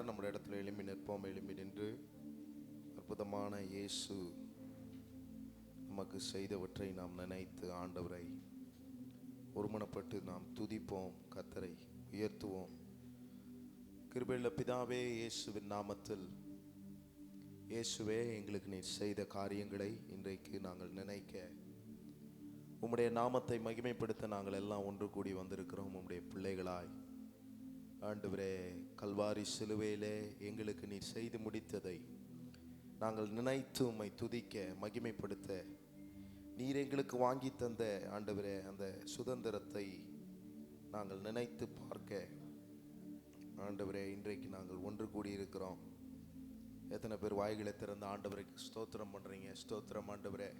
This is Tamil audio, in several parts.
எல்லாரும் நம்முடைய இடத்துல எழும்பி நிற்போம். எழும்பி நின்று அற்புதமான இயேசு நமக்கு செய்தவற்றை நாம் நினைத்து ஆண்டவரை ஒருமனப்பட்டு நாம் துதிப்போம், கர்த்தரை உயர்த்துவோம். கிருபையுள்ள பிதாவே, இயேசுவின் நாமத்தில் இயேசுவே, எங்களுக்கு நீர் செய்த காரியங்களை இன்றைக்கு நாங்கள் நினைக்க, உம்முடைய நாமத்தை மகிமைப்படுத்த நாங்கள் எல்லாம் ஒன்று கூடி வந்திருக்கிறோம். உம்முடைய பிள்ளைகளாய் ஆண்டவரே, கல்வாரி சிலுவையிலே எங்களுக்கு நீர் செய்து முடித்ததை நாங்கள் நினைத்து உம்மை துதிக்க, மகிமைப்படுத்த, நீர் எங்களுக்கு வாங்கி தந்த ஆண்டவரே அந்த சுதந்திரத்தை நாங்கள் நினைத்து பார்க்க ஆண்டவரே இன்றைக்கு நாங்கள் ஒன்று கூடி இருக்கிறோம். எத்தனை பேர் வாய்களை திறந்த ஆண்டவருக்கு ஸ்தோத்திரம் பண்ணுறீங்க? ஸ்தோத்திரம் ஆண்டவரே.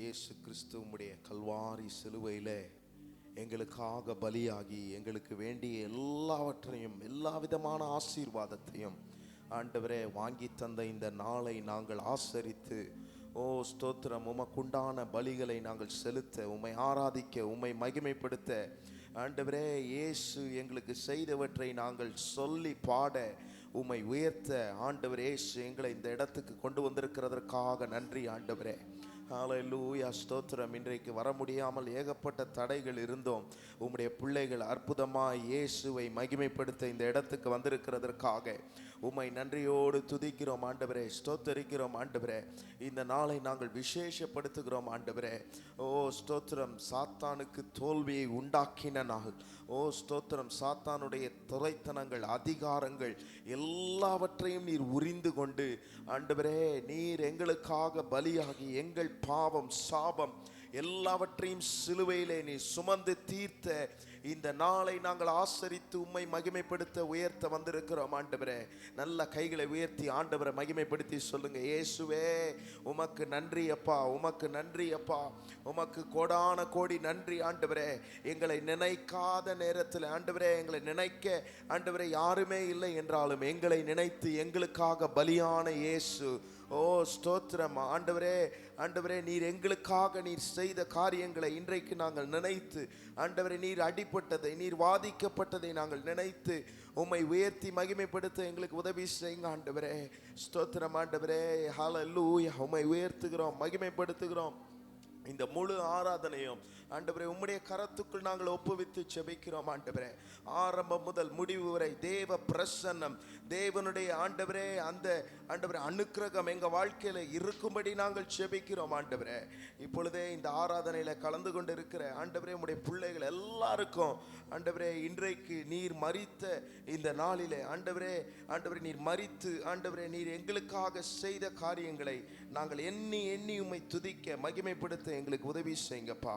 இயேசு கிறிஸ்து உம்முடைய கல்வாரி சிலுவையிலே எங்களுக்காக பலியாகி எங்களுக்கு வேண்டிய எல்லாவற்றையும் எல்லா விதமான ஆசீர்வாதத்தையும் ஆண்டவரே வாங்கி தந்த இந்த நாளை நாங்கள் ஆசரித்து, ஓ ஸ்தோத்திரம், உமக்குண்டான பலிகளை நாங்கள் செலுத்த, உம்மை ஆராதிக்க, உம்மை மகிமைப்படுத்த ஆண்டவரே இயேசு எங்களுக்கு செய்தவற்றை நாங்கள் சொல்லி பாட, உம்மை உயர்த்த ஆண்டவர் இயேசு எங்களை இந்த இடத்துக்கு கொண்டு வந்திருக்கிறதற்காக நன்றி ஆண்டவரே. ஹல்லேலூயா, ஸ்தோத்திரம். இன்றைக்கு வர முடியாமல் ஏகப்பட்ட தடைகள் இருந்தோம். உம்முடைய பிள்ளைகள் அற்புதமாய் இயேசுவை மகிமைப்படுத்த இந்த இடத்துக்கு வந்திருக்கிறதற்காக உம்மை நன்றியோடு துதிக்கிறோம் ஆண்டவரே, ஸ்தோத்தரிக்கிறோம் ஆண்டவரே. இந்த நாளை நாங்கள் விசேஷப்படுத்துகிறோம் ஆண்டவரே. ஓ ஸ்தோத்திரம், சாத்தானுக்கு தோல்வியை உண்டாக்கின நாள். ஓ ஸ்தோத்திரம், சாத்தானுடைய துரைத்தனங்கள், அதிகாரங்கள் எல்லாவற்றையும் நீர் உரிந்து கொண்டு ஆண்டவரே, நீர் எங்களுக்காக பலியாகி எங்கள் பாவம், சாபம் எல்லாவற்றையும் சிலுவையிலே நீ சுமந்து தீர்த்த இந்த நாளை நாங்கள் ஆசரித்து உம்மை மகிமைப்படுத்த, உயர்த்த வந்திருக்கிறோம் ஆண்டவரே. நல்ல கைகளை உயர்த்தி ஆண்டவரை மகிமைப்படுத்தி சொல்லுங்க, இயேசுவே உமக்கு நன்றி அப்பா, உமக்கு நன்றி அப்பா, உமக்கு கோடான கோடி நன்றி ஆண்டவரே. எங்களை நினைக்காத நேரத்தில் ஆண்டவரே, எங்களை நினைக்க ஆண்டவரே யாருமே இல்லை என்றாலும் எங்களை நினைத்து எங்களுக்காக பலியான இயேசு, ஓ ஸ்தோத்திரம் ஆண்டவரே. ஆண்டவரே, நீர் எங்களுக்காக நீர் செய்த காரியங்களை இன்றைக்கு நாங்கள் நினைத்து ஆண்டவரே, நீர் அடிப்பட்டதை, நீர் வாதிக்கப்பட்டதை நாங்கள் நினைத்து உம்மை உயர்த்தி மகிமைப்படுத்த எங்களுக்கு உதவி செய்யுங்க ஆண்டவரே. ஸ்தோத்திரம் ஆண்டவரே. ஹல்லேலூயா, உம்மை உயர்த்துகிறோம், மகிமைப்படுத்துகிறோம். இந்த முழு ஆராதனையும் ஆண்டவரே உம்முடைய கரத்துக்குள் நாங்கள் ஒப்புவித்து செபிக்கிறோம் ஆண்டவரே. ஆரம்பம் முதல் முடிவு வரை தேவ பிரசன்னம், தேவனுடைய ஆண்டவரே அந்த ஆண்டவரே அனுக்கிரகம் எங்கள் வாழ்க்கையில் இருக்கும்படி நாங்கள் செபிக்கிறோம் ஆண்டவரே. இப்பொழுதே இந்த ஆராதனையில் கலந்து கொண்டு இருக்கிற ஆண்டவரே உம்முடைய பிள்ளைகள் எல்லாருக்கும் ஆண்டவரே, இன்றைக்கு நீர் மரித்த இந்த நாளிலே ஆண்டவரே, ஆண்டவரே நீர் மரித்து ஆண்டவரே நீர் எங்களுக்காக செய்த காரியங்களை நாங்கள் எண்ணி எண்ணி உம்மை துதிக்க, மகிமைப்படுத்த எங்களுக்கு உதவி செய்யுங்கப்பா.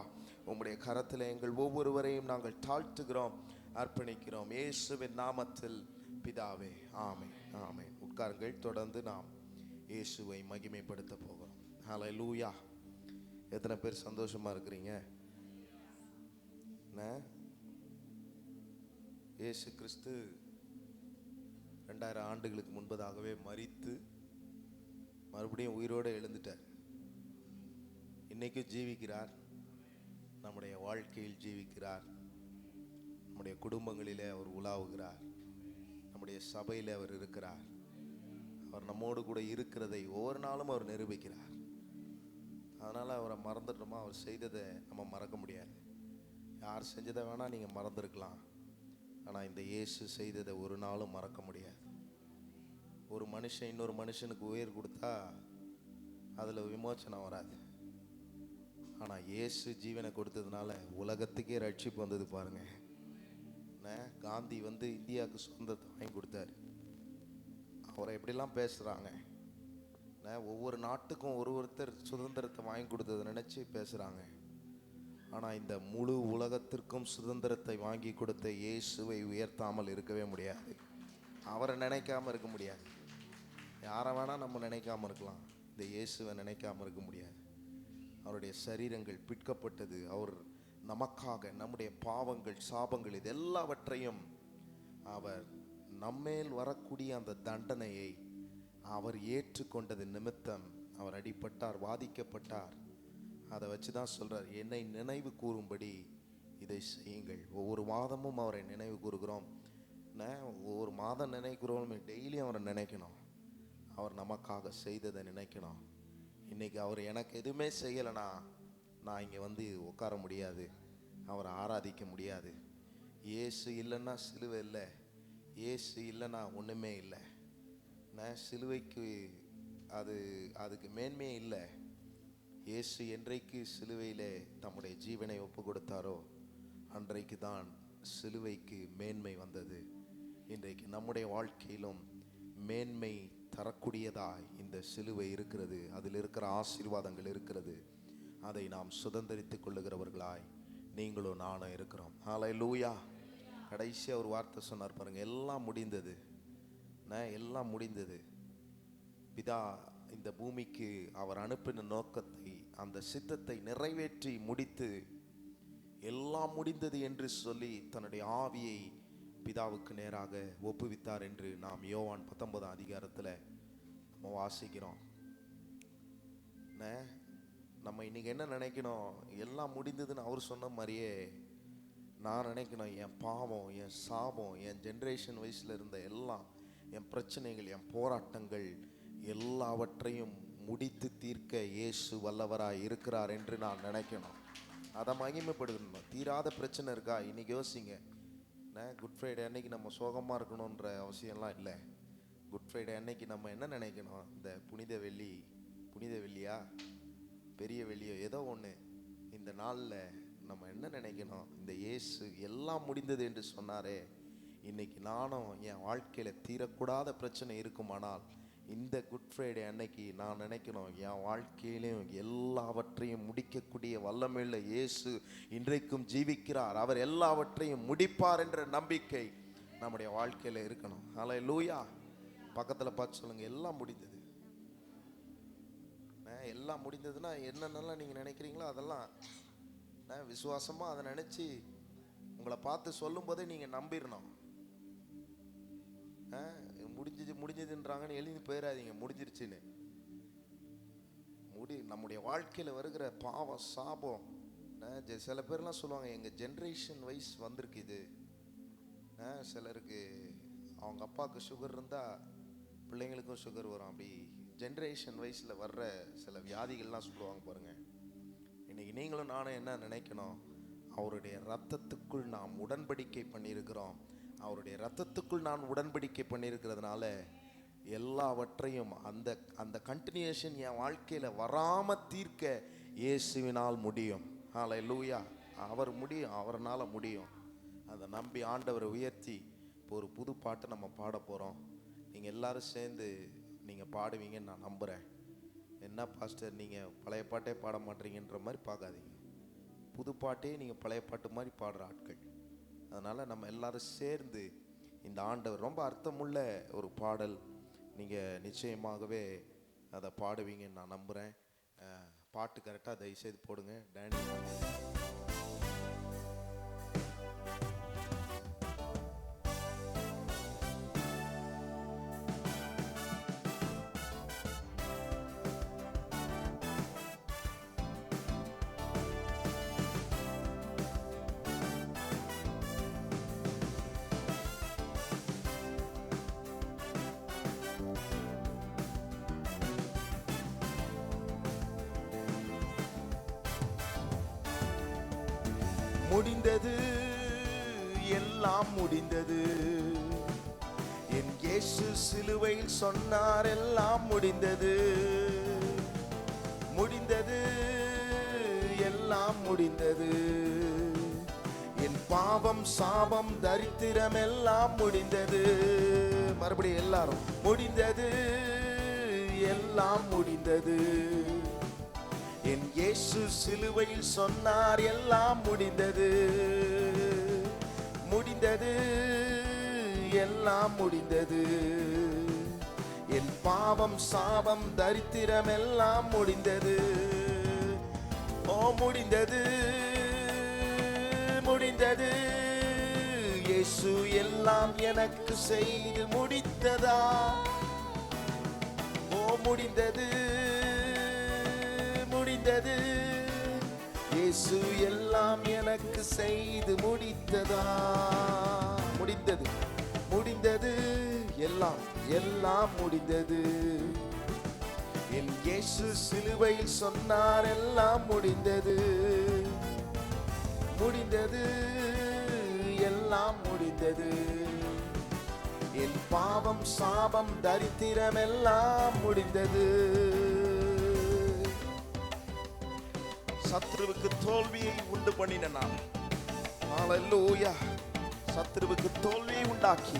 உம்முடைய கரத்தில் எங்கள் ஒவ்வொருவரையும் நாங்கள் தாழ்த்துகிறோம், அர்ப்பணிக்கிறோம் இயேசுவின் நாமத்தில் பிதாவே, ஆமென், ஆமென். உட்காருங்கள். தொடர்ந்து நாம் இயேசுவை மகிமைப்படுத்த போகிறோம். ஹல்லேலூயா. எத்தனை பேர் சந்தோஷமா இருக்கிறீங்க? இயேசு கிறிஸ்து 2000 ஆண்டுகளுக்கு முன்பதாகவே மரித்து மறுபடியும் உயிரோடு எழுந்துட்டார். இன்னைக்கும் ஜீவிக்கிறார், நம்முடைய வாழ்க்கையில் ஜீவிக்கிறார், நம்முடைய குடும்பங்களிலே அவர் உலாவுகிறார், நம்முடைய சபையில் அவர் இருக்கிறார். அவர் நம்மோடு கூட இருக்கிறதை ஒவ்வொரு நாளும் அவர் நிரூபிக்கிறார். அதனால் அவரை மறந்துட்டோமா? அவர் செய்ததை நம்ம மறக்க முடியாது. யார் செஞ்சதை வேணால் நீங்கள் மறந்துருக்கலாம், ஆனால் இந்த இயேசு செய்ததை ஒரு நாளும் மறக்க முடியாது. ஒரு மனுஷன் இன்னொரு மனுஷனுக்கு உயிர் கொடுத்தா அதில் விமோசனம் வராது. ஆனால் இயேசு ஜீவனை கொடுத்ததுனால உலகத்துக்கே ரட்சிப்பு வந்தது பாருங்க. காந்தி இந்தியாவுக்கு சுதந்திரத்தை வாங்கி கொடுத்தாரு. அவரை எப்படிலாம் பேசுகிறாங்க. ஒவ்வொரு நாட்டுக்கும் ஒருத்தர் சுதந்திரத்தை வாங்கி கொடுத்ததை நினச்சி பேசுகிறாங்க. ஆனால் இந்த முழு உலகத்திற்கும் சுதந்திரத்தை வாங்கி கொடுத்த இயேசுவை உயர்த்தாமல் இருக்கவே முடியாது. அவரை நினைக்காமல் இருக்க முடியாது. யாரை வேணால் நம்ம நினைக்காமல் இருக்கலாம், இந்த இயேசுவை நினைக்காமல் இருக்க முடியாது. அவருடைய சரீரங்கள் பிற்கப்பட்டது. அவர் நமக்காக நம்முடைய பாவங்கள், சாபங்கள் இது எல்லாவற்றையும் அவர் நம்மேல் வரக்கூடிய அந்த தண்டனையை அவர் ஏற்றுக்கொண்டது நிமித்தம் அவர் அடிபட்டார், வாதிக்கப்பட்டார். அதை வச்சு தான் சொல்கிறார், என்னை நினைவு கூறும்படி இதை செய்யுங்கள். ஒவ்வொரு மாதமும் அவரை நினைவு கூறுகிறோம். ஒரு மாதம் நினைக்கிறோமே, டெய்லி அவரை நினைக்கணும். அவர் நமக்காக செய்ததை நினைக்கணும். இன்னைக்கு அவர் எனக்கு எதுவுமே செய்யலைனா நான் இங்கே வந்து உட்கார முடியாது, அவரை ஆராதிக்க முடியாது. இயேசு இல்லைன்னா சிலுவை இல்லை, இயேசு இல்லைன்னா ஒன்றுமே இல்லை. சிலுவைக்கு அதுக்கு மேன்மையே இல்லை. இயேசு என்றைக்கு சிலுவையிலே தம்முடைய ஜீவனை ஒப்பு கொடுத்தாரோ அன்றைக்கு தான் சிலுவைக்கு மேன்மை வந்தது. இன்றைக்கு நம்முடைய வாழ்க்கையிலும் மேன்மை தரக்கூடியதாய் இந்த சிலுவை இருக்கிறது. அதில் இருக்கிற ஆசீர்வாதங்கள் இருக்கிறது. அதை நாம் சுதந்திரித்துக் கொள்ளுகிறவர்களாய் நீங்களும் நானும் இருக்கிறோம். ஹல்லேலூயா. கடைசியாக ஒரு வார்த்தை சொன்னார் பாருங்க, எல்லாம் முடிந்தது. எல்லாம் முடிந்தது. பிதா இந்த பூமிக்கு அவர் அனுப்பின நோக்கத்தை, அந்த சித்தத்தை நிறைவேற்றி முடித்து எல்லாம் முடிந்தது என்று சொல்லி தன்னுடைய ஆவியை பிதாவுக்கு நேராக ஒப்புவித்தார் என்று நாம் யோவான் 19ஆம் அதிகாரத்தில் நம்ம வாசிக்கிறோம். நம்ம இன்னைக்கு என்ன நினைக்கணும்? எல்லாம் முடிந்ததுன்னு அவர் சொன்ன மாதிரியே நான் நினைக்கணும், என் பாவம், என் சாபம், என் ஜென்ரேஷன் வயசில் இருந்த எல்லாம், என் பிரச்சனைகள், என் போராட்டங்கள் எல்லாவற்றையும் முடித்து தீர்க்க இயேசு வல்லவராய் இருக்கிறார் என்று நான் நினைக்கணும். அதை மகிமைப்படுத்தணும். தீராத பிரச்சனை இருக்கா? இன்னைக்கு யோசிங்க. குட் ஃப்ரைடே அன்னைக்கு நம்ம சோகமாக இருக்கணுன்ற அவசியம்லாம் இல்லை. குட் ஃப்ரைடே அன்னைக்கு நம்ம என்ன நினைக்கணும்? இந்த புனித வெள்ளியா பெரிய வெள்ளியோ ஏதோ ஒன்று, இந்த நாளில் நம்ம என்ன நினைக்கணும்? இந்த இயேசு எல்லாம் முடிந்தது என்று சொன்னாரே, இன்னைக்கு நானும் என் வாழ்க்கையில் தீரக்கூடாத பிரச்சனை இருக்குமானால் இந்த குட் ஃப்ரைடே அன்னைக்கு நான் நினைக்கணும், என் வாழ்க்கையிலையும் எல்லாவற்றையும் முடிக்கக்கூடிய வல்லமையுள்ள இயேசு இன்றைக்கும் ஜீவிக்கிறார், அவர் எல்லாவற்றையும் முடிப்பார் என்ற நம்பிக்கை நம்முடைய வாழ்க்கையில் இருக்கணும். ஹல்லேலூயா. பக்கத்தில் பார்த்து சொல்லுங்க, எல்லாம் முடிந்தது. எல்லாம் முடிந்ததுன்னா என்னென்னலாம் நீங்கள் நினைக்கிறீங்களோ அதெல்லாம் விசுவாசமாக அதை நினச்சி உங்களை பார்த்து சொல்லும் போதே நீங்கள் நம்பிடணும். முடிஞ்சதுன்றாங்கன்னு எழுதி போயிடாதீங்க, முடிஞ்சிருச்சுன்னு. நம்முடைய வாழ்க்கையில் வருகிற பாவம், சாபம், சில பேர்லாம் சொல்லுவாங்க எங்கள் ஜென்ரேஷன் வைஸ் வந்திருக்கு இது. சிலருக்கு அவங்க அப்பாவுக்கு சுகர் இருந்தால் பிள்ளைங்களுக்கும் சுகர் வரும். அப்படி ஜென்ரேஷன் வைஸில் வர்ற சில வியாதிகள்லாம் சொல்லுவாங்க பாருங்கள். இன்னைக்கு நீங்களும் நானும் என்ன நினைக்கணும்? அவருடைய இரத்தத்துக்குள் நாம் உடன்படிக்கை பண்ணியிருக்கிறோம். அவருடைய இரத்தத்துக்குள் நான் உடன்படிக்கை பண்ணியிருக்கிறதுனால எல்லாவற்றையும் அந்த கண்டினியூஷன் என் வாழ்க்கையில் வராமல் தீர்க்க இயேசுவினால் முடியும். ஹல்லேலூயா. அவர் முடியும், அவர்னால் முடியும். அதை நம்பி ஆண்டவரை உயர்த்தி இப்போ ஒரு புது பாட்டை நம்ம பாட போகிறோம். நீங்கள் எல்லாரும் சேர்ந்து நீங்கள் பாடுவீங்கன்னு நான் நம்புகிறேன். என்ன பாஸ்டர் நீங்கள் பழைய பாட்டே பாட மாட்டீங்கன்ற மாதிரி பார்க்காதீங்க. புது பாட்டே நீங்கள் பழைய பாட்டு மாதிரி பாடுற ஆட்கள். அதனால் நம்ம எல்லாரும் சேர்ந்து இந்த ஆண்டவர் ரொம்ப அர்த்தமுள்ள ஒரு பாடல், நீங்கள் நிச்சயமாகவே அதை பாடுவீங்கன்னு நான் நம்புகிறேன். பாட்டு கரெக்டாக தயவுசெய்து போடுங்க. டேனி முடிந்தது, எல்லாம் முடிந்தது. என் இயேசு சிலுவையில் சொன்னார் எல்லாம் முடிந்தது. முடிந்தது, எல்லாம் முடிந்தது. என் பாவம், சாபம், தரித்திரம் எல்லாம் முடிந்தது. மறுபடியும் எல்லாரும், முடிந்தது, எல்லாம் முடிந்தது. என் இயேசு சிலுவையில் சொன்னார் எல்லாம் முடிந்தது. முடிந்தது, எல்லாம் முடிந்தது. என் பாவம், சாபம், தரித்திரம் எல்லாம் முடிந்தது. ஓ முடிந்தது, முடிந்தது. இயேசு எல்லாம் எனக்கு செய்து முடித்ததா. ஓ முடிந்தது, முடிந்தது. இயேசு எல்லாம் எனக்கு செய்து முடித்ததா. முடிந்தது, முடிந்தது, எல்லாம் எல்லாம் முடிந்தது. என் இயேசு சிலுவையில் சொன்னார் எல்லாம் முடிந்தது, முடிந்தது, எல்லாம் முடிந்தது. என் பாவம் சாபம் தரித்திரம் எல்லாம் முடிந்தது. சத்ருவுக்கு தோல்வியை உண்டு பண்ணின நான், ஹல்லேலூயா, சத்ருவுக்கு தோல்வியை உண்டாக்கி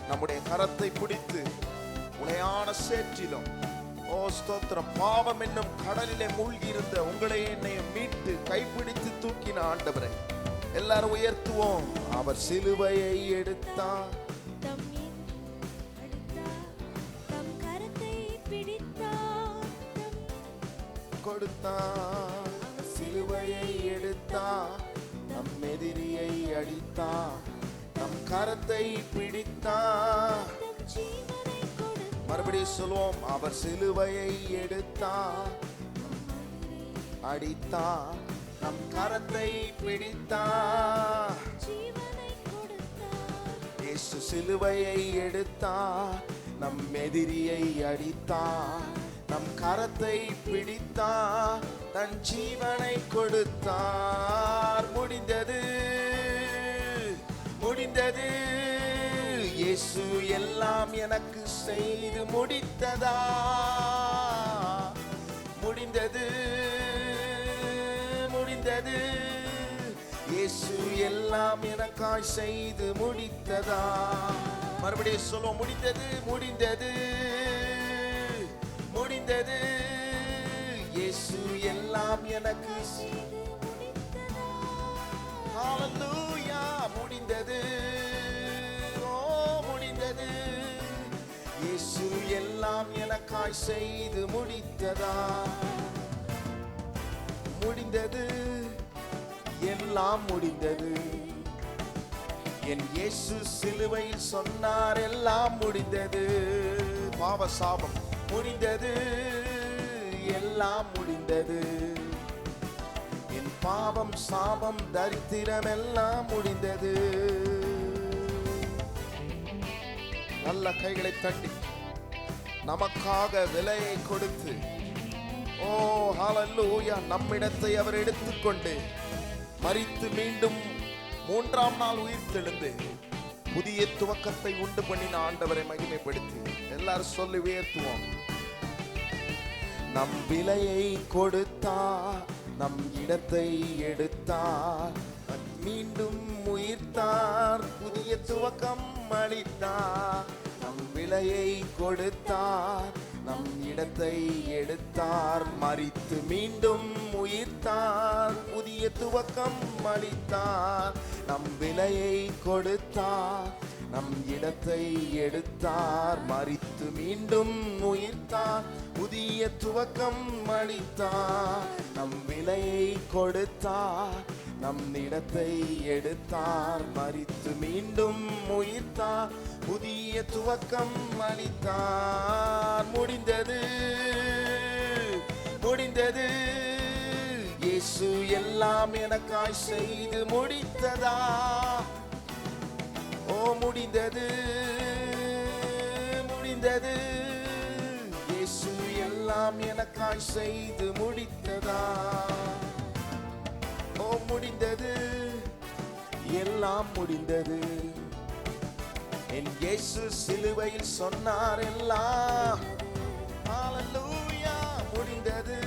நம்முடைய கரத்தை பிடித்து உளையான சேற்றிலும், ஓ ஸ்தோத்திரம், பாவம் என்னும் கடலிலே மூழ்கி இருந்த உங்களை என்னை மீட்டு கைப்பிடித்து தூக்கின ஆண்டவரை எல்லாரும் உயர்த்துவோம். அவர் சிலுவையை எடுத்தார், கொடுத்தார், சிலுவையை எடுத்தார், நம் எதிரியை அடித்தார், நம் கரத்தை பிடித்தார். மறுபடியும் சொல்வோம், அவர் சிலுவையை எடுத்தார், அடித்தார், நம் கரத்தை பிடித்தார். இயேசு சிலுவையை எடுத்தார், நம் எதிரியை அடித்தார், நம் கரத்தை பிடித்தார், தன் ஜீவனை கொடுத்தார். முடிந்தது, முடிந்தது, இயேசு எல்லாம் எனக்கு செய்து முடித்ததா. முடிந்தது, முடிந்தது, இயேசு எல்லாம் எனக்காய் செய்து முடித்ததா. மறுபடியும் சொல்லுவோம், முடிந்தது, முடிந்தது, முடிந்தது, இயேசு எல்லாம் எனக்கு செய்து முடித்ததா. ஹல்லேலூயா, முடிந்தது, ஓ முடிந்தது, இயேசு எல்லாம் எனக்காய் செய்து முடித்ததா. முடிந்தது, எல்லாம் முடிந்தது. என் இயேசு சிலுவையில் சொன்னார் எல்லாம் முடிந்தது. பாவ சாபம் முடிந்தது, எல்லாம் முடிந்தது. என் பாவம் சாபம் தரித்திரம் எல்லாம் முடிந்தது. நல்ல கைகளை தட்டி நமக்காக விலையை கொடுத்து, ஓ ஹல்லேலூயா, நம்மிடத்தை அவர் எடுத்துக்கொண்டு மரித்து மீண்டும் மூன்றாம் நாள் உயிர்த்தெழுந்து புதிய துவக்கத்தை உண்டு பண்ணின ஆண்டவரை மகிமைப்படுத்தி எல்லாரும் சொல்லி உயர்த்துவோம். நம் விலையை கொடுத்தார், நம் இடத்தை எடுத்தார், மீண்டும் உயிர்த்தார், புதிய துவக்கம் அளித்தார். நம் விலையை கொடுத்தார், நம் இடத்தை எடுத்தார், மரித்து மீண்டும் உயிர்த்தார், புதிய துவக்கம் அளித்தார். நம் விலையை கொடுத்தார், நம் இடத்தை எடுத்தார், மரித்து மீண்டும் உயிர்த்தார், புதிய துவக்கம் அளித்தார். நம் விலையை கொடுத்தார், நம் இடத்தை எடுத்தார், மரித்து மீண்டும் உயிர்த்தார், புதிய துவக்கம் அளித்தார். முடிந்தது, முடிந்தது, இயேசு எல்லாம் எனக்காய் செய்து முடித்ததா. ஓ முடிந்தது, முடிந்தது, இயேசு எல்லாம் எனக்காய் செய்து முடித்ததா. ஓ முடிந்தது, எல்லாம் முடிந்தது. என் இயேசு சிலுவையில் சொன்னார் எல்லாம், ஹல்லேலூயா, முடிந்தது.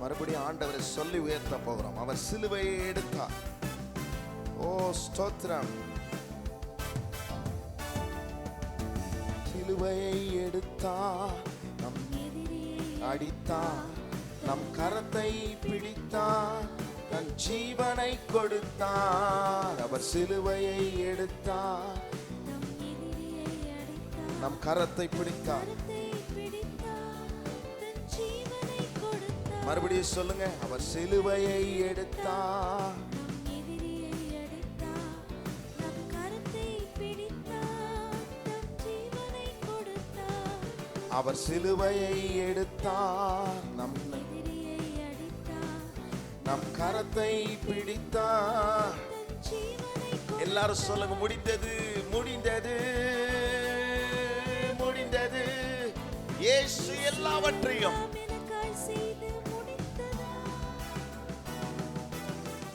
மறுபடியும் ஆண்டவரை சொல்லி உயர்த்த போகிறோம். அவர் சிலுவையை எடுத்தார். ஓ ஸ்தோத்திரம். சிலுவையை எடுத்தார், நம் அடித்தார், நம் கரத்தை பிடித்தார், தன் ஜீவனை கொடுத்தார். அவர் சிலுவையை எடுத்தார், நம் கரத்தை பிடித்தார். மறுபடியும் சொல்லுங்க, அவர் சிலுவையை எடுத்தார், அவர் சிலுவையை எடுத்தார், நம் கரத்தை பிடித்தார். எல்லாரும் சொல்லுங்க, முடிந்தது, முடிந்தது, முடிந்தது. இயேசு எல்லாவற்றையும்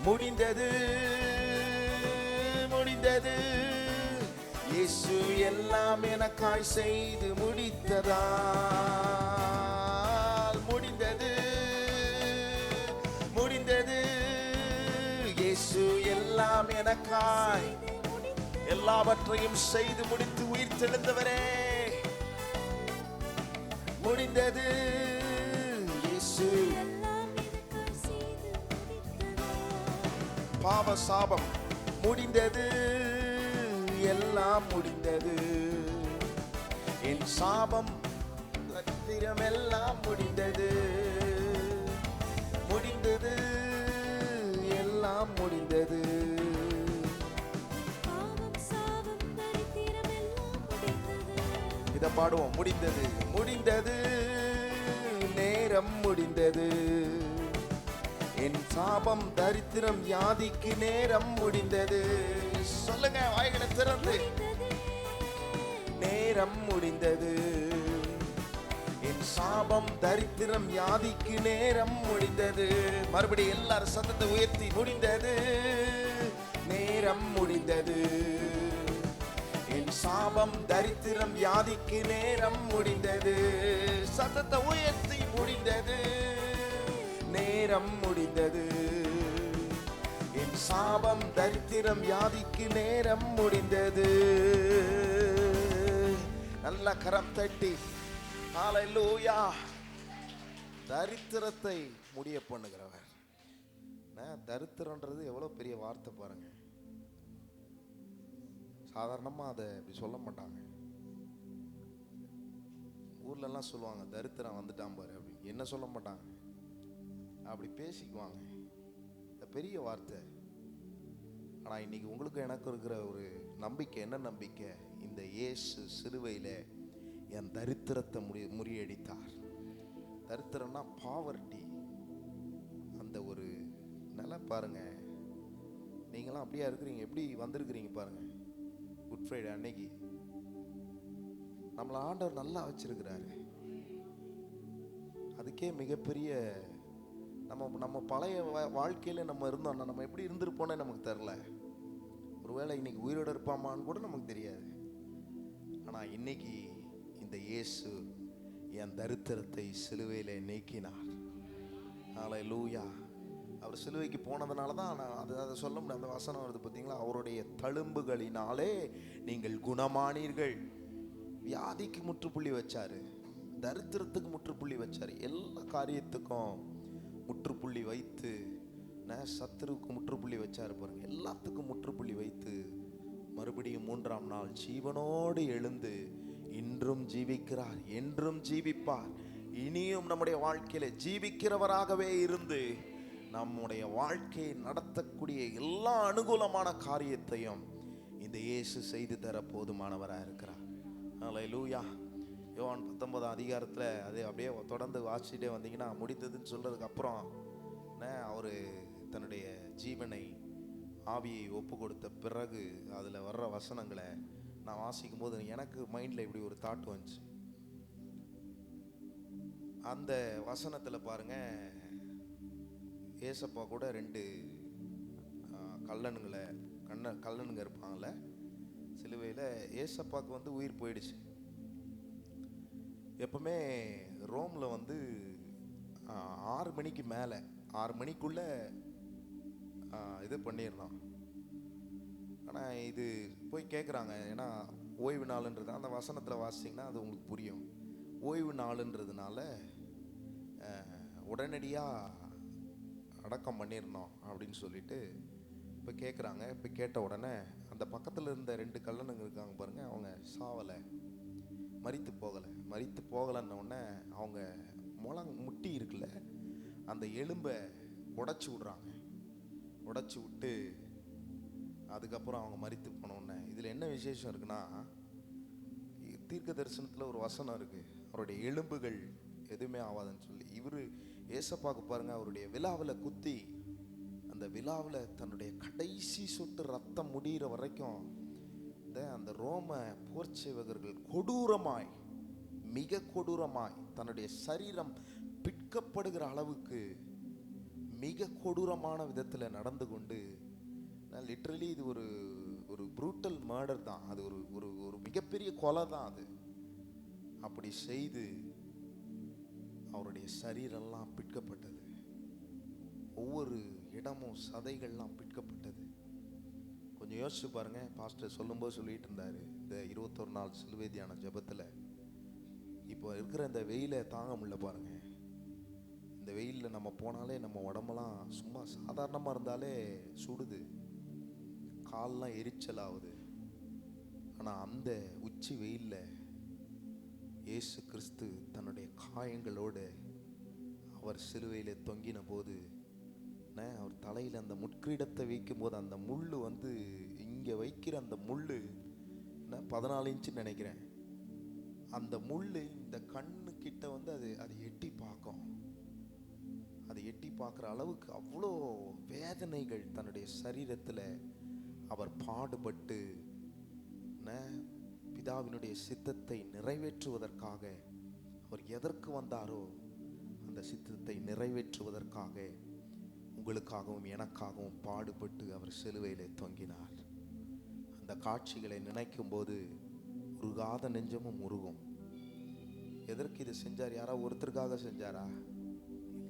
முடிந்தது, முடிந்தது. இயேசு எல்லாம் எனக்காய் செய்து முடித்ததால் முடிந்தது, முடிந்தது. இயேசு எல்லாம் எனக்காய் எல்லாவற்றையும் செய்து முடித்து உயிர் தெழுந்தவரே, முடிந்தது. இயேசு பாவ சாபம் முடிந்தது, எல்லாம் முடிந்தது. என் சாபம் தரித்திரம் எல்லாம் முடிந்தது, முடிந்தது, எல்லாம் முடிந்தது. இத பாடுவோம், முடிந்தது, முடிந்தது, நேரம் முடிந்தது. என் சாபம் தரித்திரம் வியாதிக்கு நேரம் முடிந்தது. சொல்லுங்க வாய்களை திறந்து, நேரம் முடிந்தது. என் சாபம் தரித்திரம் வியாதிக்கு நேரம் முடிந்தது. மறுபடியும் எல்லாரும் சத்தத்தை உயர்த்தி, முடிந்தது, நேரம் முடிந்தது. என் சாபம் தரித்திரம் வியாதிக்கு நேரம் முடிந்தது. சத்தத்தை உயர்த்தி, முடிந்தது, நேரம் முடிந்தது. என் சாபம் தரித்திரம் வியாதிக்கு நேரம் முடிந்தது. நல்ல கரம் தட்டி ஹல்லேலூயா. தரித்திரத்தை முடிய பண்ணுகிறவர். தரித்திரன்றது எவ்வளவு பெரிய வார்த்தை பாருங்க. சாதாரணமா அதை இப்படி சொல்ல மாட்டாங்க. ஊர்ல எல்லாம் சொல்லுவாங்க, தரித்திரம் வந்துட்டான் பாரு அப்படின்னு. என்ன சொல்ல மாட்டாங்க, அப்படி பேசிக்குவாங்க. இந்த பெரிய வார்த்தை. ஆனால் இன்னைக்கு உங்களுக்கு எனக்கு இருக்கிற ஒரு நம்பிக்கை, என்ன நம்பிக்கை? இந்த இயேசு சிலுவையில் என் தரித்திரத்தை முறியடித்தார். தரித்திரம்னா பாவர்ட்டி. அந்த ஒரு நிலை பாருங்க. நீங்களாம் அப்படியா இருக்கிறீங்க, எப்படி வந்திருக்கிறீங்க பாருங்க. குட் ஃப்ரைடே அன்னைக்கு நம்மளை ஆண்டவர் நல்லா வச்சிருக்கிறாரு. அதுக்கே மிகப்பெரிய நம்ம பழைய வாழ்க்கையில் நம்ம இருந்தோம்னா நம்ம எப்படி இருந்திருப்போன்னே நமக்கு தெரில. ஒருவேளை இன்னைக்கு உயிரோடு இருப்பாமான்னு கூட நமக்கு தெரியாது. ஆனால் இன்னைக்கு இந்த இயேசு என் தரித்திரத்தை சிலுவையில் நீக்கினார். ஹல்லேலூயா. அவர் சிலுவைக்கு போனதுனால தான் அதை சொல்ல முடியாது. அந்த வசனம் வருது பார்த்தீங்களா, அவருடைய தழும்புகளினாலே நீங்கள் குணமானீர்கள். வியாதிக்கு முற்றுப்புள்ளி வச்சாரு, தரித்திரத்துக்கு முற்றுப்புள்ளி வச்சாரு, எல்லா காரியத்துக்கும் முற்றுப்புள்ளி வைத்து, சத்துருக்கு முற்றுப்புள்ளி வச்சாரு பாருங்க. எல்லாத்துக்கும் முற்றுப்புள்ளி வைத்து மறுபடியும் 3ஆம் நாள் ஜீவனோடு எழுந்து இன்றும் ஜீவிக்கிறார், என்றும் ஜீவிப்பார். இனியும் நம்முடைய வாழ்க்கையில ஜீவிக்கிறவராகவே இருந்து நம்முடைய வாழ்க்கையை நடத்தக்கூடிய எல்லா அனுகூலமான காரியத்தையும் இந்த இயேசு செய்து தர போதுமானவராக இருக்கிறார். ஹல்லேலூயா. யோவான் 19ஆம் அதிகாரத்தில் அது அப்படியே தொடர்ந்து வாசிச்சுட்டே வந்தீங்கன்னா, முடிந்ததுன்னு சொல்றதுக்கு அப்புறம் அவர் தன்னுடைய ஜீவனை ஆவியை ஒப்பு கொடுத்த பிறகு அதில் வர்ற வசனங்களை நான் வாசிக்கும் போது எனக்கு மைண்டில் இப்படி ஒரு தாட் வந்துச்சு. அந்த வசனத்தில் பாருங்க, ஏசப்பா கூட 2 கல்லனுங்க இருப்பாங்கள்ல சிலுவையில். ஏசப்பாவுக்கு உயிர் போயிடுச்சு. எப்பவுமே ரோமில் 6 மணிக்கு மேலே 6 மணிக்குள்ளே இது பண்ணிடலாம். ஆனால் இது போய் கேட்குறாங்க, ஏன்னா ஓய்வு நாளுன்றது அந்த வசனத்தில் வாசிச்சிங்கன்னா அது உங்களுக்கு புரியும். ஓய்வு நாளுன்றதுனால உடனடியாக அடக்கம் பண்ணிடணும் அப்படின்னு சொல்லிட்டு இப்போ கேட்குறாங்க. இப்போ கேட்ட உடனே அந்த பக்கத்தில் இருந்த 2 கல்லனுங்க இருக்காங்க பாருங்க, அவங்க சாவலை, மரித்து போகலைன்ன உடனே அவங்க முட்டி இருக்குல்ல, அந்த எலும்பை உடைச்சி விட்றாங்க. உடைச்சி விட்டு அதுக்கப்புறம் அவங்க மரித்து போனோடனே, இதில் என்ன விசேஷம் இருக்குன்னா, தீர்க்க தரிசனத்தில் ஒரு வசனம் இருக்குது. அவருடைய எலும்புகள் எதுவுமே ஆகாதுன்னு சொல்லி இவர் ஏசப்பாக்கு பாருங்க, அவருடைய விழாவில் குத்தி அந்த விழாவில் தன்னுடைய கடைசி சொட்டு ரத்தம் முடிகிற வரைக்கும் அந்த ரோம போர்ச்சேவகர்கள் கொடூரமாய், மிக கொடூரமாய் தன்னுடைய சரீரம் பிற்கப்படுகிற அளவுக்கு மிக கொடூரமான விதத்தில் நடந்து கொண்டு, லிட்ரலி இது ஒரு ஒரு ப்ரூட்டல் மர்டர் தான். அது ஒரு ஒரு ஒரு மிகப்பெரிய கொலை தான் அது. அப்படி செய்து அவருடைய சரீரெல்லாம் பிற்கப்பட்டது. ஒவ்வொரு இடமும் சதைகள்லாம் பிற்கப்பட்டது. கொஞ்சம் யோசிச்சு பாருங்க. பாஸ்டர் சொல்லும்போது சொல்லிட்டு இருந்தாரு, இந்த 21 நாள் சிலுவை தியான ஜெபத்தில், இப்போ இருக்கிற இந்த வெயிலை தாங்க முடியல பாருங்க. இந்த வெயிலில் நம்ம போனாலே நம்ம உடம்பெல்லாம் சும்மா சாதாரணமாக இருந்தாலே சுடுது, கால்லாம் எரிச்சல் ஆகுது. ஆனால் அந்த உச்சி வெயிலில் இயேசு கிறிஸ்து தன்னுடைய காயங்களோடு அவர் சிலுவையில் தொங்கின போது, அவர் தலையில் அந்த முட்கிரீடத்தை வைக்கும் போது அந்த முள் வந்து இங்கே வைக்கிற அந்த முள் 14 இன்ச்சு நினைக்கிறேன். அந்த முள் இந்த கண்ணு கிட்ட வந்து அது எட்டி பார்க்கும். அதை எட்டி பார்க்குற அளவுக்கு அவ்வளோ வேதனைகள் தன்னுடைய சரீரத்தில் அவர் பாடுபட்டு பிதாவினுடைய சித்தத்தை நிறைவேற்றுவதற்காக, அவர் எதற்கு வந்தாரோ அந்த சித்தத்தை நிறைவேற்றுவதற்காக உங்களுக்காகவும் எனக்காகவும் பாடுபட்டு அவர் சிலுவையிலே தொங்கினார். அந்த காட்சிகளை நினைக்கும் போது உருகாத நெஞ்சமும் உருகும். எதற்கு இது செஞ்சார்? யாரா ஒருத்தருக்காக செஞ்சாரா?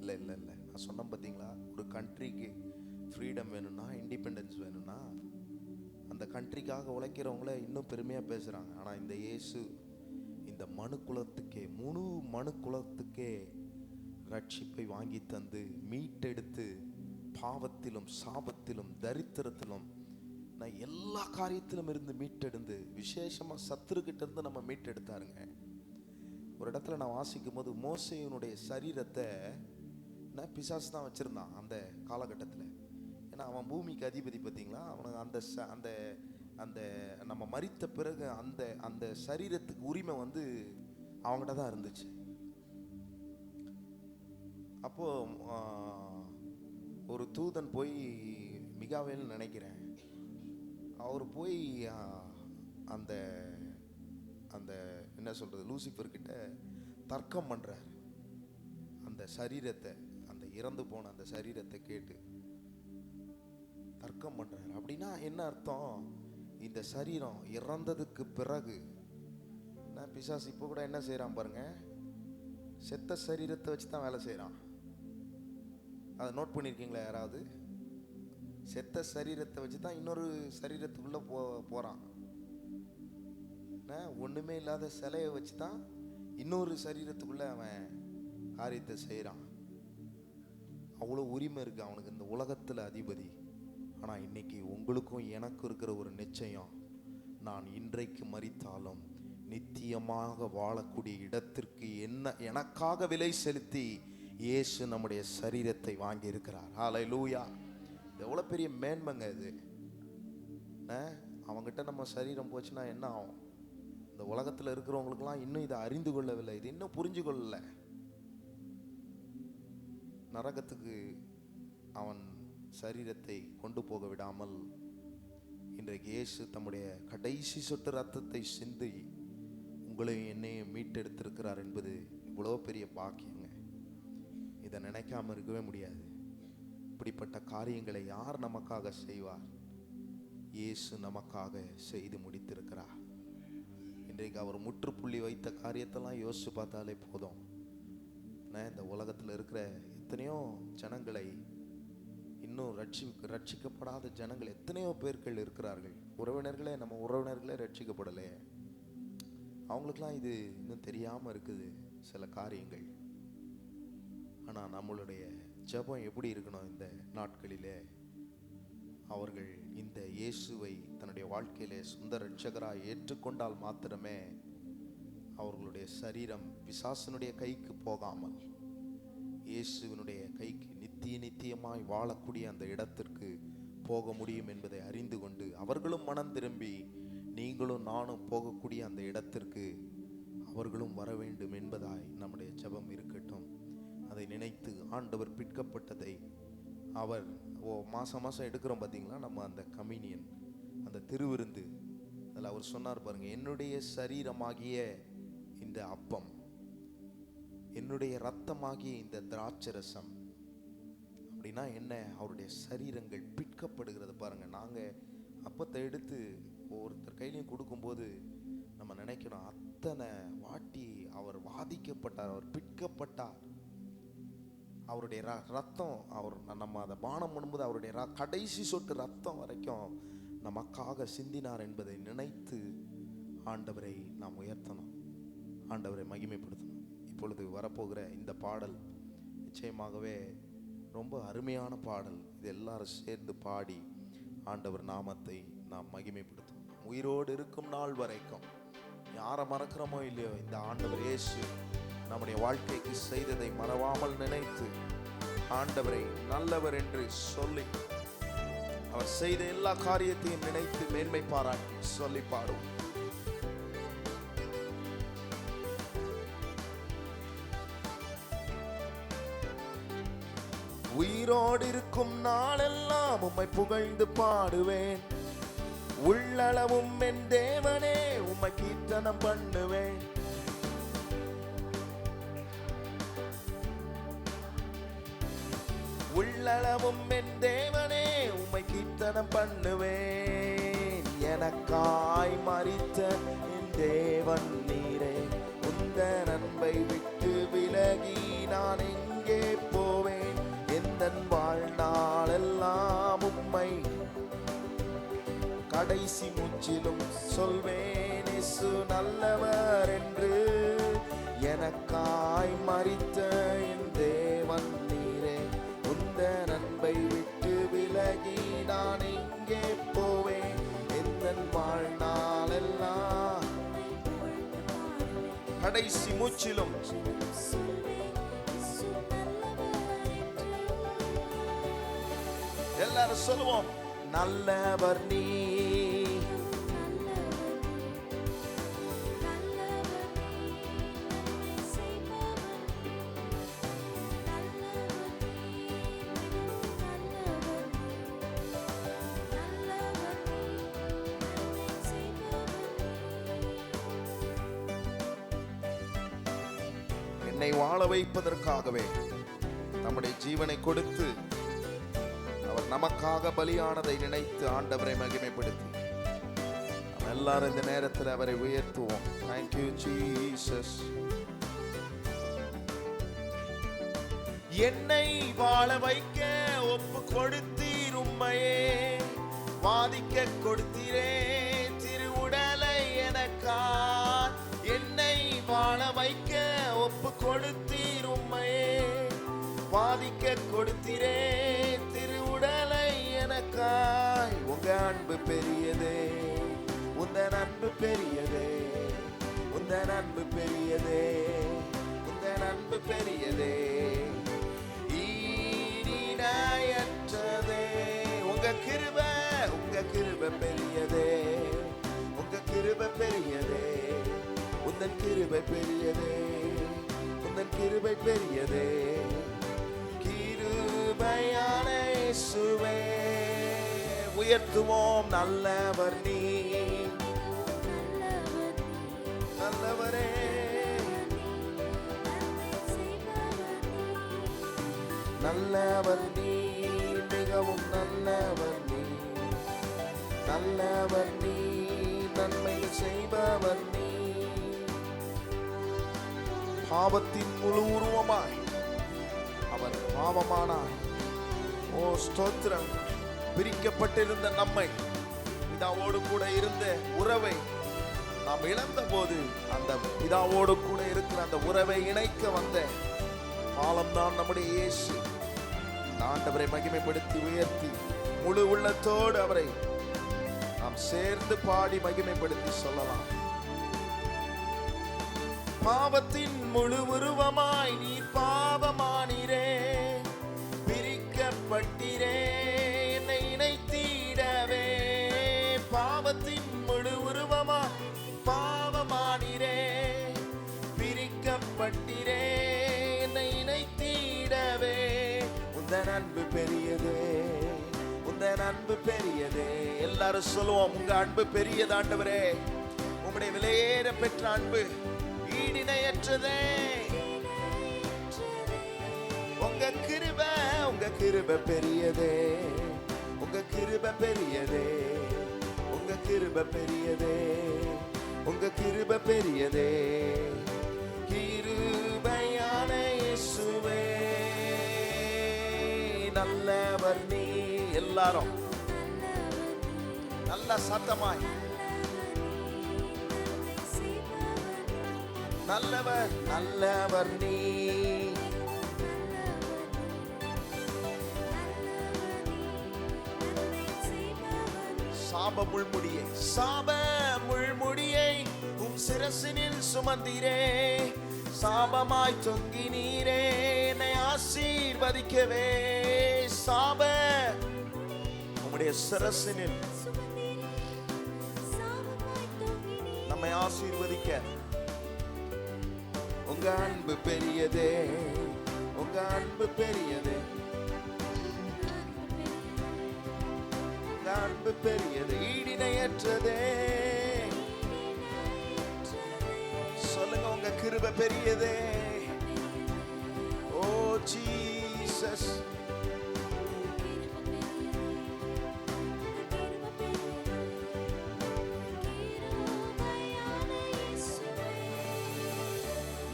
இல்லை இல்லை இல்லை. நான் சொன்னேன் பார்த்தீங்களா, ஒரு கண்ட்ரிக்கு ஃப்ரீடம் வேணும்னா, இண்டிபெண்டன்ஸ் வேணும்னா, அந்த கண்ட்ரிக்காக உழைக்கிறவங்கள இன்னும் பெருமையாக பேசுகிறாங்க. ஆனால் இந்த இயேசு இந்த மனு குலத்துக்கே, முழு மனு குலத்துக்கே ரட்சிப்பை வாங்கி தந்து மீட்டெடுத்து, பாவத்திலும் சாபத்திலும் தரித்திரத்திலும் எல்லா காரியத்திலும் இருந்து மீட்டெடுந்து, விசேஷமாக சத்துருக்கிட்ட இருந்து நம்ம மீட்டெடுத்தாருங்க. ஒரு இடத்துல நான் வாசிக்கும் போது, மோசேயினுடைய சரீரத்தை பிசாசு தான் வச்சுருந்தான் அந்த காலகட்டத்தில். ஏன்னா அவன் பூமிக்கு அதிபதி பார்த்தீங்களா. அவனுக்கு அந்த அந்த அந்த நம்ம மரித்த பிறகு அந்த அந்த சரீரத்துக்கு உரிமை வந்து அவங்ககிட்ட தான் இருந்துச்சு. அப்போது ஒரு தூதன் போய், மிகாவேல்னு நினைக்கிறேன், அவர் போய் அந்த அந்த என்ன சொல்கிறது, லூசிஃபர்கிட்ட தர்க்கம் பண்ணுறார். அந்த சரீரத்தை, அந்த இறந்து போன அந்த சரீரத்தை கேட்டு தர்க்கம் பண்ணுறார். அப்படின்னா என்ன அர்த்தம்? இந்த சரீரம் இறந்ததுக்கு பிறகு பிசாசு இப்போ கூட என்ன செய்கிறான் பாருங்க, செத்த சரீரத்தை வச்சு தான் வேலை செய்கிறான். அதை நோட் பண்ணியிருக்கீங்களா யாராவது? செத்த சரீரத்தை வச்சு தான் இன்னொரு சரீரத்துக்குள்ளே போகிறான். ஒன்றுமே இல்லாத சிலையை வச்சு தான் இன்னொரு சரீரத்துக்குள்ளே அவன் காரியத்தை செய்கிறான். அவ்வளோ உரிமை இருக்குது அவனுக்கு, இந்த உலகத்தில் அதிபதி. ஆனால் இன்னைக்கு உங்களுக்கும் எனக்கும் இருக்கிற ஒரு நிச்சயம், நான் இன்றைக்கு மரித்தாலும் நித்தியமாக வாழக்கூடிய இடத்திற்கு எனக்காக விலை செலுத்தி இயேசு நம்முடைய சரீரத்தை வாங்கி இருக்கிறார். ஹல்லேலூயா! எவ்வளோ பெரிய மேன்மைங்க இது. அவங்ககிட்ட நம்ம சரீரம் போச்சுன்னா என்ன ஆகும்? இந்த உலகத்தில் இருக்கிறவங்களுக்கெல்லாம் இன்னும் இதை அறிந்து கொள்ளவில்லை, இது இன்னும் புரிஞ்சு கொள்ளலை. நரகத்துக்கு அவன் சரீரத்தை கொண்டு போக விடாமல் இன்றைக்கு இயேசு தம்முடைய கடைசி சொட்டு ரத்தத்தை சிந்தி உங்களையும் என்னையும் மீட்டெடுத்திருக்கிறார் என்பது இவ்வளோ பெரிய பாக்கியங்க. இதை நினைக்காம இருக்கவே முடியாது. இப்படிப்பட்ட காரியங்களை யார் நமக்காக செய்வார்? இயேசு நமக்காக செய்து முடித்திருக்கிறார். இன்றைக்கு அவர் முற்றுப்புள்ளி வைத்த காரியத்தெல்லாம் யோசிச்சு பார்த்தாலே போதும். இந்த உலகத்தில் இருக்கிற எத்தனையோ ஜனங்களை, இன்னும் ரட்சிக்கப்படாத ஜனங்கள் எத்தனையோ பேர்கள் இருக்கிறார்கள். உறவினர்களே, நம்ம உறவினர்களே ரட்சிக்கப்படலையே. அவங்களுக்கெல்லாம் இது இன்னும் தெரியாமல் இருக்குது சில காரியங்கள். ஆனால் நம்மளுடைய ஜெபம் எப்படி இருக்கணும்? இந்த நாட்களிலே அவர்கள் இந்த இயேசுவை தன்னுடைய வாழ்க்கையிலே சொந்த இரட்சகராய் ஏற்றுக்கொண்டால் மாத்திரமே அவர்களுடைய சரீரம் பிசாசனுடைய கைக்கு போகாமல் இயேசுவினுடைய கைக்கு நித்தியமாய் வாழக்கூடிய அந்த இடத்திற்கு போக முடியும் என்பதை அறிந்து கொண்டு அவர்களும் மனம் திரும்பி நீங்களும் நானும் போகக்கூடிய அந்த இடத்திற்கு அவர்களும் வர வேண்டும் என்பதாய் நம்முடைய ஜெபம் இருக்கட்டும். அதை நினைத்து ஆண்டவர் பிற்கப்பட்டதை அவர் மாசம் மாசம் எடுக்கிறோம் பார்த்தீங்களா, நம்ம அந்த கம்யூனியன், அந்த திருவிருந்து, அதில் அவர் சொன்னார் பாருங்க, என்னுடைய சரீரமாகிய இந்த அப்பம், என்னுடைய ரத்தமாகிய இந்த திராட்சரசம். அப்படின்னா என்ன? அவருடைய சரீரங்கள் பிற்கப்படுகிறது பாருங்க. நாங்கள் அப்பத்தை எடுத்து ஒருத்தர் கையிலையும் கொடுக்கும்போது நம்ம நினைக்கணும், அத்தனை வாட்டி அவர் வாதிக்கப்பட்டார், அவர் பிற்கப்பட்டார். அவருடைய ரத்தம், அவர் நம்ம அதை பானம் பண்ணும்போது அவருடைய கடைசி சொட்டு ரத்தம் வரைக்கும் நமக்காக சிந்தினார் என்பதை நினைத்து ஆண்டவரை நாம் உயர்த்தணும், ஆண்டவரை மகிமைப்படுத்தணும். இப்பொழுது வரப்போகிற இந்த பாடல் நிச்சயமாகவே ரொம்ப அருமையான பாடல். இது எல்லாரும் சேர்ந்து பாடி ஆண்டவர் நாமத்தை நாம் மகிமைப்படுத்தணும். உயிரோடு இருக்கும் நாள் வரைக்கும் யாரை மறக்கிறோமோ இல்லையோ, இந்த ஆண்டவர் இயேசு நம்முடைய வாழ்க்கைக்கு செய்ததை மறவாமல் நினைத்து ஆண்டவரை நல்லவர் என்று சொல்லி, அவர் செய்த எல்லா காரியத்தையும் நினைத்து மேன்மை பாராட்டி சொல்லி பாடுவோம். உயிரோடு இருக்கும் நாளெல்லாம் உம்மை புகழ்ந்து பாடுவேன், உள்ளளவும் என் தேவனே உம்மை கீர்த்தனம் பண்ணுவேன். உள்ளளவும் என் தேவனே உம்மை கீர்த்தனம் பண்ணுவேன். எனக்காய் மரித்த என் தேவன் நீரே, உந்தன் அன்பை விட்டு விலகி நான் எங்கே போவேன்? எந்தன் வாழ்நாளெல்லாம் உம்மை கடைசி மூச்சிலும் சொல்வேன், இயேசு நல்லவர் என்று. எனக்காய் மரித்த என் தேவன் நீரே, உந்தன் அன்பை விட்டு விலகி நான் எங்கே போவேன்? எந்தன் வாழ்நாளெல்லாம் கடைசி மூச்சிலும் எல்லாரும் சொல்லுவோம், நல்லவர் நீ, என்னை வாழ வைப்பதற்காகவே நம்முடைய ஜீவனை கொடுத்து அவர் நமக்காக பலியானதை நினைத்து ஆண்டவரை மகிமைப்படுத்தி நாம் எல்லாரும் இந்த நேரத்தில் அவரை உயர்த்துவோம். Thank you Jesus. என்னை வாழ வைக்க ஒப்பு கொடுத்தீர், உம்மையே வாதிக்க கொடுத்தீரே திருவுடலை எனக்காய். என்னை வாழ வைக்க ஒப்பு கொடுத்தீர், உம்மையே வாதிக்க கொடுத்தீரே திருவுடலை எனக்காய். உங்க அன்பு பெரியதே, உந்தன் அன்பு பெரியதே, உந்தன் அன்பு பெரியதே, உந்தன் அன்பு பெரியதே, ஈடிணையற்றதே. உங்க கிருபை பெரியதே, உங்க கிருபை பெரியதே, உந்தன் கிருபை பெரியதே, உந்தன் கிருபை பெரியதே. கிருபையான இயேசுவே உயர்த்துவோம், நல்லவர் நீ, நல்லவரே, நல்லவர் நீ, மிகவும் நல்லவர் நீ, நல்லவர் நீ, நன்மை செய்பவர் நீ. பாவத்தின் முழு உருவமாய் அவர் பாவமானார். ஓ ஸ்தோத்திரம். பிரிக்கப்பட்டிருந்த நம்மை, பிதாவோடு கூட இருந்த உறவை நாம் இழந்த போது அந்த பிதாவோடு கூட இருக்கிற அந்த உறவை இணைக்க வந்த பாலம்தான் நம்முடைய இயேசு. ஆண்டவரை மகிமைப்படுத்தி உயர்த்தி முழு உள்ளத்தோடு அவரை நாம் சேர்ந்து பாடி மகிமைப்படுத்தி சொல்லலாம். பாவத்தின் முழு உருவமாய் நீர் பாவமானீரே, பிரிக்கப்பட்டீரே என்னை இணைத்திடவே. பாவத்தின் முழு உருவமாய் பாவமானீரே, பெரியதே. எல்லாரும் சொல்லுவோம், உங்க அன்பு பெரியது ஆண்டவரே. உம்முடைய விலையேற பெற்ற அன்பு ஈடிணையற்றதே. உங்க கிருபை பெரியதே. உங்க கிருபை பெரியதே. உங்க கிருபை பெரியதே. உங்க கிருபை பெரியதே. கிருபையான இயேசுவே நல்லவர் நீ. எல்லாரும் நல்ல சத்தமாய் நல்லவர் நல்லவர் நீ. சாப முள்முடியை உம் சிரசினில் சுமந்தீரே. சாபமாய் தொங்கினீரே என்னை ஆசீர்வதிக்கவே. சாப உம்முடைய சிரசினில் நம்மை ஆசீர்வதிக்க. உங்க அன்பு பெரியதே. உங்க அன்பு பெரியதே. உங்க அன்பு பெரியது ஈடிணையற்றதே. சொல்லுங்க, உங்க கிருபை பெரியதே. ஓ ஜீசஸ்.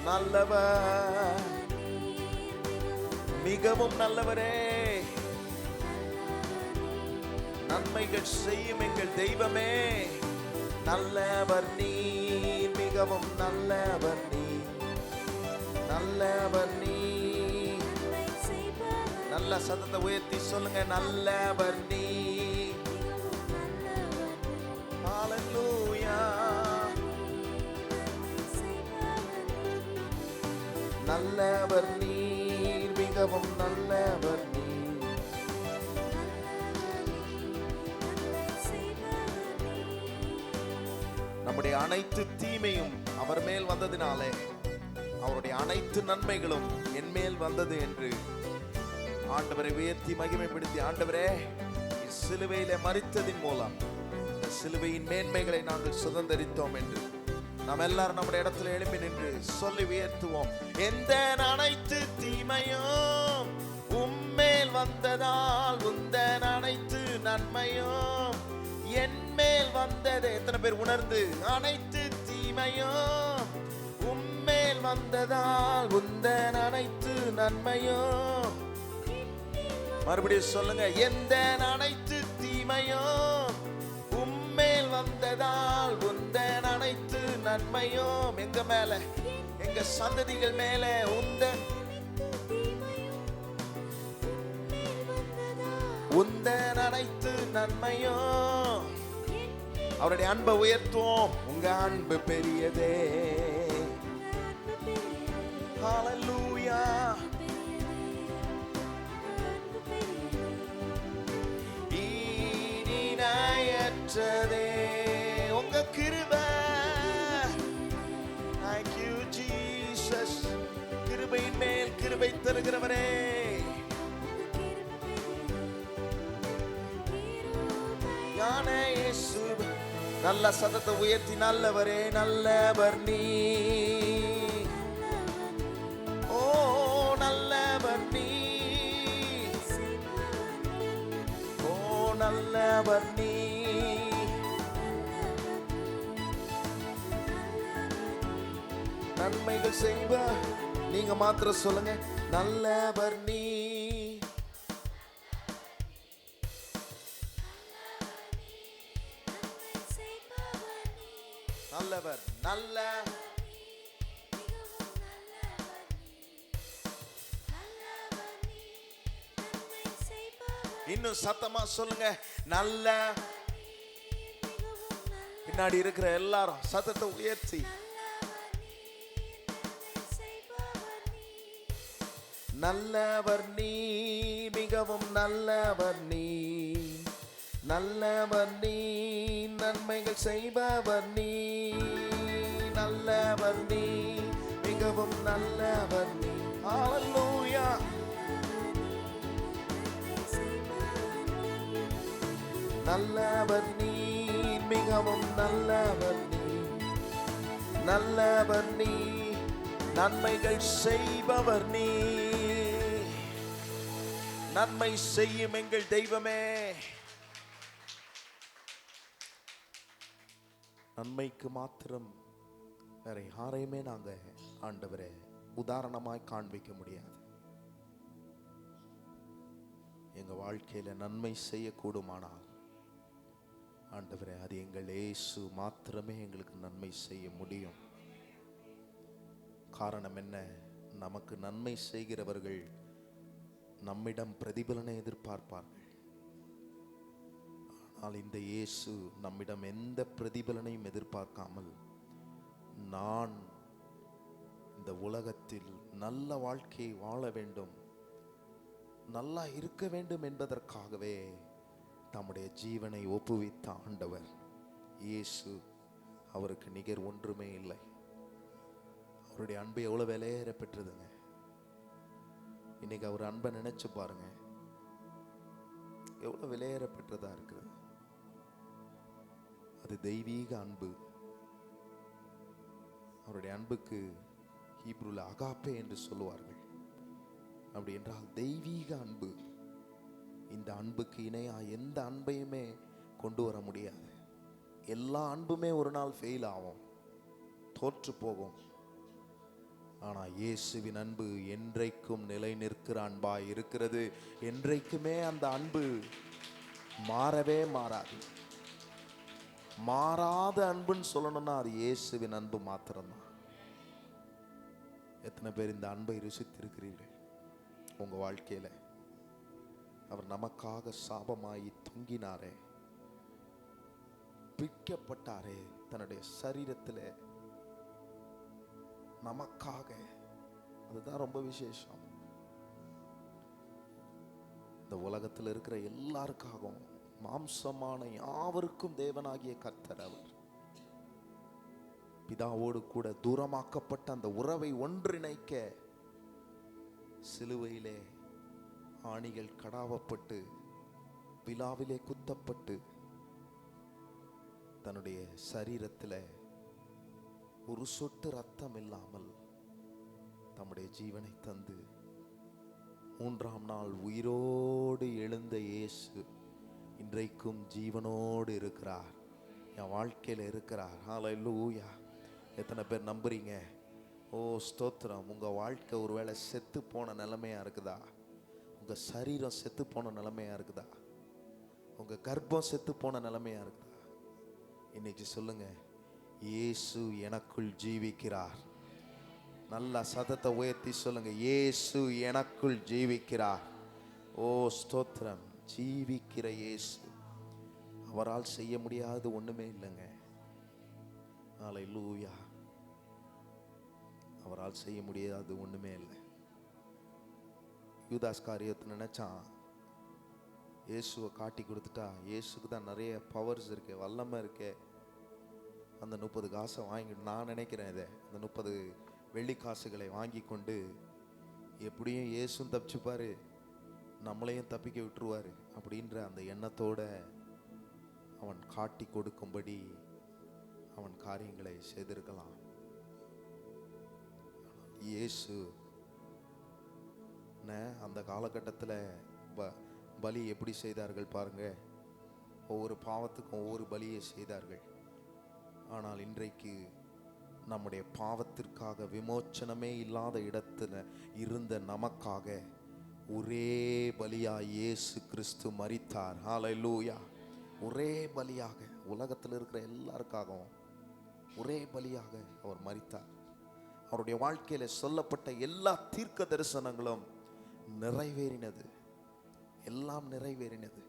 நல்லவர், மிகவும் நல்லவரே. நன்மைகள் செய்யும் எங்கள் தெய்வமே. நல்லவர் நீர், மிகவும் நல்லவர் நீர். நல்லவர் நீர். நல்ல சத்தத்தை உயர்த்தி சொல்லுங்க, நல்லவர் நீர். ஹல்லேலூயா. நல்லவர் நீர், மிகவும் நல்லவர் நீர். நம்முடைய அனைத்து தீமையும் அவர் மேல் வந்ததினாலே அவருடைய அனைத்து நன்மைகளும் என் மேல் வந்தது என்று ஆண்டவரை உயர்த்தி மகிமைப்படுத்தி, ஆண்டவரே சிலுவையிலே மரித்ததின் மூலம் இந்த சிலுவையின் மேன்மைகளை நாங்கள் சுதந்தரித்தோம் என்று நாம் எல்லாரும் நம்முடைய இடத்துல எழுப்பி நின்று சொல்லி உயர்த்துவோம். எந்த அனைத்து தீமையும் உம்மேல் வந்ததால் உந்தன் அனைத்து நன்மையும் என் மேல் வந்தது. எத்தனை பேர் உணர்ந்து, அனைத்து தீமையும் உம்மேல் வந்ததால் உந்தன் அனைத்து நன்மையும். மறுபடியும் சொல்லுங்க, எந்த அனைத்து தீமையும் உம்மேல் வந்ததால் உந்தன் அனைத்து நன்மையும். எங்க மேல, எங்க சந்ததிகள் மேல உந்தன் அனைத்து நன்மையும். அவருடைய அன்பை உயர்த்துவோம். உங்க அன்பு பெரியதே. ஹல்லேலூயா. ஈடிணையற்றதே உங்க கிருபை. Thank you Jesus. கிருபையின் மேல் கிருபை தருகிறவரே. நல்ல சத்தத்தை உயர்த்தி, நல்லவரே நல்லவர் நீ. ஓ நல்லவர் நீ. ஓ நல்லவர் நீ. நன்மைகள் செய்வ நீங்க மாத்திரம் சொல்லுங்க, நல்லவர் நீ. நல்லவர் நல்ல. இன்னும் சத்தமா சொல்லுங்க, நல்ல. பின்னாடி இருக்கிற எல்லாரும் சத்தத்தை உயர்த்தி, நல்லவர் நீ, மிகவும் நல்லவர் நீ. நல்லவர் நீ, நன்மைகள் செய்பவர் நீ. நல்லவர் நீ, மிகவும் நல்லவர் நீ. ஹல்லேலூயா. நல்லவர் நீர், மிகவும் நல்லவர் நீர், நல்லவர் நீர், நன்மைகள் செய்பவர் நீர், நன்மை செய்யும் எங்கள் தெய்வமே. நன்மைக்கு மாத்திரம் வேற யாரையுமே நாங்க ஆண்டவரே உதாரணமாய் காண்பிக்க முடியாது. எங்க வாழ்க்கையில நன்மை செய்யக்கூடுமானால் ஆண்டவரே அது எங்கள் இயேசு மாத்திரமே எங்களுக்கு நன்மை செய்ய முடியும். காரணம் என்ன? நமக்கு நன்மை செய்கிறவர்கள் நம்மிடம் பிரதிபலனை எதிர்பார்ப்பார்கள். ஆனால் இந்த இயேசு நம்மிடம் எந்த பிரதிபலனையும் எதிர்பார்க்காமல், நான் இந்த உலகத்தில் நல்ல வாழ்க்கையை வாழ வேண்டும், நல்லா இருக்க வேண்டும் என்பதற்காகவே தம்முடைய ஜீவனை ஒப்புவித்த ஆண்டவர் இயேசு. அவருக்கு நிகர் ஒன்றுமே இல்லை. அவருடைய அன்பு எவ்வளவு விலையேற பெற்றதுங்க. இன்னைக்கு அவர் அன்பை நினைச்சு பாருங்க, எவ்வளவு விலையேற பெற்றதா இருக்குது. அது தெய்வீக அன்பு. அவருடைய அன்புக்கு ஹீப்ருல அகாப்பே என்று சொல்லுவார்கள். அப்படி என்றால் தெய்வீக அன்பு. இந்த அன்புக்கு இணையா எந்த அன்பையுமே கொண்டு வர முடியாது. எல்லா அன்புமே ஒரு நாள் ஃபெயில் ஆகும், தோற்று போகும். ஆனா இயேசுவின் அன்பு என்றைக்கும் நிலை நிற்கிற அன்பாய் இருக்கிறது. என்றைக்குமே அந்த அன்பு மாறவே மாறாது. மாறாத அன்புன்னு சொல்லணும்னா அது இயேசுவின் அன்பு மாத்திரம்தான். எத்தனை பேர் இந்த அன்பை ருசித்திருக்கிறீர்கள் உங்க வாழ்க்கையில? அவர் நமக்காக சாபமாயி தொங்கினாரே, பிடிக்கப்பட்டாரே தன்னுடைய சரீரத்தில் நமக்காக. அதுதான் ரொம்ப விசேஷம். இந்த உலகத்தில் இருக்கிற எல்லாருக்காகவும், மாம்சமான யாவருக்கும் தேவனாகிய கர்த்தர் அவர். பிதாவோடு கூட தூரமாக்கப்பட்ட அந்த உறவை ஒன்றிணைக்க சிலுவையிலே ஆணிகள் கடாவப்பட்டு, விலாவிலே குத்தப்பட்டு, தன்னுடைய சரீரத்தில் ஒரு சொட்டு ரத்தம் இல்லாமல் தம்முடைய ஜீவனை தந்து 3ஆம் நாள் உயிரோடு எழுந்த இயேசு இன்றைக்கும் ஜீவனோடு இருக்கிறார், என் வாழ்க்கையில் இருக்கிறார். ஹல்லேலூயா. எத்தனை பேர் நம்புறீங்க? ஓ ஸ்தோத்திரம். உங்க வாழ்க்கை ஒருவேளை செத்து போன நிலைமையா இருக்குதா? உங்க சரீரம் செத்து போன நிலைமையா இருக்குதா? உங்க கர்ப்பம் செத்து போன நிலைமையா இருக்குதா? இன்னைக்கு சொல்லுங்க, இயேசு எனக்குள் ஜீவிக்கிறார். நல்ல சத்தத்தை உயர்த்தி சொல்லுங்க, இயேசு எனக்குள் ஜீவிக்கிறார். ஓ ஸ்தோத்திரம். ஜீவிக்கிற இயேசு, அவரால் செய்ய முடியாத ஒண்ணுமே இல்லைங்க. ஹல்லேலூயா. அவரால் செய்ய முடியாத ஒண்ணுமே இல்லை. யூதாஸ் காரியத்தை நினைச்சான், இயேசுவை காட்டி கொடுத்துட்டா, இயேசுக்கு தான் நிறைய பவர்ஸ் இருக்கு, வல்லமை இருக்கு, அந்த 30 காசை வாங்கிட்டு, நான் நினைக்கிறேன் இதை, அந்த 30 வெள்ளி காசுகளை வாங்கி கொண்டு எப்படியும் இயேசும் தப்பிச்சுப்பாரு, நம்மளையும் தப்பிக்க விட்டுருவாரு அப்படின்ற அந்த எண்ணத்தோட அவன் காட்டி கொடுக்கும்படி அவன் காரியங்களை செய்திருக்கலாம். இயேசு அந்த காலகட்டத்தில் பலி எப்படி செய்தார்கள் பாருங்க. ஒவ்வொரு பாவத்துக்கும் ஒவ்வொரு பலியை செய்தார்கள். ஆனால் இன்றைக்கு நம்முடைய பாவத்திற்காக விமோச்சனமே இல்லாத இடத்துல இருந்த நமக்காக ஒரே பலியா இயேசு கிறிஸ்து மரித்தார். ஹல்லேலூயா. ஒரே பலியாக, உலகத்தில் இருக்கிற எல்லாருக்காகவும் ஒரே பலியாக அவர் மரித்தார். அவருடைய வாழ்க்கையில சொல்லப்பட்ட எல்லா தீர்க்க தரிசனங்களும் நிறைவேறினது, எல்லாம் நிறைவேறினது.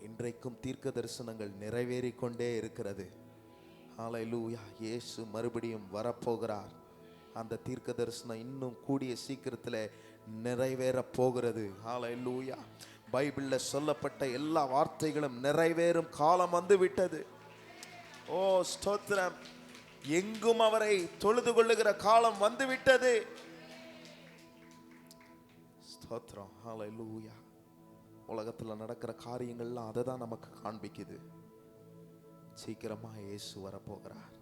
இன்றைக்கும் தீர்க்க தரிசனங்கள் நிறைவேறிக் கொண்டே இருக்கிறது. ஹல்லேலூயா. இயேசு மறுபடியும் வரப்போகிறார். அந்த தீர்க்க தரிசனம் இன்னும் கூடிய சீக்கிரத்தில் நிறைவேற போகிறது. ஹல்லேலூயா. பைபிள்ல சொல்லப்பட்ட எல்லா வார்த்தைகளும் நிறைவேறும் காலம் வந்து விட்டது. ஓ ஸ்தோத்திரம். எங்கும் அவரை தொழுது கொள்ளுகிற காலம் வந்து விட்டது. ஸ்தோத்திரம். ஹல்லேலூயா. உலகத்தில் நடக்கிற காரியங்கள்லாம் அதை தான் நமக்கு காண்பிக்குது. சீக்கிரமா இயேசு வரப்போகிறார்.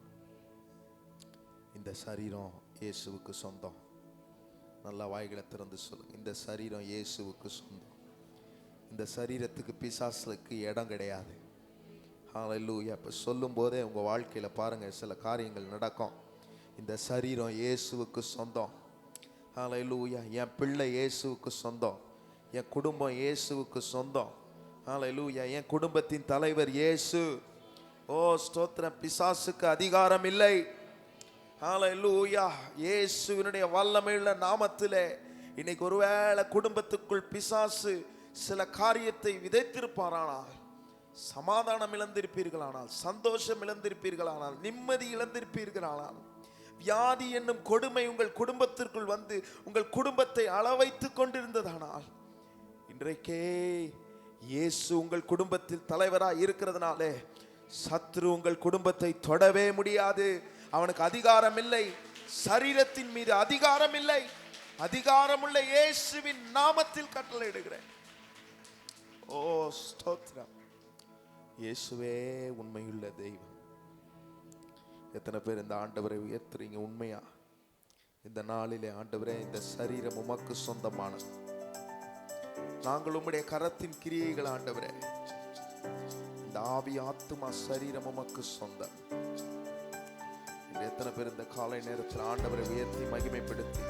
இந்த சரீரம் இயேசுவுக்கு சொந்தம். நல்லா வாய்களை திறந்து சொல்லுங்க, இந்த சரீரம் இயேசுவுக்கு சொந்தம். இந்த சரீரத்துக்கு பிசாசுக்கு இடம் கிடையாது. ஹல்லேலூயா. இப்போ சொல்லும் போதே உங்கள் வாழ்க்கையில் பாருங்கள், சில காரியங்கள் நடக்கும். இந்த சரீரம் இயேசுவுக்கு சொந்தம். ஹல்லேலூயா. என் பிள்ளை இயேசுவுக்கு சொந்தம். என் குடும்பம் இயேசுவுக்கு சொந்தம். ஹல்லேலூயா. என் குடும்பத்தின் தலைவர் இயேசு. ஓ ஸ்தோத்திரம். பிசாசுக்கு அதிகாரம் இல்லை. ஹல்லேலூயா. இயேசுவினுடைய வல்லமையுள்ள நாமத்திலே இன்னைக்கு ஒருவேளை குடும்பத்துக்குள் பிசாசு சில காரியத்தை விதைத்திருப்பாரானால், சமாதானம் இழந்திருப்பீர்களானால், சந்தோஷம் இழந்திருப்பீர்களானால், நிம்மதி இழந்திருப்பீர்களானால், வியாதி என்னும் கொடுமை உங்கள் குடும்பத்திற்குள் வந்து உங்கள் குடும்பத்தை அளவைத்துக் கொண்டிருந்ததானால், இன்றைக்கே இயேசு உங்கள் குடும்பத்தில் தலைவராய் இருக்கிறதுனாலே சத்ரு உங்கள் குடும்பத்தை தொடவே முடியாது. அவனுக்கு அதிகாரம் இல்லை. சரீரத்தின் மீது அதிகாரம் இல்லை. அதிகாரமுள்ள இயேசுவின் நாமத்தில் கட்டளையிடுகிறேன். ஓ ஸ்தோத்திரம். இயேசுவே உண்மையுள்ள தெய்வம். எத்தனை பேர் இந்த ஆண்டவரை உயர்த்துறீங்க உண்மையா? இந்த நாளிலே ஆண்டவரே, இந்த சரீரம் உமக்கு சொந்தமானது. நாங்கள் உம்முடைய கரத்தின் கிரியைகள் ஆண்டவரே. இந்த ஆவி ஆத்துமா சரீரம் உமக்கு சொந்தம். எத்தனை பேர் இந்த காலை நேரத்தில் ஆண்டவரை உயர்த்தி மகிமைப்படுத்தி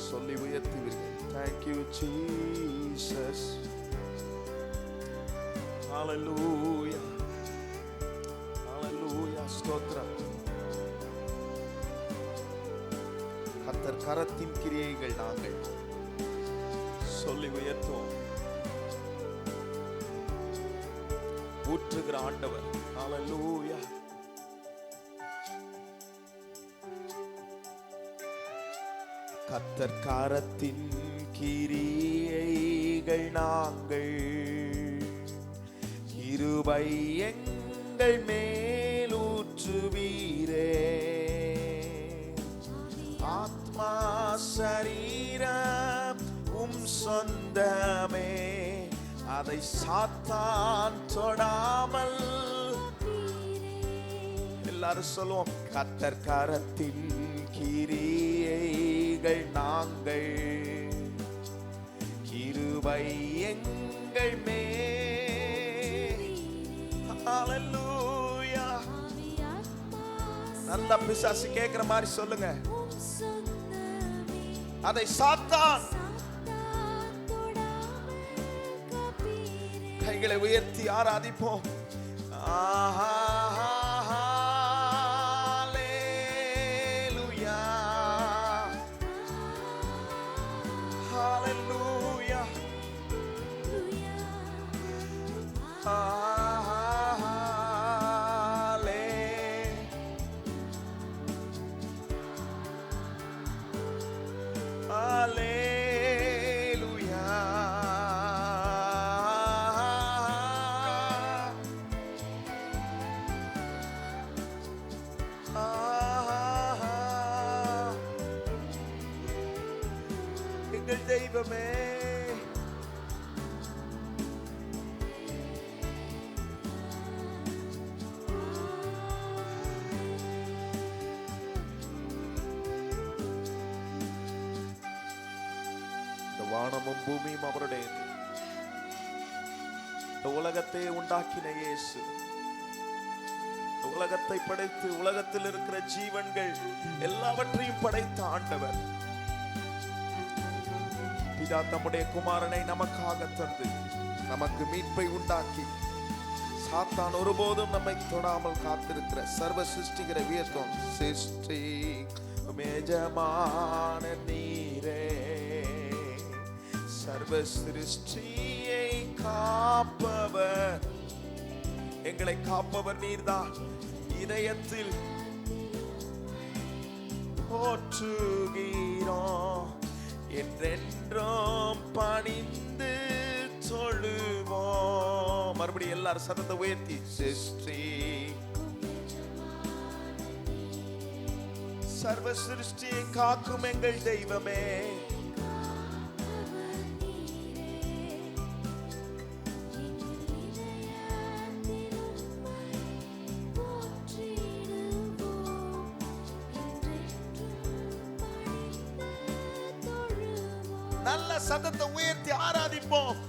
சொல்லி உயர்த்துவீர்கள்? Thank you Jesus. Hallelujah. Hallelujah. ஸ்தோத்திரம். கர்த்தர் கரத்தின் கிரியைகள் நாங்கள் சொல்லி உயர்த்துவோம். ஊற்றுகிற ஆண்டவர். Hallelujah. கர்த்தர் கரத்தின் கிரியைகள் நாங்கள், கிருபை எங்கள் மேல் ஊற்றுவீரே. ஆத்மா சரீரம் உம் சொந்தமே, அதை சாத்தான் தொடாமல். எல்லாரும் சொல்லுவோம், கர்த்தர் கரத்தின் கிரியைகள் நாங்கள், கிருபை எங்கள் மேல். ஹல்லேலூயா. நல்ல பிசாசு கேட்கிற மாதிரி சொல்லுங்க, அதை சாத்தான். கைகளை உயர்த்தி ஆராதிப்போம். ஆஹா. எங்கள் தெய்வமே, வானமும் பூமியும் அவருடையது. இந்த உலகத்தை உண்டாக்கின இயேசு, உலகத்தை படைத்து உலகத்தில் இருக்கிற ஜீவன்கள் எல்லாவற்றையும் படைத்த ஆண்டவர். பிதா தம்முடைய குமாரனை நமக்காக தந்து நமக்கு மீட்பை உண்டாக்கி சாத்தான் ஒருபோதும் நம்மை தொடாமல் காத்திருக்கிற சர்வ சிருஷ்டிகரை உயர்த்தும். சிருஷ்டி எஜமான நீரே, சர்வ சிருஷ்டியை காப்பவர், எங்களை காப்பவர் நீர்தான். இதயத்தில் போற்றுகிறோம், என்றென்றும் பணிந்து தொழுவோம். மறுபடியும் எல்லாரும் சத்தத்தை உயர்த்தி, சிருஷ்டி சர்வ சிருஷ்டியை காக்கும் எங்கள் தெய்வமே, நல்ல சத்தத்தை உயர்த்தி ஆராதிப்போம்.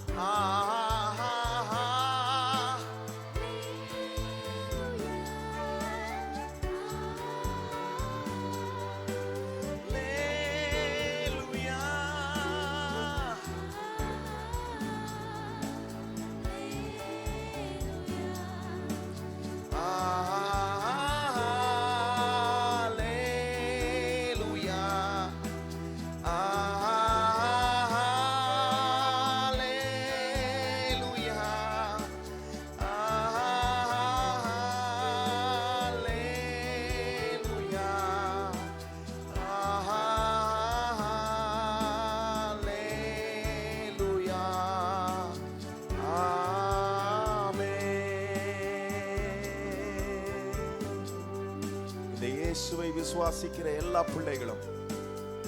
இயேசுவை விசுவாசிக்கிற எல்லா பிள்ளைகளும்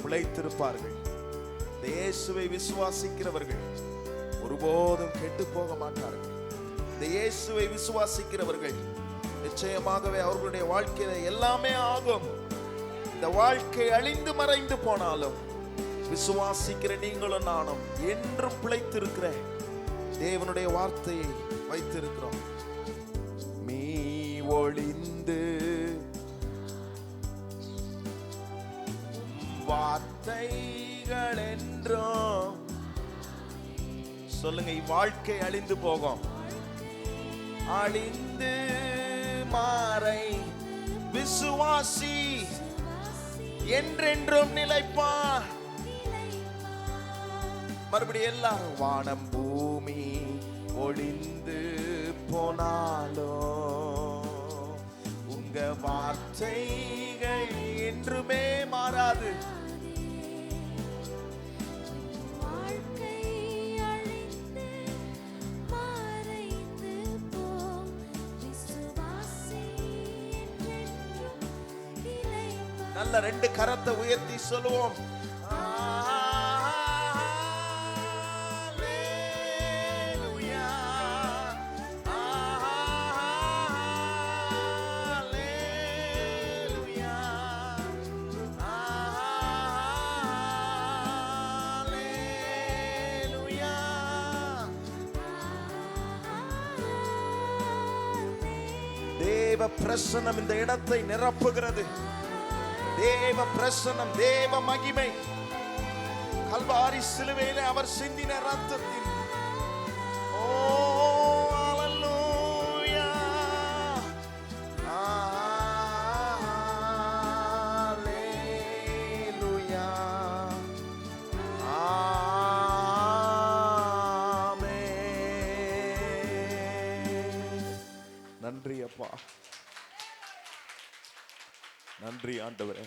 பிழைத்திருப்பார்கள். இயேசுவை விசுவாசிக்கிறவர்கள் ஒருபோதும் கெட்டு போக மாட்டார்கள். இந்த இயேசுவை விசுவாசிக்கிறவர்கள் நிச்சயமாகவே அவர்களுடைய வாழ்க்கையில எல்லாமே ஆகும். இந்த வாழ்க்கை அழிந்து மறைந்து போனாலும் விசுவாசிக்கிற நீங்களும் நானும் என்றும் பிழைத்திருக்கிற தேவனுடைய வார்த்தையை வைத்திருக்கிறோம். மீ ஒளிந்து வார்த்தைகள் என்றும் சொல்லுங்க. வாழ்க்கை அழிந்து போகும், அழிந்து மாறை விசுவாசி என்றென்றும் நிலைப்பான். மறுபடியும் எல்லாரும் வானம் பூமி ஒளிந்து போனாலும் உங்க வார்த்தைகள் என்றுமே மாறாது. நல்ல ரெண்டு கரத்தை உயர்த்தி சொல்லுவோம். தேவ பிரசன்னம் இந்த இடத்தை நிரப்புகிறது. தேவ பிரசன்னம், தேவ மகிமை கல்வாரி சிலுவையிலே அவர் சிந்தின இரத்தத்தின் ஓ ஹல்லேலூயா ஹல்லேலூயா ஆமென். நன்றி அப்பா, நன்றி ஆண்டவரே.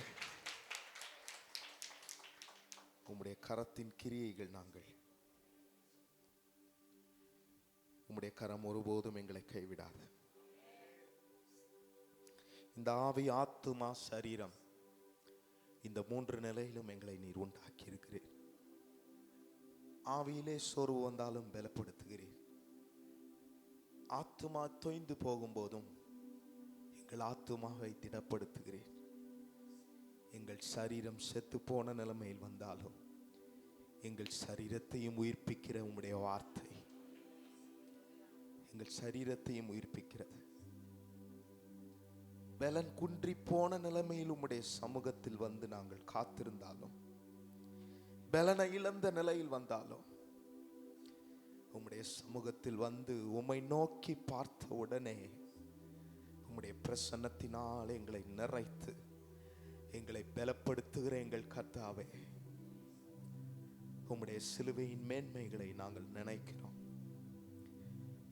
உம்முடைய கரத்தின் கிரியைகள் நாங்கள், உம்முடைய கரம் ஒருபோதும் எங்களை கைவிடாது. இந்த ஆவி, ஆத்துமா, சரீரம், இந்த மூன்று நிலையிலும் எங்களை நீர் உண்டாக்கி இருக்கிறீர். ஆவியிலே சோர்வு வந்தாலும் பலப்படுத்துகிறீர். ஆத்துமா தொய்ந்து போகும்போதும் எங்கள் ஆத்துமாவை திடப்படுத்துகிறீர். எங்கள் சரீரம் செத்து போன நிலைமையில் வந்தாலும் எங்கள் சரீரத்தையும் உயிர்ப்பிக்கிற உம்முடைய வார்த்தை எங்கள் சரீரத்தையும் உயிர்ப்பிக்கிறது. பலன் குன்றி போன நிலைமையில் உம்முடைய சமூகத்தில் வந்து நாங்கள் காத்திருந்தாலும், பலனை இழந்த நிலையில் வந்தாலும், உம்முடைய சமூகத்தில் வந்து உம்மை நோக்கி பார்த்த உடனே உம்முடைய பிரசன்னத்தினால் எங்களை நிறைத்து எங்களை பலப்படுத்துகிற எங்கள் கர்த்தாவே, உம்முடைய சிலுவையின் மேன்மைகளை நாங்கள் நினைக்கிறோம்.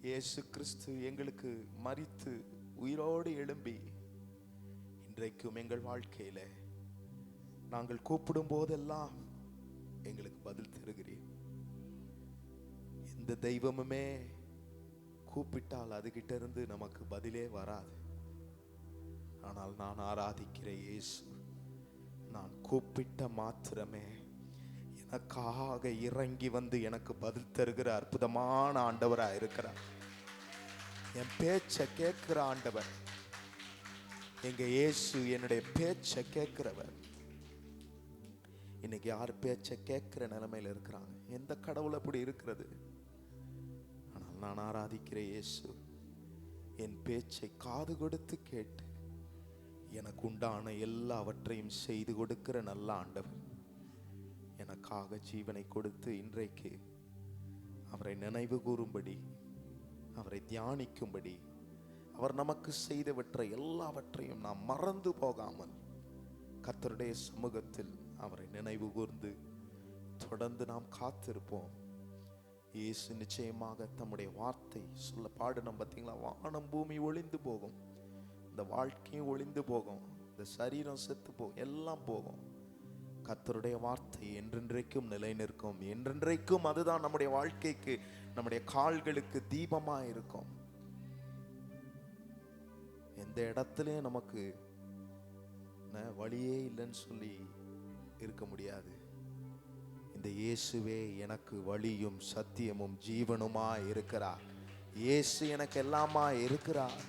இயேசு கிறிஸ்து எங்களுக்கு மரித்து உயிரோடு எழும்பி இன்றைக்கும் எங்கள் வாழ்க்கையில நாங்கள் கூப்பிடும் போதெல்லாம் எங்களுக்கு பதில் தருகிறீர். எந்த தெய்வமுமே கூப்பிட்டால் அதுகிட்ட இருந்து நமக்கு பதிலே வராது. ஆனால் நான் ஆராதிக்கிற இயேசு, நான் கூப்பிட்ட மாத்திரமே எனக்காக இறங்கி வந்து எனக்கு பதில் தருகிற அற்புதமான ஆண்டவராக இருக்கிறார். என் பேச்சை கேட்கிற ஆண்டவர். எங்க இயேசு என்னுடைய பேச்சை கேட்கிறவர். இன்னைக்கு யார் பேச்சை கேட்கிற நிலைமையில இருக்கிறாங்க? எந்த கடவுள் அப்படி இருக்கிறது? ஆனால் நான் ஆராதிக்கிற இயேசு என் பேச்சை காது கொடுத்து கேட்டு எனக்கு உண்டான எல்லாவற்றையும் செய்து கொடுக்கிற நல்ல ஆண்டவர். எனக்காக ஜீவனை கொடுத்து இன்றைக்கு அவரை நினைவு கூறும்படி, அவரை தியானிக்கும்படி, அவர் நமக்கு செய்தவற்றை எல்லாவற்றையும் நாம் மறந்து போகாமல் கர்த்தருடைய சமூகத்தில் அவரை நினைவு கூர்ந்து தொடர்ந்து நாம் காத்திருப்போம். இயேசு நிச்சயமாக தம்முடைய வார்த்தை சொல்ல பாடணும். பார்த்தீங்களா? வானம் பூமி ஒளிந்து போகும், இந்த வாழ்க்கையும் ஒளிந்து போகும், இந்த சரீரம் செத்து போகும், எல்லாம் போகும். கர்த்தருடைய வார்த்தை என்றென்றைக்கும் நிலை நிற்கும். என்றென்றைக்கும் அதுதான் நம்முடைய வாழ்க்கைக்கு, நம்முடைய கால்களுக்கு தீபமா இருக்கும். எந்த இடத்துலயும் நமக்கு வழியே இல்லைன்னு சொல்லி இருக்க முடியாது. இந்த இயேசுவே எனக்கு வழியும் சத்தியமும் ஜீவனுமா இருக்கிறார். இயேசு எனக்கு எல்லாமா இருக்கிறார்.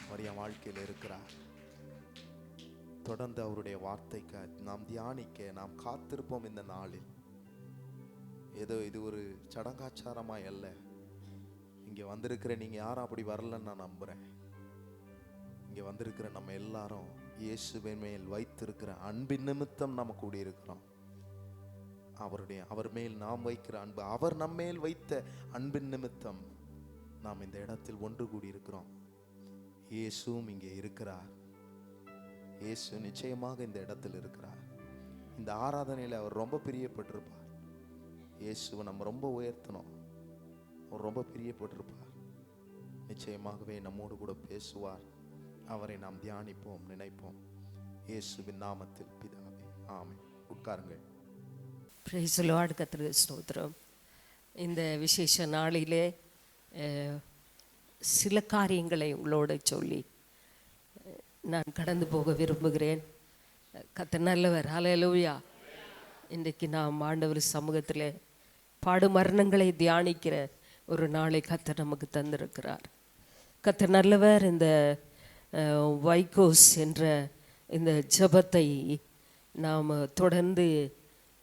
அவர் என் வாழ்க்கையில் இருக்கிறார். தொடர்ந்து அவருடைய வார்த்தைக்கு நாம் தியானிக்க நாம் காத்திருப்போம். இந்த நாளில் ஏதோ இது ஒரு சடங்காச்சாரமாய் அல்ல. இங்கே வந்திருக்கிற நீங்கள் யாரும் அப்படி வரலன்னு நான் நம்புகிறேன். இங்கே வந்திருக்கிற நம்ம எல்லாரும் இயேசுவின் மேல் வைத்திருக்கிற அன்பின் நிமித்தம் நம்ம கூடியிருக்கிறோம். அவர் மேல் நாம் வைக்கிற அன்பு, அவர் நம்மேல் வைத்த அன்பின் நிமித்தம் நாம் இந்த இடத்தில் ஒன்று கூடியிருக்கிறோம். இயேசுவும் இங்கே இருக்கிறார். இயேசு நிச்சயமாக இந்த இடத்தில் இருக்கிறார். இந்த ஆராதனையில் அவர் ரொம்ப பிரியப்பட்டிருப்பார். இயேசுவை நம்ம ரொம்ப உயர்த்தணும். அவர் ரொம்ப பிரியப்பட்டிருப்பார். நிச்சயமாகவே நம்மோடு கூட பேசுவார். அவரை நாம் தியானிப்போம், நினைப்போம். இயேசுவின் நாமத்தில் பிதாவே, ஆமென். உட்காருங்கள். Praise the Lord. கர்த்தருக்கு ஸ்தோத்திரம். இந்த விசேஷ நாளிலே சில காரியங்களை உங்களோட சொல்லி நான் கடந்து போக விரும்புகிறேன். கர்த்தர் நல்லவர். ஹல்லேலூயா. இன்றைக்கு நாம் ஆண்டவர் சமூகத்தில் பாடு மரணங்களை தியானிக்கிற ஒரு நாளை கர்த்தர் நமக்கு தந்திருக்கிறார். கர்த்தர் நல்லவர். இந்த வைகோஸ் என்ற இந்த ஜெபத்தை நாம் தொடர்ந்து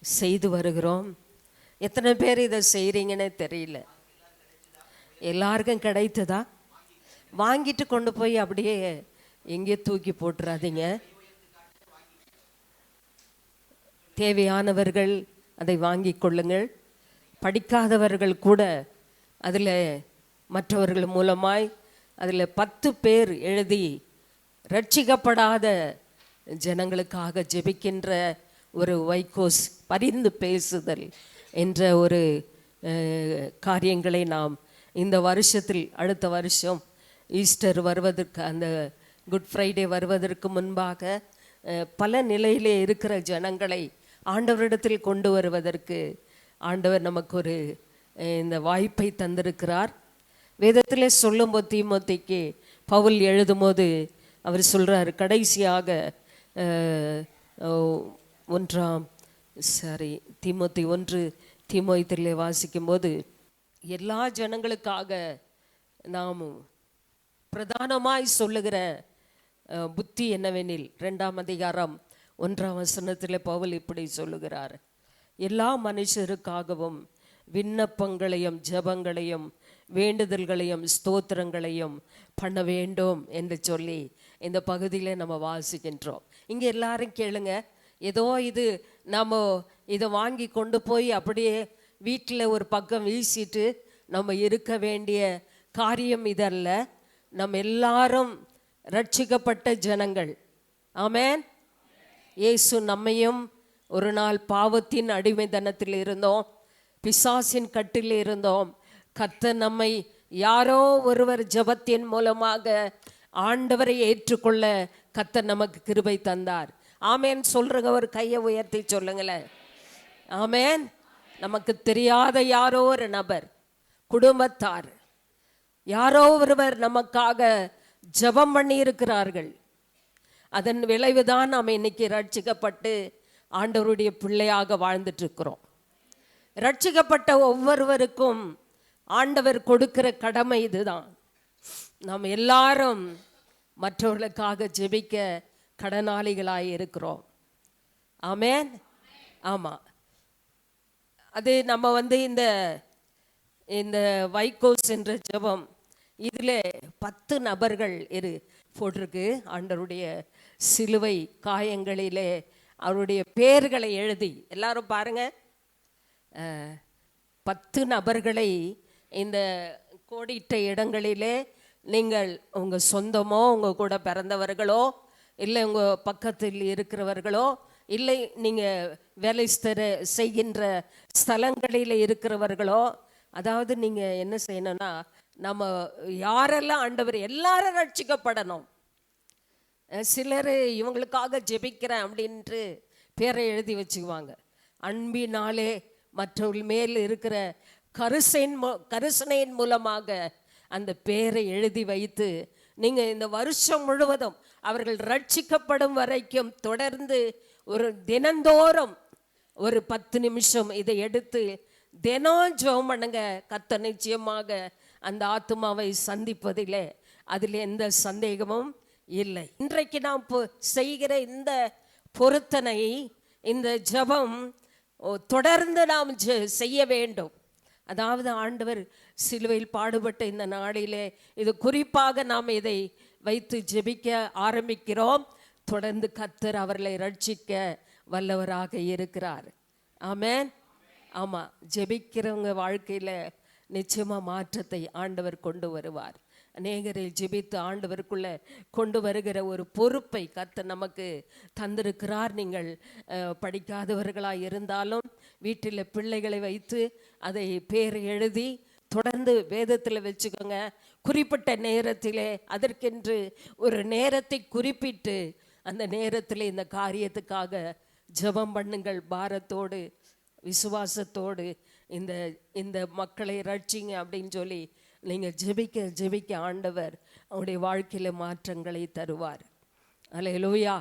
செய்து வருகிறோம். எத்தனை பேர் இதை செய்கிறீங்கன்னு தெரியல. எல்லாருக்கும் கிடைத்ததா? வாங்கிட்டு கொண்டு போய் அப்படியே எங்கேயோ தூக்கி போட்டுறாதீங்க. தேவையானவர்கள் அதை வாங்கி கொள்ளுங்கள். படிக்காதவர்கள் கூட அதில் மற்றவர்கள் மூலமாய் அதில் 10 பேர் எழுதி ரட்சிக்கப்படாத ஜனங்களுக்காக ஜெபிக்கின்ற ஒரு வைகோஸ் பரிந்து பேசுதல் என்ற ஒரு காரியங்களை நாம் இந்த வருஷத்தில், அடுத்த வருஷம் ஈஸ்டர் வருவதற்கு, அந்த குட் ஃப்ரைடே வருவதற்கு முன்பாக பல நிலையிலே இருக்கிற ஜனங்களை ஆண்டவரிடத்தில் கொண்டு வருவதற்கு ஆண்டவர் நமக்கு ஒரு இந்த வாய்ப்பை தந்திருக்கிறார். வேதத்திலே சொல்லும்போது தீமோத்தேயுக்கு பவுல் எழுதும்போது அவர் சொல்கிறார், கடைசியாக தீமோத்தி 1 தீமோத்திலே வாசிக்கும்போது, எல்லா ஜனங்களுக்காக நாம் பிரதானமாய் சொல்லுகிற புத்தி என்னவெனில், 2ஆம் அதிகாரம் 1ஆம் வசனத்தில் பவுல் இப்படி சொல்லுகிறார், எல்லா மனுஷருக்காகவும் விண்ணப்பங்களையும் ஜெபங்களையும் வேண்டுதல்களையும் ஸ்தோத்திரங்களையும் பண்ண வேண்டும் என்று சொல்லி இந்த பகுதியில் நம்ம வாசிக்கின்றோம். இங்கே எல்லாரும் கேளுங்க. ஏதோ இது நம்ம இதை வாங்கி கொண்டு போய் அப்படியே வீட்டில் ஒரு பக்கம் வீசிட்டு நம்ம இருக்க வேண்டிய காரியம் இதல்ல. நம்ம எல்லாரும் ரட்சிக்கப்பட்ட ஜனங்கள். ஆமென். இயேசு நம்மையும் ஒரு நாள் பாவத்தின் அடிமைத்தனத்தில் இருந்தோம், பிசாசின் கட்டில் இருந்தோம். கர்த்தர் நம்மை யாரோ ஒருவர் ஜெபத்தின் மூலமாக ஆண்டவரை ஏற்றுக்கொள்ள கர்த்தர் நமக்கு கிருபை தந்தார். ஆமேன். சொல்றங்க, ஒரு கையை உயர்த்தி சொல்லுங்களேன். ஆமேன். நமக்கு தெரியாத யாரோ ஒரு நபர், குடும்பத்தார், யாரோ ஒருவர் நமக்காக ஜெபம் பண்ணி இருக்கிறார்கள். அதன் விளைவுதான் நாம் இன்னைக்கு ரட்சிக்கப்பட்டு ஆண்டவருடைய பிள்ளையாக வாழ்ந்துட்டு இருக்கிறோம். ரட்சிக்கப்பட்ட ஒவ்வொருவருக்கும் ஆண்டவர் கொடுக்கிற கடமை இதுதான். நாம் எல்லாரும் மற்றவர்களுக்காக ஜெபிக்க கடனாளிகளாய் இருக்கிறோம். ஆமென். ஆமாம், அது நம்ம இந்த இந்த வைக்கோஸ் என்ற ஜெபம் இதில் 10 நபர்கள் போட்டிருக்கு. ஆண்டவருடைய சிலுவை காயங்களிலே அவருடைய பேர்களை எழுதி, எல்லாரும் பாருங்க, 10 நபர்களை இந்த கோடிட்ட இடங்களிலே நீங்கள் உங்கள் சொந்தமோ உங்கள் கூட பிறந்தவர்களோ இல்லை உங்கள் பக்கத்தில் இருக்கிறவர்களோ இல்லை நீங்கள் வேலை செய்கின்ற ஸ்தலங்களில் இருக்கிறவர்களோ, அதாவது நீங்கள் என்ன செய்யணும்னா, நம்ம யாரெல்லாம் ஆண்டவர் எல்லாரும் ரட்சிக்கப்படணும். சிலர் இவங்களுக்காக ஜெபிக்கிறேன் அப்படின்ட்டு பேரை எழுதி வச்சுக்குவாங்க. அன்பினாலே மற்றவர்கள் மேல் இருக்கிற கரிசனையின் மூலமாக அந்த பேரை எழுதி வைத்து நீங்கள் இந்த வருஷம் முழுவதும் அவர்கள் ரட்சிக்கப்படும் வரைக்கும் தொடர்ந்து ஒரு தினந்தோறும் ஒரு 10 நிமிஷம் இதை எடுத்து தினம் ஜெபம் பண்ணுங்க. கர்த்தர் நிச்சயமாக அந்த ஆத்துமாவை சந்திப்பதிலே அதில் எந்த சந்தேகமும் இல்லை. இன்றைக்கு நாம் செய்கிற இந்த பொருத்தனை, இந்த ஜெபம் தொடர்ந்து நாம் செய்ய வேண்டும். அதாவது ஆண்டவர் சிலுவையில் பாடுபட்ட இந்த நாளிலே இது குறிப்பாக நாம் இதை வைத்து ஜெபிக்க ஆரம்பிக்கிறோம். தொடர்ந்து கர்த்தர் அவர்களை ரட்சிக்க வல்லவராக இருக்கிறார். ஆமென். ஆமாம், ஜெபிக்கிறவங்க வாழ்க்கையில் நிச்சயமாக மாற்றத்தை ஆண்டவர் கொண்டு வருவார். அநேகரை ஜெபித்து ஆண்டவருக்குள்ளே கொண்டு வருகிற ஒரு பொறுப்பை கர்த்தர் நமக்கு தந்திருக்கிறார். நீங்கள் படிக்காதவர்களாக இருந்தாலும் வீட்டில் பிள்ளைகளை வைத்து அதை பேர் எழுதி தொடர்ந்து வேதத்தில் வச்சுக்கோங்க. குறிப்பிட்ட நேரத்திலே அதற்கென்று ஒரு நேரத்தை குறிப்பிட்டு அந்த நேரத்தில் இந்த காரியத்துக்காக ஜெபம் பண்ணுங்கள். பாரத்தோடு விசுவாசத்தோடு இந்த மக்களை ரட்சிங்க அப்படின்னு சொல்லி நீங்கள் ஜெபிக்க ஆண்டவர் அவருடைய வாழ்க்கையில் மாற்றங்களை தருவார். அல்லேலூயா.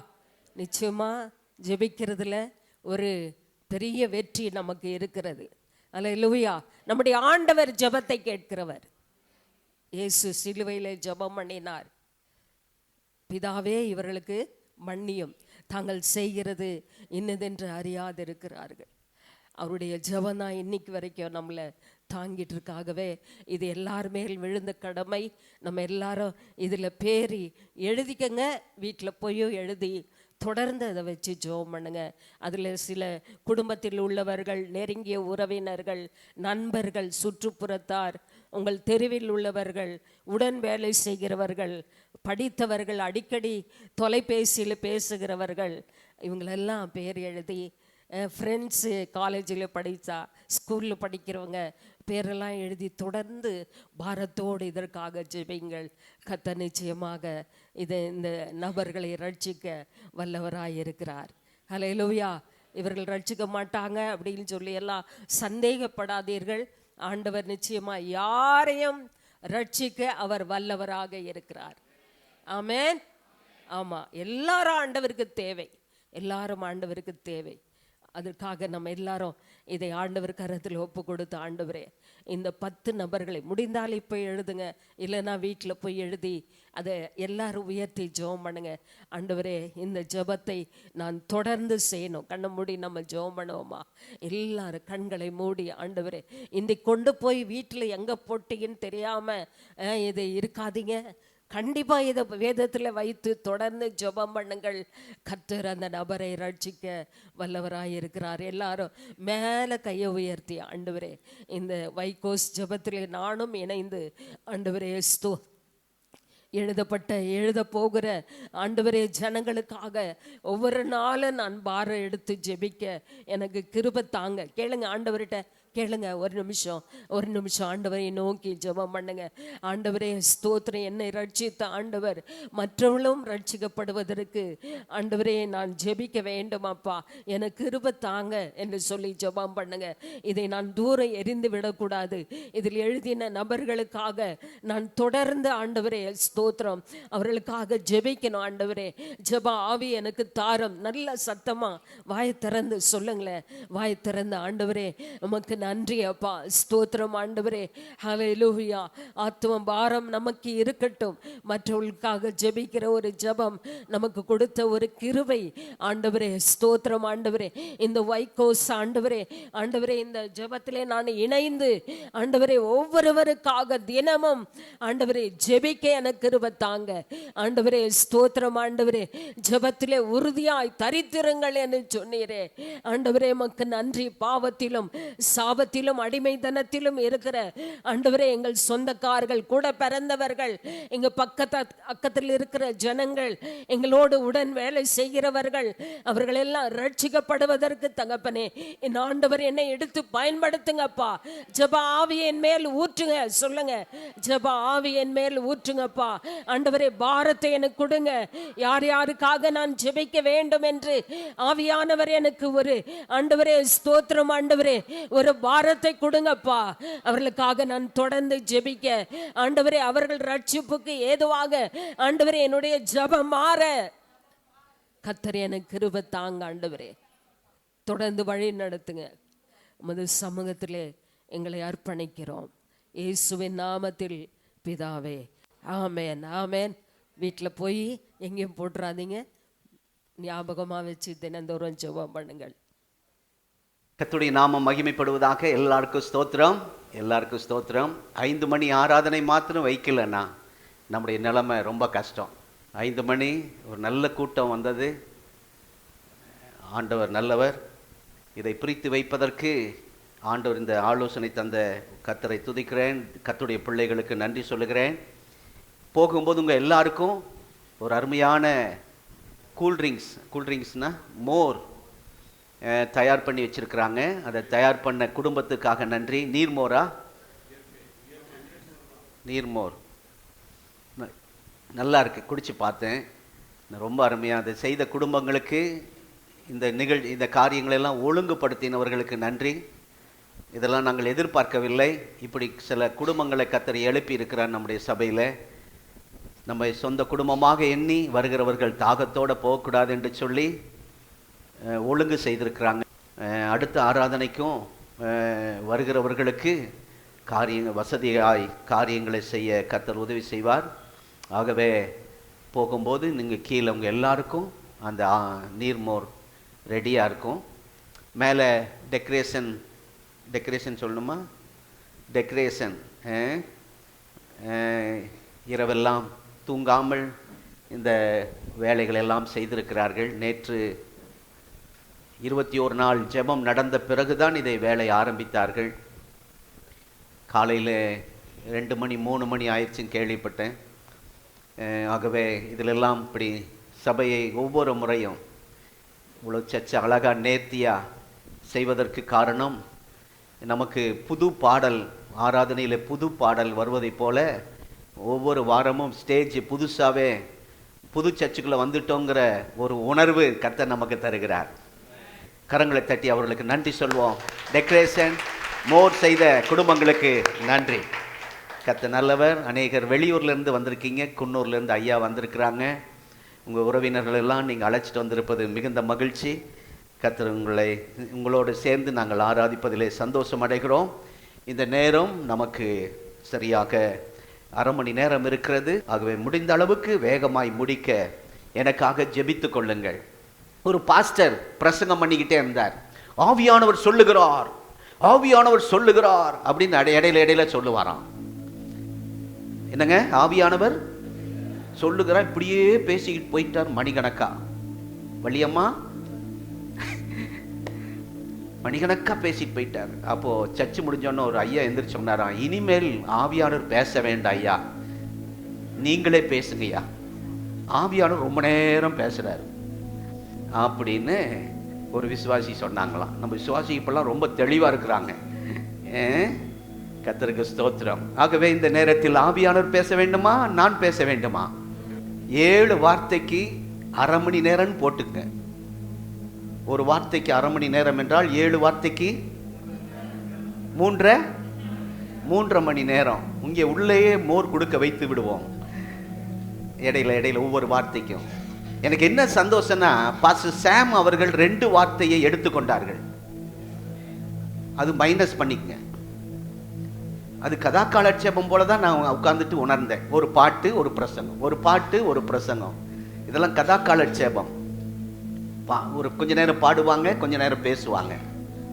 நிச்சயமாக ஜெபிக்கிறதுல ஒரு பெரிய வெற்றி நமக்கு இருக்கிறது. அல்லேலூயா. நம்முடைய ஆண்டவர் ஜெபத்தை கேட்கிறவர். இயேசு சிலுவையில் ஜெபம் பண்ணினார். பிதாவே, இவர்களுக்கு மன்னியும், தாங்கள் செய்கிறது இன்னதென்று அறியாதிருக்கிறார்கள். அவருடைய ஜெபம் தான் இன்னைக்கு வரைக்கும் நம்மளை தாங்கிட்டு இருக்காகவே இது எல்லார் மேல் விழுந்த கடமை. நம்ம எல்லாரும் இதில் பேரி எழுதிக்கங்க. வீட்டில் போய் எழுதி தொடர்ந்து அதை வச்சு ஜெபம் பண்ணுங்க. அதில் சில குடும்பத்தில் உள்ளவர்கள், நெருங்கிய உறவினர்கள், நண்பர்கள், சுற்றுப்புறத்தார், உங்கள் தெருவில் உள்ளவர்கள், உடன் வேலை செய்கிறவர்கள், படித்தவர்கள், அடிக்கடி தொலைபேசியில் பேசுகிறவர்கள், இவங்களெல்லாம் பேர் எழுதி, ஃப்ரெண்ட்ஸு, காலேஜில் படித்தா, ஸ்கூலில் படிக்கிறவங்க பேரெல்லாம் எழுதி தொடர்ந்து பாரத்தோடு இதற்காக ஜெபிங்கள். கர்த்தர் நிச்சயமாக இந்த நபர்களை ரட்சிக்க வல்லவராய் இருக்கிறார். ஹல்லேலூயா. இவர்கள் ரட்சிக்க மாட்டாங்க அப்படின்னு சொல்லி எல்லாம் சந்தேகப்படாதீர்கள். ஆண்டவர் நிச்சயமாக யாரையும் ரட்சிக்க அவர் வல்லவராக இருக்கிறார். ஆமென். ஆமாம், எல்லாரும் ஆண்டவருக்கு தேவை. எல்லாரும் ஆண்டவருக்கு தேவை. அதற்காக நம்ம எல்லாரும் இதை ஆண்டவர் கரத்தில் ஒப்பு கொடுத்து, ஆண்டவரே இந்த 10 நபர்களை முடிந்தால் இப்போ எழுதுங்க, இல்லைன்னா வீட்டில் போய் எழுதி அதை எல்லாரும் உயர்த்தி ஜெபம் பண்ணுங்க. ஆண்டவரே, இந்த ஜெபத்தை நான் தொடர்ந்து செய்யணும். கண்ணை மூடி நம்ம ஜெபம் பண்ணுவோமா? எல்லாரும் கண்களை மூடி, ஆண்டவரே இன்றைக்கு கொண்டு போய் வீட்டில் எங்கே போட்டீங்கன்னு தெரியாமல் இதை இருக்காதீங்க. கண்டிப்பாக இதை வேதத்தில் வைத்து தொடர்ந்து ஜெபம் பண்ணுங்கள். கர்த்தர் அந்த நபரை ரட்சிக்க வல்லவராய் இருக்கிறார். எல்லாரும் மேலே கையை உயர்த்தி, ஆண்டவரே இந்த வைக்கோஸ் ஜெபத்தில் நானும் இணைந்து, ஆண்டவரே எழுத போகிற ஆண்டவரே ஜனங்களுக்காக ஒவ்வொரு நாளும் நான் பாரம் எடுத்து ஜெபிக்க எனக்கு கிருபை தாங்க. கேளுங்க, ஆண்டவர்கிட்ட கேளுங்க. ஒரு நிமிஷம் ஆண்டவரை நோக்கி ஜெபம் பண்ணுங்க. ஆண்டவரே ஸ்தோத்திரம், என்னை ரட்சித்த ஆண்டவர் மற்றவர்களும் ரட்சிக்கப்படுவதற்கு ஆண்டவரே நான் ஜெபிக்க வேண்டும் அப்பா, எனக்கு கிருபை தாங்க என்று சொல்லி ஜெபம் பண்ணுங்க. இதை நான் தூரம் எரிந்து விடக்கூடாது. இதில் எழுதின நபர்களுக்காக நான் தொடர்ந்து ஆண்டவரே ஸ்தோத்திரம் அவர்களுக்காக ஜெபிக்கணும். ஆண்டவரே ஜெப ஆவி எனக்கு தாரம். நல்ல சத்தமா வாய் திறந்து சொல்லுங்களேன். வாய் திறந்து, ஆண்டவரே உமக்கு நன்றி அப்பா, ஸ்தோத்திரம் ஆண்டவரே. ஹல்லேலூயா. ஆத்தும பாரம் நமக்கு இருக்கட்டும். மற்றவர்களுக்காக ஜெபிக்கிற ஒரு ஜெபம் நமக்கு கொடுத்த ஒரு கிருபை ஆண்டவரே, ஸ்தோத்திரம் ஆண்டவரே. இந்த வைகோஸ் ஆண்டவரே, ஆண்டவரே இந்த ஜெபத்திலே நான் இணைந்து ஆண்டவரே ஒவ்வொருவருக்காக தினமும் ஆண்டவரே ஜெபிக்க எனக்கு கிருபை தாங்க ஆண்டவரே, ஸ்தோத்திரம் ஆண்டவரே. ஜெபத்திலே உறுதியாய் தரித்திருங்கள் என்று சொன்னீரே ஆண்டவரே, மக்கு நன்றி. பாவத்திலும் சாபத்திலும் அடிமைத்தனத்திலும் இருக்கிற ஆண்டவரே எங்கள் சொந்தக்காரர்கள், கூட பிறந்தவர்கள், எங்க அக்கத்தில் இருக்கிற ஜனங்கள், எங்களோடு உடன் வேலை செய்கிறவர்கள், அவர்கள் எல்லாம் ரட்சிக்கப்படுவதற்கு தகப்பனே என் ஆண்டவர் என்னை எடுத்து பயன்படுத்துங்கப்பா. ஜெப ஆவியின் மேல் ஊற்றுங்க, சொல்லுங்க, ஜெப ஆவியின் மேல் ஊற்றுங்கப்பா ஆண்டவரே. பாரத்தை எனக்கு கொடுங்க, யார் யாருக்காக நான் ஜெபிக்க வேண்டும் என்று ஆவியானவர் எனக்கு ஒரு ஆண்டவரே, ஸ்தோத்திரம் ஆண்டவரே, ஒரு பாரத்தை கொடுங்கப்பா. அவர்களுக்காக நான் தொடர்ந்து ஜெபிக்க ஆண்டவரே, அவர்கள் ரட்சிப்புக்கு ஏதுவாக ஆண்டவரே என்னுடைய ஜெபம் மாற கர்த்தர் எனக்கு கிருபை தாங்க ஆண்டவரே. தொடர்ந்து வழி நடத்துங்க. உமது சமூகத்திலே எங்களை அர்ப்பணிக்கிறோம் இயேசுவின் நாமத்தில் பிதாவே, ஆமேன், ஆமேன். வீட்டில் போய் எங்கேயும் போட்டுறாதீங்க, ஞாபகமாக வச்சு தினந்தோறும் ஜெபம் பண்ணுங்கள். கர்த்தருடைய நாமம் மகிமைப்படுவதாக. எல்லாருக்கும் ஸ்தோத்திரம், எல்லாருக்கும் ஸ்தோத்திரம். 5 மணி ஆராதனை மாத்திரம் வைக்கலன்னா நம்முடைய நிலைமை ரொம்ப கஷ்டம். 5 மணி ஒரு நல்ல கூட்டம் வந்தது. ஆண்டவர் நல்லவர். இதை பிரித்து வைப்பதற்கு ஆண்டவர் இந்த ஆலோசனை தந்த கர்த்தரை துதிக்கிறேன். கர்த்தருடைய பிள்ளைகளுக்கு நன்றி சொல்லுகிறேன். போகும்போது உங்கள் எல்லாருக்கும் ஒரு அருமையான கூல்ட்ரிங்க்ஸ்னால் மோர் தயார் பண்ணி வச்சுருக்கிறாங்க. அதை தயார் பண்ண குடும்பத்துக்காக நன்றி. நீர்மோர் நல்லா இருக்கு, குடிச்சு பார்த்தேன், ரொம்ப அருமையாக. அதை செய்த குடும்பங்களுக்கு, இந்த காரியங்களெல்லாம் ஒழுங்குபடுத்தினவர்களுக்கு நன்றி. இதெல்லாம் நாங்கள் எதிர்பார்க்கவில்லை. இப்படி சில குடும்பங்களை கர்த்தர் எழுப்பி இருக்கிறார் நம்முடைய சபையில். நம்ம சொந்த குடும்பமாக எண்ணி வருகிறவர்கள் தாகத்தோடு போகக்கூடாது என்று சொல்லி ஒழுங்கு செய்திருக்கிறாங்க. அடுத்த ஆராதனைக்கும் வருகிறவர்களுக்கு வசதியாய் காரியங்களை செய்ய கர்த்தர் உதவி செய்வார். ஆகவே போகும்போது நீங்கள் கீழே உங்கள் எல்லாருக்கும் அந்த நீர்மோர் ரெடியாக இருக்கும். மேலே டெக்கரேஷன் சொல்லணுமா? டெக்கரேஷன் இரவெல்லாம் தூங்காமல் இந்த வேலைகளெல்லாம் செய்திருக்கிறார்கள். நேற்று 21 நாள் ஜெபம் நடந்த பிறகுதான் இதை வேலை ஆரம்பித்தார்கள். காலையில் 2 மணி 3 மணி ஆயிடுச்சுன்னு கேள்விப்பட்டேன். ஆகவே இதிலெல்லாம் இப்படி சபையை ஒவ்வொரு முறையும் இவ்வளோ சர்ச்சை அழகாக நேர்த்தியாக செய்வதற்கு காரணம், நமக்கு புது பாடல் ஆராதனையில் புது பாடல் வருவதைப் போல ஒவ்வொரு வாரமும் ஸ்டேஜ் புதுசாகவே புது சர்ச்சுக்குள்ளே வந்துட்டோங்கிற ஒரு உணர்வு கர்த்தர் நமக்கு தருகிறார். கரங்களை தட்டி அவர்களுக்கு நன்றி சொல்வோம். டெக்கரேஷன் மோர் செய்த குடும்பங்களுக்கு நன்றி. கர்த்தர் நல்லவர். அநேகர் வெளியூர்லேருந்து வந்திருக்கீங்க, குன்னூர்லேருந்து ஐயா வந்திருக்கிறாங்க. உங்கள் உறவினர்கள் எல்லாம் நீங்கள் அழைச்சிட்டு வந்திருப்பது மிகுந்த மகிழ்ச்சி. கர்த்தர் உங்களோடு சேர்ந்து நாங்கள் ஆராதிப்பதிலே சந்தோஷம் அடைகிறோம். இந்த நேரம் நமக்கு சரியாக 1/2 மணி நேரம் இருக்கிறது. ஆகவே முடிந்த அளவுக்கு வேகமாய் முடிக்க எனக்காக ஜெபித்து கொள்ளுங்கள். ஒரு பாஸ்டர் பிரசங்கம் பண்ணிக்கிட்டே இருந்தார். ஆவியானவர் சொல்லுகிறார், ஆவியானவர் சொல்லுகிறார் அப்படின்னு இடையில சொல்லுவாராம். என்னங்க, ஆவியானவர் சொல்லுகிறார், இப்படியே பேசிக்கிட்டு போயிட்டார் மணிக்கணக்கா. வள்ளியம்மா மணிக்கணக்கா பேசிட்டு போயிட்டார். அப்போ சர்ச்சு முடிஞ்சோன்னு ஒரு ஐயா எந்திரிச்சு சொன்னாராம், இனிமேல் ஆவியானவர் பேச வேண்டாம் ஐயா, நீங்களே பேசுங்கய்யா, ஆவியானவர் ரொம்ப நேரம் பேசுறாரு அப்படின்னு ஒரு விசுவாசி சொன்னாங்களாம். நம்ம விசுவாசி இப்பெல்லாம் ரொம்ப தெளிவா இருக்கிறாங்க. கர்த்தருக்கு ஸ்தோத்திரம். ஆகவே இந்த நேரத்தில் ஆவியானவர் பேச வேண்டுமா, நான் பேச வேண்டுமா? 7 வார்த்தைக்கு 1/2 மணி நேரம் போட்டுங்க. ஒரு வார்த்தைக்கு 1/2 மணி நேரம் என்றால் 7 வார்த்தைக்கு 3.5 மணி நேரம். இங்கே உள்ளேயே மோர் கொடுக்க வைத்து விடுவோம். இடையில ஒவ்வொரு வார்த்தைக்கும். எனக்கு என்ன சந்தோஷம்னா, பாஸ்டர் சாம் அவர்கள் 2 வார்த்தையை எடுத்துக்கொண்டார்கள். அது மைனஸ் பண்ணிக்கங்க. அது கதா காலட்சேபம் போல தான் நான் உட்கார்ந்துட்டு உணர்ந்தேன். ஒரு பாட்டு ஒரு பிரசங்கம், ஒரு பாட்டு ஒரு பிரசங்கம், இதெல்லாம் கதா காலட்சேபம். ஒரு கொஞ்ச நேரம் பாடுவாங்க, கொஞ்ச நேரம் பேசுவாங்க.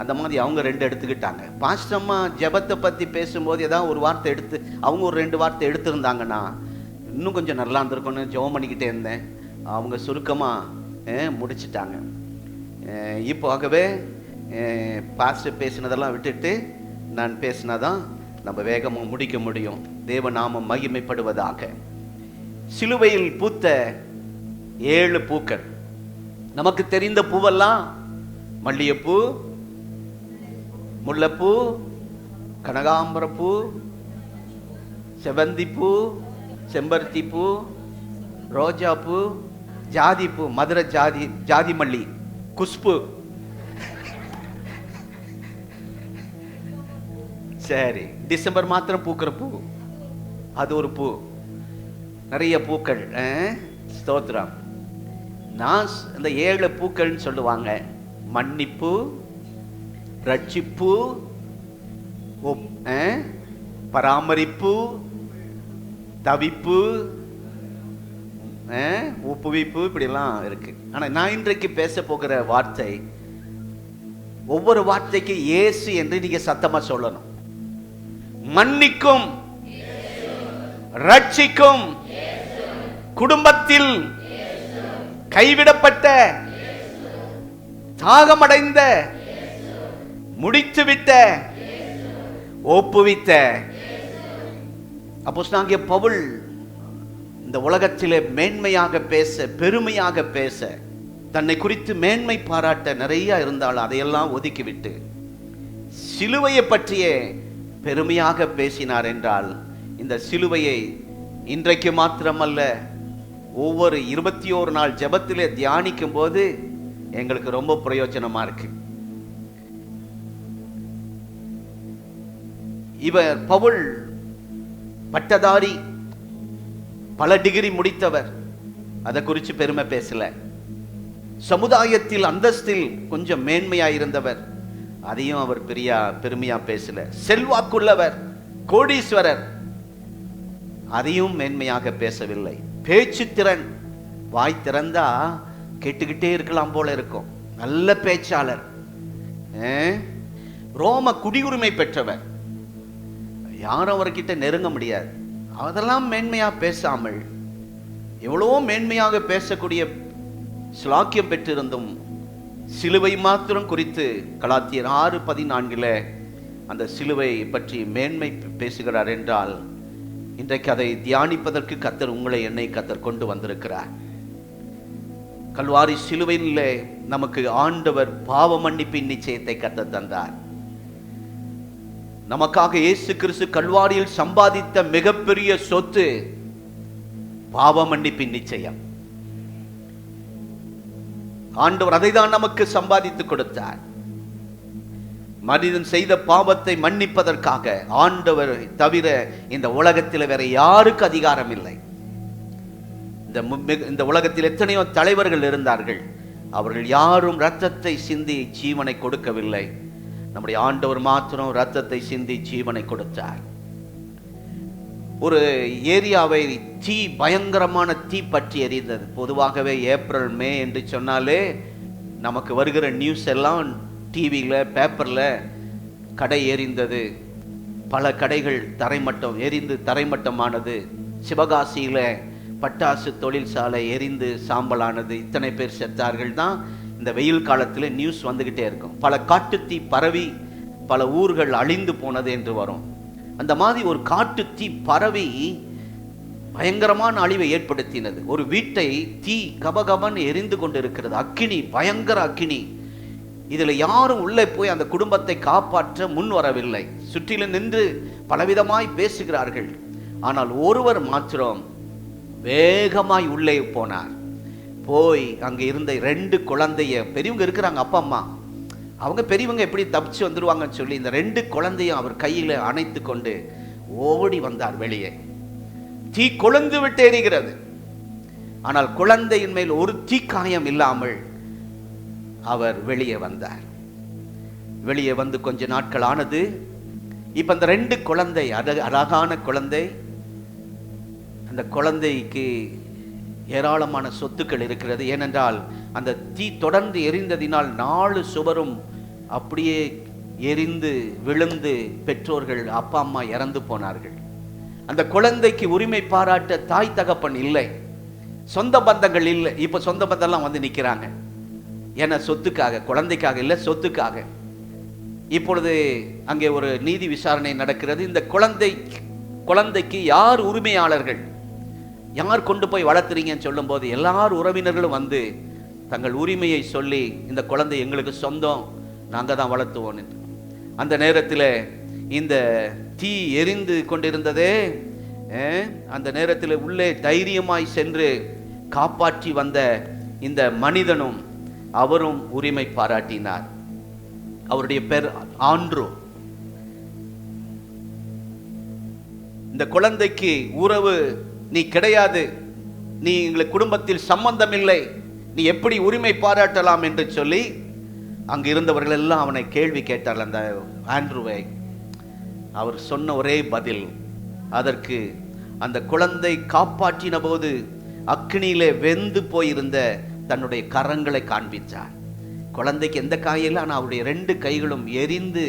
அந்த மாதிரி அவங்க 2 எடுத்துக்கிட்டாங்க. பாஸ்டம்மா ஜெபத்தை பற்றி பேசும்போது ஏதாவது ஒரு வார்த்தை எடுத்து அவங்க ஒரு 2 வார்த்தை எடுத்திருந்தாங்கன்னா இன்னும் கொஞ்சம் நல்லா இருந்திருக்கும்னு ஜெபம் பண்ணிக்கிட்டே இருந்தேன். அவங்க சுருக்கமாக முடிச்சிட்டாங்க. இப்போ ஆகவே பாஸ்டர் பேசினதெல்லாம் விட்டுட்டு நான் பேசினாதான் நம்ம வேகமாக முடிக்க முடியும். தேவ நாமம் மகிமைப்படுவதாக. சிலுவையில் பூத்த 7 பூக்கள். நமக்கு தெரிந்த பூவெல்லாம் மல்லிகைப்பூ, முல்லைப்பூ, கனகாம்பரப்பூ, செவந்திப்பூ, செம்பருத்திப்பூ, ரோஜாப்பூ, ஜாதிப்பூ, மதுரை ஜாதி மல்லி, குஷ்பு. சரி, டிசம்பர் மாத்திரம் பூக்கிற பூ, அது ஒரு பூ. நிறைய பூக்கள். ஸ்தோத்திரம். நான் இந்த 7 பூக்கள்னு சொல்லுவாங்க. மன்னிப்பு, ரட்சிப்பு, பராமரிப்பு, தவிப்பு, ஒப்புவிப்பு, இப்படிலாம் இருக்கு. ஆனா நான் இன்றைக்கு பேச போகிற வார்த்தை, ஒவ்வொரு வார்த்தைக்கு இயேசு என்று நீங்க சத்தமா சொல்லணும். மன்னிக்கும், ரட்சிக்கும், குடும்பத்தில் கைவிடப்பட்ட, தாகமடைந்த, முடித்துவிட்ட, ஒப்புவித்த. அப்போஸ்தலனாகிய பவுல் இந்த உலகத்திலே மேன்மையாக பேச, பெருமையாக பேச, தன்னை குறித்து மேன்மை பாராட்ட நிறைய இருந்தாலும் அதையெல்லாம் ஒதுக்கிவிட்டு சிலுவையை பற்றியே பெருமையாக பேசினார். என்றால் இந்த சிலுவையை இன்றைக்கு மாத்திரமல்ல, ஒவ்வொரு 21 நாள் ஜெபத்திலே தியானிக்கும் போது எங்களுக்கு ரொம்ப பிரயோஜனமா இருக்கு. இவர் பவுல் பட்டதாரி, பல டிகிரி முடித்தவர். அதை குறித்து பெருமை பேசல. சமுதாயத்தில் அந்தஸ்தில் கொஞ்சம் மேன்மையாயிருந்தவர், அதையும் அவர் பெருமையா பேசல. செல்வாக்குள்ளவர், கோடீஸ்வரர், அதையும் மேன்மையாக பேசவில்லை. பேச்சு திறன், வாய் திறந்தா கேட்டுக்கிட்டே இருக்கலாம் போல இருக்கும். நல்ல பேச்சாளர். ரோம குடியுரிமை பெற்றவர், யாரும் அவர்கிட்ட நெருங்க முடியாது. அதெல்லாம் மேன்மையா பேசாமல் எவ்வளவோ மேன்மையாக பேசக்கூடிய ஸ்லாக்கியம் பெற்றிருந்தும் சிலுவை மாத்திரம் குறித்து கலாத்தியர் 6:14 அந்த சிலுவை பற்றி மேன்மை பேசுகிறார். என்றால் இன்றைக்கு அதை தியானிப்பதற்கு கர்த்தர் உங்களை, என்னை கர்த்தர் கொண்டு வந்திருக்கிறார். கல்வாரி சிலுவையிலே நமக்கு ஆண்டவர் பாவ மன்னிப்பின் நிச்சயத்தை கர்த்தர் தந்தார். நமக்காக இயேசு கிறிஸ்து கல்வாரியில் சம்பாதித்த மிகப்பெரிய சொத்து பாவ மன்னிப்பின் நிச்சயம். ஆண்டவர் அதை தான் நமக்கு சம்பாதித்து கொடுத்தார். மனிதன் செய்த பாவத்தை மன்னிப்பதற்காக ஆண்டவர் தவிர இந்த உலகத்தில் வேற யாருக்கு அதிகாரம் இல்லை. இந்த உலகத்தில் எத்தனையோ தலைவர்கள் இருந்தார்கள், அவர்கள் யாரும் இரத்தத்தை சிந்தி ஜீவனை கொடுக்கவில்லை. நம்முடைய ஆண்டவர் மாத்திரம் இரத்தத்தை சிந்தி ஜீவனை கொடுத்தார். ஒரு ஏரியாவை தீ, பயங்கரமான தீ பற்றி எரிந்தது. பொதுவாகவே ஏப்ரல் மே என்று சொன்னாலே நமக்கு வருகிற நியூஸ் எல்லாம் டிவியில், பேப்பரில் கடை எரிந்தது, பல கடைகள் தரைமட்டம் எரிந்து தரைமட்டமானது, சிவகாசியில் பட்டாசு தொழிற்சாலை எரிந்து சாம்பலானது, இத்தனை பேர் செத்தார்கள் தான் இந்த வெயில் காலத்தில் நியூஸ் வந்துக்கிட்டே இருக்கும். பல காட்டுத்தீ பரவி பல ஊர்கள் அழிந்து போனது என்று வரும். அந்த மாதிரி ஒரு காட்டுத்தீ பரவி பயங்கரமான அழிவை ஏற்படுத்தினது. ஒரு வீட்டை தீ கபகபன் எரிந்து கொண்டு இருக்கிறது. அக்கினி, பயங்கர அக்கினி. இதில் யாரும் உள்ளே போய் அந்த குடும்பத்தை காப்பாற்ற முன் வரவில்லை. சுற்றிலும் நின்று பலவிதமாய் பேசுகிறார்கள். ஆனால் ஒருவர் மாத்திரம் வேகமாய் உள்ளே போனார். போய் அங்கே இருந்த 2 குழந்தைய, பெரியவங்க இருக்கிறாங்க, அப்பா அம்மா, அவங்க பெரியவங்க எப்படி தப்பிச்சு வந்துடுவாங்கன்னு சொல்லி இந்த 2 குழந்தையும் அவர் கையில் அணைத்து கொண்டு ஓடி வந்தார் வெளியே. தீ கொழுந்து விட்டு எரிகிறது. ஆனால் குழந்தையின் மேல் ஒரு தீக்காயம் இல்லாமல் அவர் வெளியே வந்தார். வெளியே வந்து கொஞ்ச நாட்கள் ஆனது. இப்ப அந்த 2 குழந்தை, அழகான குழந்தை, அந்த குழந்தைக்கு ஏராளமான சொத்துக்கள் இருக்கிறது. ஏனென்றால் அந்த தீ தொடர்ந்து எரிந்ததினால் 4 சுவரும் அப்படியே எரிந்து விழுந்து பெற்றோர்கள், அப்பா அம்மா இறந்து போனார்கள். அந்த குழந்தைக்கு உரிமை பாராட்ட தாய் தகப்பன் இல்லை, சொந்த பந்தங்கள் இல்லை. இப்ப சொந்த பந்தம்லாம் வந்து நிக்கிறாங்க. ஏன்னா சொத்துக்காக, குழந்தைக்காக இல்லை, சொத்துக்காக. இப்பொழுது அங்கே ஒரு நீதி விசாரணை நடக்கிறது. இந்த குழந்தைக்கு யார் உரிமையாளர்கள், யார் கொண்டு போய் வளர்த்துறீங்கன்னு சொல்லும் போது எல்லார் உறவினர்களும் வந்து தங்கள் உரிமையை சொல்லி, இந்த குழந்தை எங்களுக்கு சொந்தம், நாங்கள் தான் வளர்த்துவோம் என்று. அந்த நேரத்தில் இந்த தீ எரிந்து கொண்டிருந்ததே, அந்த நேரத்தில் உள்ளே தைரியமாய் சென்று காப்பாற்றி வந்த இந்த மனிதனும் அவரும் உரிமை பாராட்டினார். அவருடைய பேர் ஆண்ட்ரூ. இந்த குழந்தைக்கு உறவு நீ கிடையாது, நீ எங்கள் குடும்பத்தில் சம்பந்தம் இல்லை, நீ எப்படி உரிமை பாராட்டலாம் என்று சொல்லி அங்கு இருந்தவர்கள் எல்லாம் அவனை கேள்வி கேட்டார்கள். அந்த ஆண்ட்ரூவை அவர் சொன்ன ஒரே பதில், அதற்கு அந்த குழந்தை காப்பாற்றின போது அக்னியிலே வெந்து போயிருந்த தன்னுடைய கரங்களை காண்பித்தார். குழந்தைக்கு எந்த காயம், ஆனால் அவருடைய 2 கைகளும் எரிந்து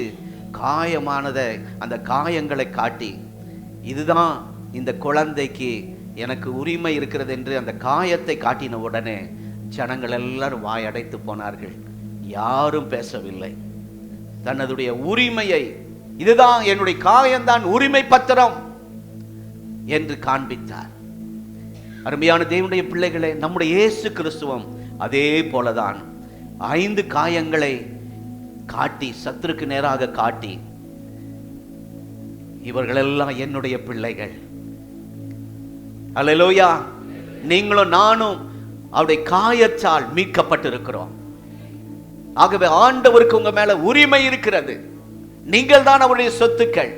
காயமானதை, அந்த காயங்களை காட்டி, இதுதான் இந்த குழந்தைக்கு எனக்கு உரிமை இருக்கிறது என்று அந்த காயத்தை காட்டின உடனே ஜனங்கள் எல்லாரும் வாய் அடைத்து போனார்கள். யாரும் பேசவில்லை. தன்னுடைய உரிமையை, இதுதான் என்னுடைய காயம்தான் உரிமை பத்திரம் என்று காண்பித்தார். அருமையான தேவனுடைய பிள்ளைகளே, நம்முடைய இயேசு கிறிஸ்துவும் அதே போலதான் 5 காயங்களை காட்டி, சத்துருக்கு நேராக காட்டி, இவர்களெல்லாம் என்னுடைய பிள்ளைகள், அல்லேலூயா, நீங்களும் நானும் அவருடைய காயத்தால் மீட்கப்பட்டிருக்கிறோம். ஆகவே ஆண்டவருக்கு உங்க மேல உரிமை இருக்கிறது. நீங்கள் தான் அவருடைய சொத்துக்கள்.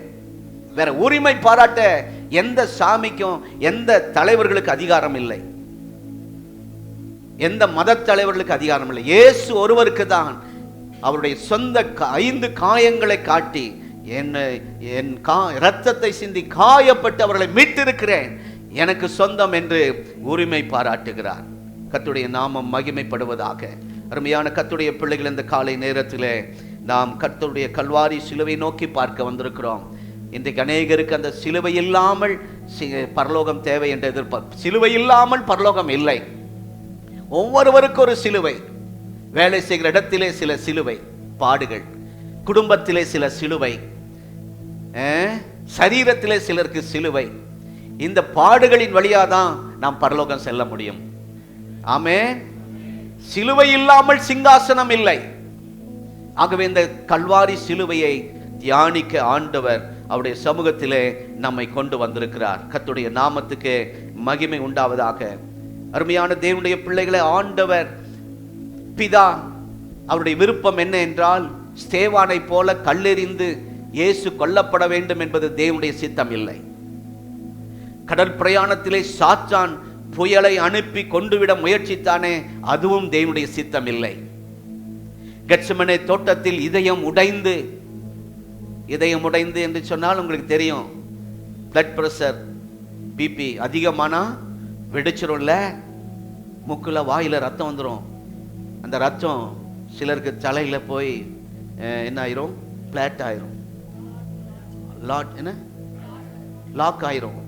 வேற உரிமை பாராட்ட எந்த சாமிக்கும் எந்த தலைவர்களுக்கு அதிகாரம் இல்லை, எந்த மத தலைவர்களுக்கு அதிகாரம் இல்லை. இயேசு ஒருவருக்கு தான் அவருடைய சொந்த 5 காயங்களை காட்டி, என் இரத்தத்தை சிந்தி காயப்பட்டு அவர்களை மீட்டிருக்கிறேன், எனக்கு சொந்தம் என்று உரிமை பாராட்டுகிறார். கர்த்தருடைய நாமம் மகிமைப்படுவதாக. அருமையான கர்த்தருடைய பிள்ளைகள், இந்த காலை நேரத்திலே நாம் கர்த்தருடைய கல்வாரி சிலுவை நோக்கி பார்க்க வந்திருக்கிறோம். இன்றைக்கு அநேகருக்கு அந்த சிலுவை இல்லாமல் பரலோகம் தேவை என்று எதிர்பார்ப்பு. சிலுவை இல்லாமல் பரலோகம் இல்லை. ஒவ்வொருவருக்கும் ஒரு சிலுவை. வேலை செய்கிற இடத்திலே சில சிலுவை பாடுகள், குடும்பத்திலே சில சிலுவை, சரீரத்திலே சிலருக்கு சிலுவை. இந்த பாடுகளின் வழியாக தான் நாம் பரலோகம் செல்ல முடியும். ஆமென். சிலுவை இல்லாமல் சிங்காசனம் இல்லை. ஆகவே இந்த கல்வாரி சிலுவையை தியானிக்க ஆண்டவர் அவருடைய சமூகத்திலே நம்மை கொண்டு வந்திருக்கிறார். கர்த்தருடைய நாமத்துக்கு மகிமை உண்டாவதாக. அருமையான தேவனுடைய பிள்ளைகளை, ஆண்டவர் பிதா அவருடைய விருப்பம் என்ன என்றால், ஸ்தேவானை போல கல்லெறிந்து இயேசு கொல்லப்பட வேண்டும் என்பது தேவனுடைய சித்தம் இல்லை. கடல் பிரயாணத்திலே சாத்தான் புயலை அனுப்பி கொண்டுவிட முயற்சித்தானே, அதுவும் தேவனுடைய சித்தம் இல்லை. கெத்செமனே தோட்டத்தில் இதயம் உடைந்து என்று சொன்னால் உங்களுக்கு தெரியும், பிளட் பிரஷர், பிபி அதிகமானா வெடிச்சிரும்ல, மூக்குல வாயில ரத்தம் வந்துடும். அந்த ரத்தம் சிலருக்கு தலையில போய் என்ன ஆயிரும், பிளாட் ஆயிரும், லாக் ஆயிரும்.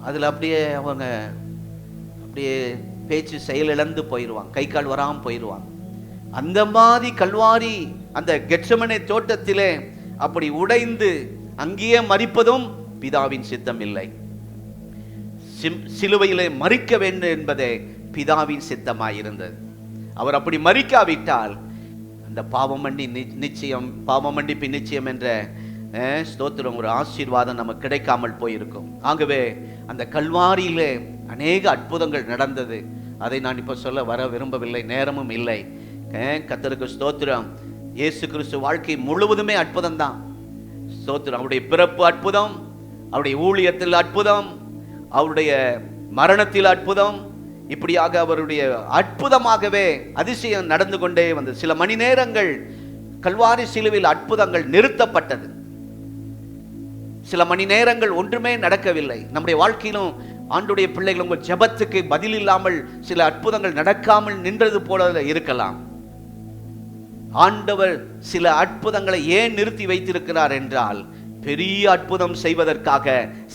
அதில் அப்படியே அவங்க அப்படியே பேச்சு செயலிழந்து போயிடுவாங்க, கை கால் வராமல் போயிடுவாங்க. அந்த மாதிரி கல்வாரி அந்த கெத்செமனே தோட்டத்திலே அப்படி உடைந்து அங்கேயே மரிப்பதும் பிதாவின் சித்தம் இல்லை. சிலுவையிலே மரிக்க வேண்டும் என்பதே பிதாவின் சித்தமாயிருந்தது. அவர் அப்படி மரிக்காவிட்டால் அந்த பாவமன்னிப்பு நிச்சயம் என்ற ஸ்தோத்திரம், ஒரு ஆசீர்வாதம் நமக்கு கிடைக்காமல் போயிருக்கும். ஆகவே அந்த கல்வாரியிலே அநேக அற்புதங்கள் நடந்தது. அதை நான் இப்போ சொல்ல வர விரும்பவில்லை, நேரமும் இல்லை. கர்த்தருக்கு ஸ்தோத்திரம். இயேசு கிறிஸ்து வாழ்க்கை முழுவதுமே அற்புதம் தான். ஸ்தோத்திரம். அவருடைய பிறப்பு அற்புதம், அவருடைய ஊழியத்தில் அற்புதம், அவருடைய மரணத்தில் அற்புதம், இப்படியாக அவருடைய அற்புதமாகவே அதிசயம் நடந்து கொண்டே வந்தது. சில மணி நேரங்கள் கல்வாரி சிலுவையில் அற்புதங்கள் நிறுத்தப்பட்டது. சில மணி நேரங்கள் ஒன்றுமே நடக்கவில்லை. நம்முடைய வாழ்க்கையிலும் ஆண்டுடைய பிள்ளைகள் உங்கள் ஜெபத்துக்கு பதில் இல்லாமல் சில அற்புதங்கள் நடக்காமல் நின்றது போல இருக்கலாம். ஆண்டவர் சில அற்புதங்களை ஏன் நிறுத்தி வைத்திருக்கிறார் என்றால், பெரிய அற்புதம் செய்வதற்காக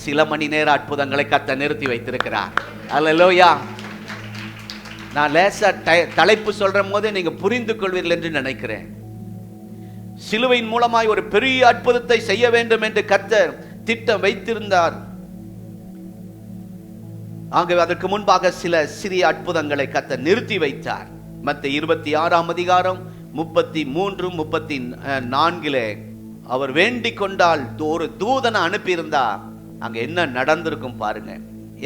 சில மணி நேர அற்புதங்களை கர்த்தர் நிறுத்தி வைத்திருக்கிறார். அல்லேலூயா. நான் லேசா தலைப்பு சொல்ற போது நீங்க புரிந்து கொள்வீர்கள் என்று நினைக்கிறேன். சிலுவையின் மூலமாய் ஒரு பெரிய அற்புதத்தை செய்ய வேண்டும் என்று கர்த்தர் திட்டம் வைத்திருந்தார். ஆகவே அதற்கு முன்பாக சில சிறிய அற்புதங்களை கர்த்தர் நிறுத்தி வைத்தார். மத்தேயு 26ஆம் அதிகாரம் 33, 34 அவர் வேண்டிக் கொண்டால் ஒரு தூதனை அனுப்பியிருந்தா அங்க என்ன நடந்திருக்கும் பாருங்க.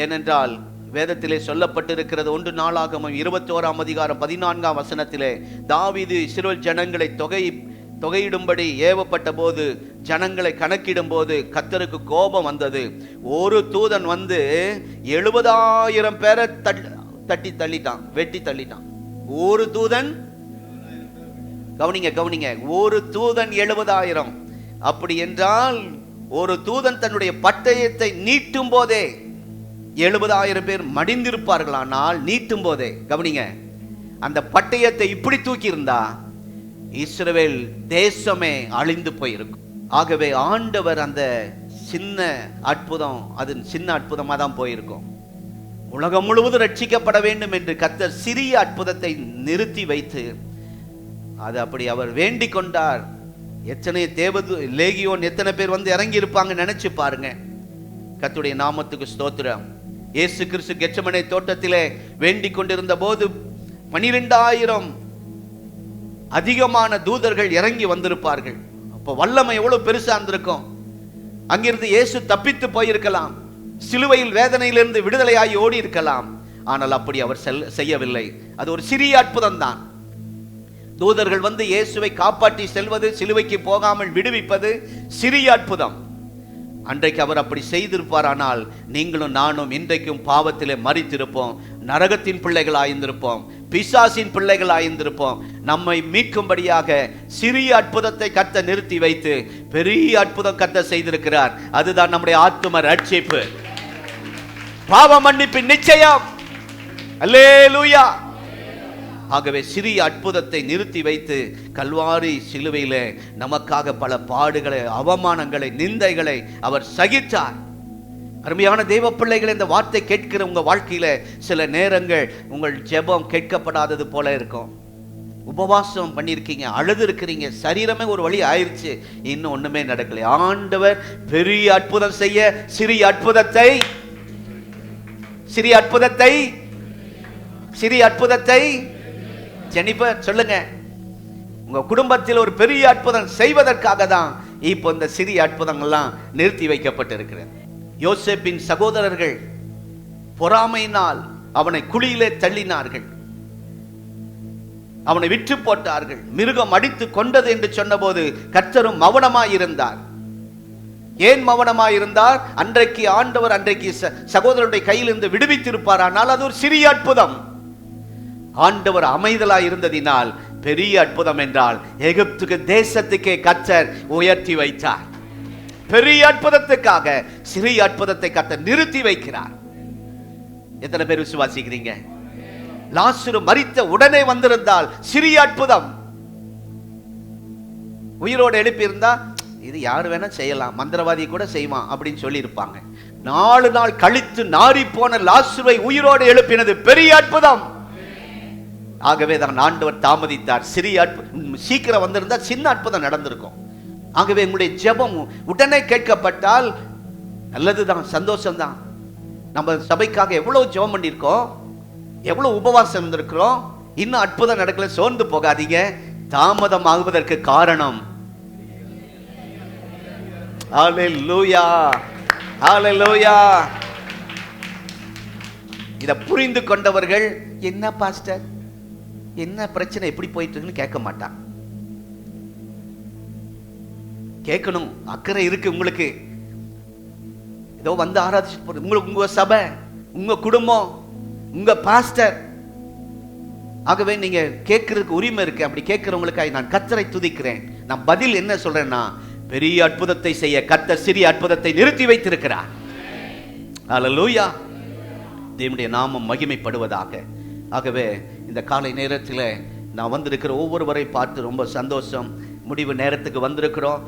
ஏனென்றால் வேதத்திலே சொல்லப்பட்டிருக்கிறது. 1 நாளாகமம் 21ஆம் அதிகாரம் 14ஆம் வசனத்திலே, தாவீது இஸ்ரவேல் ஜனங்களை தொகையிடும்படி ஏவப்பட்ட போது, ஜனங்களை கணக்கிடும் போது கர்த்தருக்கு கோபம் வந்தது. ஒரு தூதன் வந்து 70,000 பேரை வெட்டி தள்ளிட்டான். ஒரு தூதன், கவனிங்க, ஒரு தூதன் 70,000. அப்படி என்றால் ஒரு தூதன் தன்னுடைய பட்டயத்தை நீட்டும் போதே 70,000 பேர் மடிந்திருப்பார்கள். ஆனால் நீட்டும் போதே, கவனிங்க, அந்த பட்டயத்தை இப்படி தூக்கி இருந்தா இஸ்ரவேல் தேசமே அழிந்து போயிருக்கும். ஆகவே ஆண்டவர் அந்த சின்ன அற்புதம், அது சின்ன அற்புதமா தான் போயிருக்கும். உலகம் முழுவதும் ரட்சிக்கப்பட வேண்டும் என்று கர்த்தர் சிறிய அற்புதத்தை நிறுத்தி வைத்து அது அப்படி அவர் வேண்டிக் கொண்டார். எத்தனை லேகியோன் எத்தனை பேர் வந்து இறங்கி இருப்பாங்க நினைச்சு பாருங்க. கர்த்தருடைய நாமத்துக்கு ஸ்தோத்திரம். இயேசு கிறிஸ்து கெத்செமனே தோட்டத்திலே வேண்டிக் கொண்டிருந்த போது 12,000 அதிகமான தூதர்கள் இறங்கி வந்திருப்பார்கள். அப்போ வல்லமை எவ்வளவு பெருசா இருந்திருக்கும். அங்கிருந்து இயேசு தப்பித்து போயிருக்கலாம். சிலுவையில் வேதனையிலிருந்து விடுதலையாகி ஓடி இருக்கலாம். ஆனால் அப்படி அவர் செய்யவில்லை. அது ஒரு சிறிய அற்புதம் தான். தூதர்கள் வந்து இயேசுவை காப்பாற்றி செல்வது, சிலுவைக்கு போகாமல் விடுவிப்பது சிறிய அற்புதம். அன்றைக்கு அவர் அப்படி செய்திருப்பார். ஆனால் நீங்களும் நானும் இன்றைக்கும் பாவத்திலே மரித்திருப்போம், நரகத்தின் பிள்ளைகளாயிருந்திருப்போம், பிசாசின் பிள்ளைகளாயிருந்திருப்போம். நம்மை மீட்கும்படியாக சிறிய அற்புதத்தை கர்த்தர் நிறுத்தி வைத்து பெரிய அற்புதம் கர்த்தர் செய்திருக்கிறார். அதுதான் நம்முடைய ஆத்தும ரட்சிப்பு, பாவ மன்னிப்பின் நிச்சயம். அல்லேலூயா. ஆகவே சிறிய அற்புதத்தை நிறுத்தி வைத்து கல்வாரி சிலுவையிலே நமக்காக பல பாடுகளை, அவமானங்களை, நிந்தைகளை அவர் சகித்தார். அருமையான தெய்வ பிள்ளைகளை, இந்த வார்த்தை கேட்கிற உங்க வாழ்க்கையில சில நேரங்கள் உங்கள் ஜெபம் கேட்கப்படாதது போல இருக்கும். உபவாசம் பண்ணியிருக்கீங்க, அழுது இருக்கிறீங்க, சரீரமே ஒரு வழி ஆயிருச்சு, இன்னும் ஒண்ணுமே நடக்கல. ஆண்டவர் பெரிய அற்புதம் செய்ய சிறிய அற்புதத்தை ஜெனிபர் சொல்லுங்க. உங்க குடும்பத்தில் ஒரு பெரிய அற்புதம் செய்வதற்காக தான் இப்போ இந்த சிறிய அற்புதங்கள்லாம் நிறுத்தி வைக்கப்பட்டிருக்கிறது. யோசேப்பின் சகோதரர்கள் பொறாமையினால் அவனை குழியிலே தள்ளினார்கள், அவனை விற்று போட்டார்கள், மிருகம் அடித்து கொண்டது என்று சொன்னபோது கர்த்தரும் மௌனமாயிருந்தார். ஏன் மௌனமாயிருந்தார்? அன்றைக்கு ஆண்டவர் சகோதரருடைய கையிலிருந்து விடுவித்திருப்பார். ஆனால் அது ஒரு சிறிய அற்புதம். ஆண்டவர் அமைதலாய் இருந்ததினால் பெரிய அற்புதம் என்றால் எகிப்துக்கு தேசத்துக்கே கர்த்தர் உயர்த்தி வைத்தார். பெரிய அற்புதத்துக்காக சிறிய அற்புதத்தை கர்த்தர் நிறுத்தி வைக்கிறார். எத்தனை பேர் விசுவாசிக்கிறீங்க? லாசரு மரித்த உடனே வந்திருந்தால் சிறிய அற்புதம். உயிரோடு எழுப்பி இருந்தா இது யார் வேணா செய்யலாம், மந்திரவாதி கூட செய்வான் அப்படின்னு சொல்லி இருப்பாங்க. 4 நாள் கழித்து நாரி போன லாசருவை உயிரோடு எழுப்பினது பெரிய அற்புதம். ஆகவே தான் ஆண்டவர் தாமதித்தார். சிறிய சீக்கிரம் வந்திருந்தா சின்ன அற்புதம் நடந்திருக்கும். ஆகவே உங்களுடைய ஜெபம் உடனே கேட்கப்பட்டால் நல்லதுதான், சந்தோஷம்தான். நம்ம சபைக்காக எவ்வளவு ஜெபம் பண்ணியிருக்கோம், எவ்வளவு உபவாசம் இருந்திருக்கிறோம், இன்னும் அற்புதம் நடக்கல, சோர்ந்து போகாதீங்க. தாமதம் ஆகுவதற்கு காரணம் ஹல்லேலூயா, ஹல்லேலூயா. இதை புரிந்து கொண்டவர்கள், என்ன பாஸ்டர், என்ன பிரச்சனை, எப்படி போயிட்டு இருக்குன்னு கேட்க மாட்டான். கேட்கணும், அக்கறை இருக்கு உங்களுக்கு. ஏதோ வந்து ஆராதிச்சு உங்களுக்கு உங்க சபை, உங்க குடும்பம், உங்க பாஸ்டர். ஆகவே நீங்க கேட்கறதுக்கு உரிமை இருக்கு. அப்படி கேட்கிறவங்களுக்காக நான் கர்த்தரை துதிக்கிறேன். நான் பதில் என்ன சொல்றேன்னா, பெரிய அற்புதத்தை செய்ய கர்த்தர் சிறிய அற்புதத்தை நிறுத்தி வைத்திருக்கிறார். அல்லேலூயா. தேவனுடைய நாமம் மகிமைப்படுவதாக. ஆகவே இந்த காலை நேரத்தில் நான் வந்திருக்கிற ஒவ்வொருவரை பார்த்து ரொம்ப சந்தோஷம். முடிவு நேரத்துக்கு வந்திருக்கிறோம்.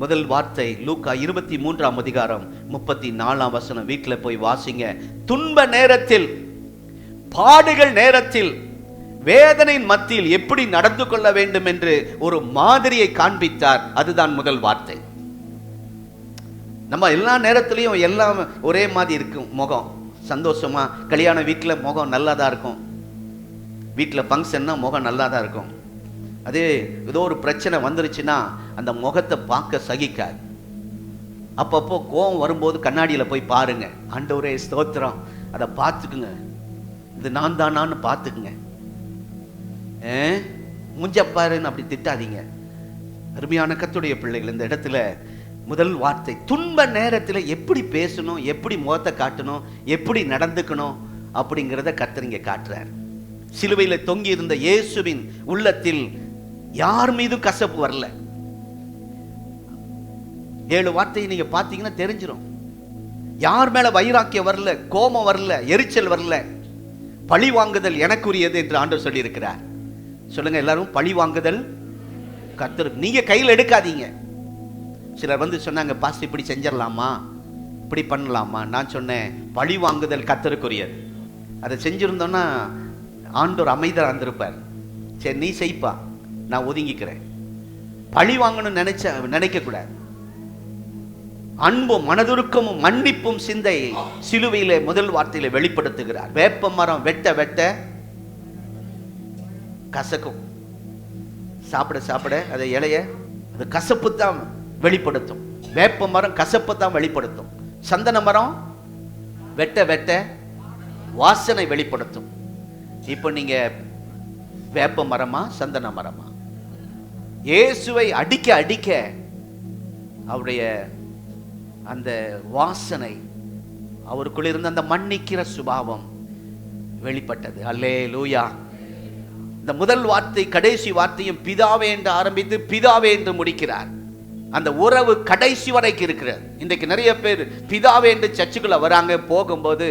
முதல் வார்த்தை லூக்கா 23ஆம் அதிகாரம் 34ஆம் வசனம். வீட்டில் போய் வாசிங்க. துன்ப நேரத்தில், பாடுகள் நேரத்தில், வேதனையின் மத்தியில் எப்படி நடந்து கொள்ள வேண்டும் என்று ஒரு மாதிரியை காண்பித்தார். அதுதான் முதல் வார்த்தை. நம்ம எல்லா நேரத்திலையும் எல்லாம் ஒரே மாதிரி இருக்கும். முகம் சந்தோஷமா, கல்யாண வீட்டில் முகம் நல்லா தான் இருக்கும், வீட்டில் ஃபங்க்ஷன்னா முகம் நல்லா தான் இருக்கும். அதே ஏதோ ஒரு பிரச்சனை வந்துருச்சுன்னா அந்த முகத்தை பார்க்க சகிக்காது. அப்பப்போ கோபம் வரும்போது கண்ணாடியில் போய் பாருங்க. ஆண்டவரே ஸ்தோத்திரம், அதை பார்த்துக்குங்க, இது நான் தானான்னு பார்த்துக்குங்க. முஞ்சப்பாருன்னு அப்படி திட்டாதீங்க. அருமையான கர்த்தருடைய பிள்ளைகள், இந்த இடத்துல முதல் வார்த்தை, துன்ப நேரத்தில் எப்படி பேசணும், எப்படி முகத்தை காட்டணும், எப்படி நடந்துக்கணும் அப்படிங்கிறத கர்த்தர் இங்கே காட்டுறார். சிலுவையில் தொங்கி இருந்த இயேசுவின் உள்ளத்தில் யார் மீதும் கசப்பு வரல. 7 வார்த்தையை நீங்க பார்த்தீங்கன்னா தெரிஞ்சிடும். யார் மேல வைராக்கியம் வரல, கோபம் வரல, எரிச்சல் வரல. பழி வாங்குதல் எனக்குரியது என்று ஆண்டவர் சொல்லி இருக்கிறார். சொல்லுங்க எல்லாரும், பழி வாங்குதல் கர்த்தர். நீங்க கையில் எடுக்காதீங்க. சிலர் வந்து சொன்னாங்க, பாஸ்டர் இப்படி செஞ்சிடலாமா, இப்படி பண்ணலாமா. நான் சொன்னேன், பழி வாங்குதல் கர்த்தருக்குரியது. அதை செஞ்சிருந்தோம்னா ஆண்டவர் அமைதியாக இருந்திருப்பார். சரி நீ செய்ப்பா, நான் ஒதுங்கிக்கிறேன். பழி வாங்கணும்னு நினைக்க கூடாது. அன்பும் மனதுருக்கமும் மன்னிப்பும் சிந்தை சிலுவையிலே முதல் வார்த்தையில வெளிப்படுத்துகிறார். வேப்ப மரம் வெட்ட வெட்ட கசக்கும். சாப்பிட சாப்பிட அதை இலைய அது கசப்பு தான் வெளிப்படுத்தும். வேப்ப மரம் கசப்பு தான் வெளிப்படுத்தும். சந்தன மரம் வெட்ட வெட்ட வாசனை வெளிப்படுத்தும். இப்போ நீங்க வேப்ப மரமா சந்தன மரமா? இயேசுவை அடிக்க அடிக்க அவருடைய அந்த வாசனை, அவருக்குள் இருந்த அந்த மன்னிக்கிற சுபாவம் வெளிப்பட்டது. அல்லேலூயா. இந்த முதல் வார்த்தை கடைசி வார்த்தையும் பிதாவே என்று ஆரம்பித்து பிதாவே என்று முடிக்கிறார். அந்த உறவு கடைசி வரைக்கும் இருக்கிறது. இன்றைக்கு நிறைய பேர் பிதாவே என்று சர்ச்சுக்குள்ள வராங்க, போகும்போது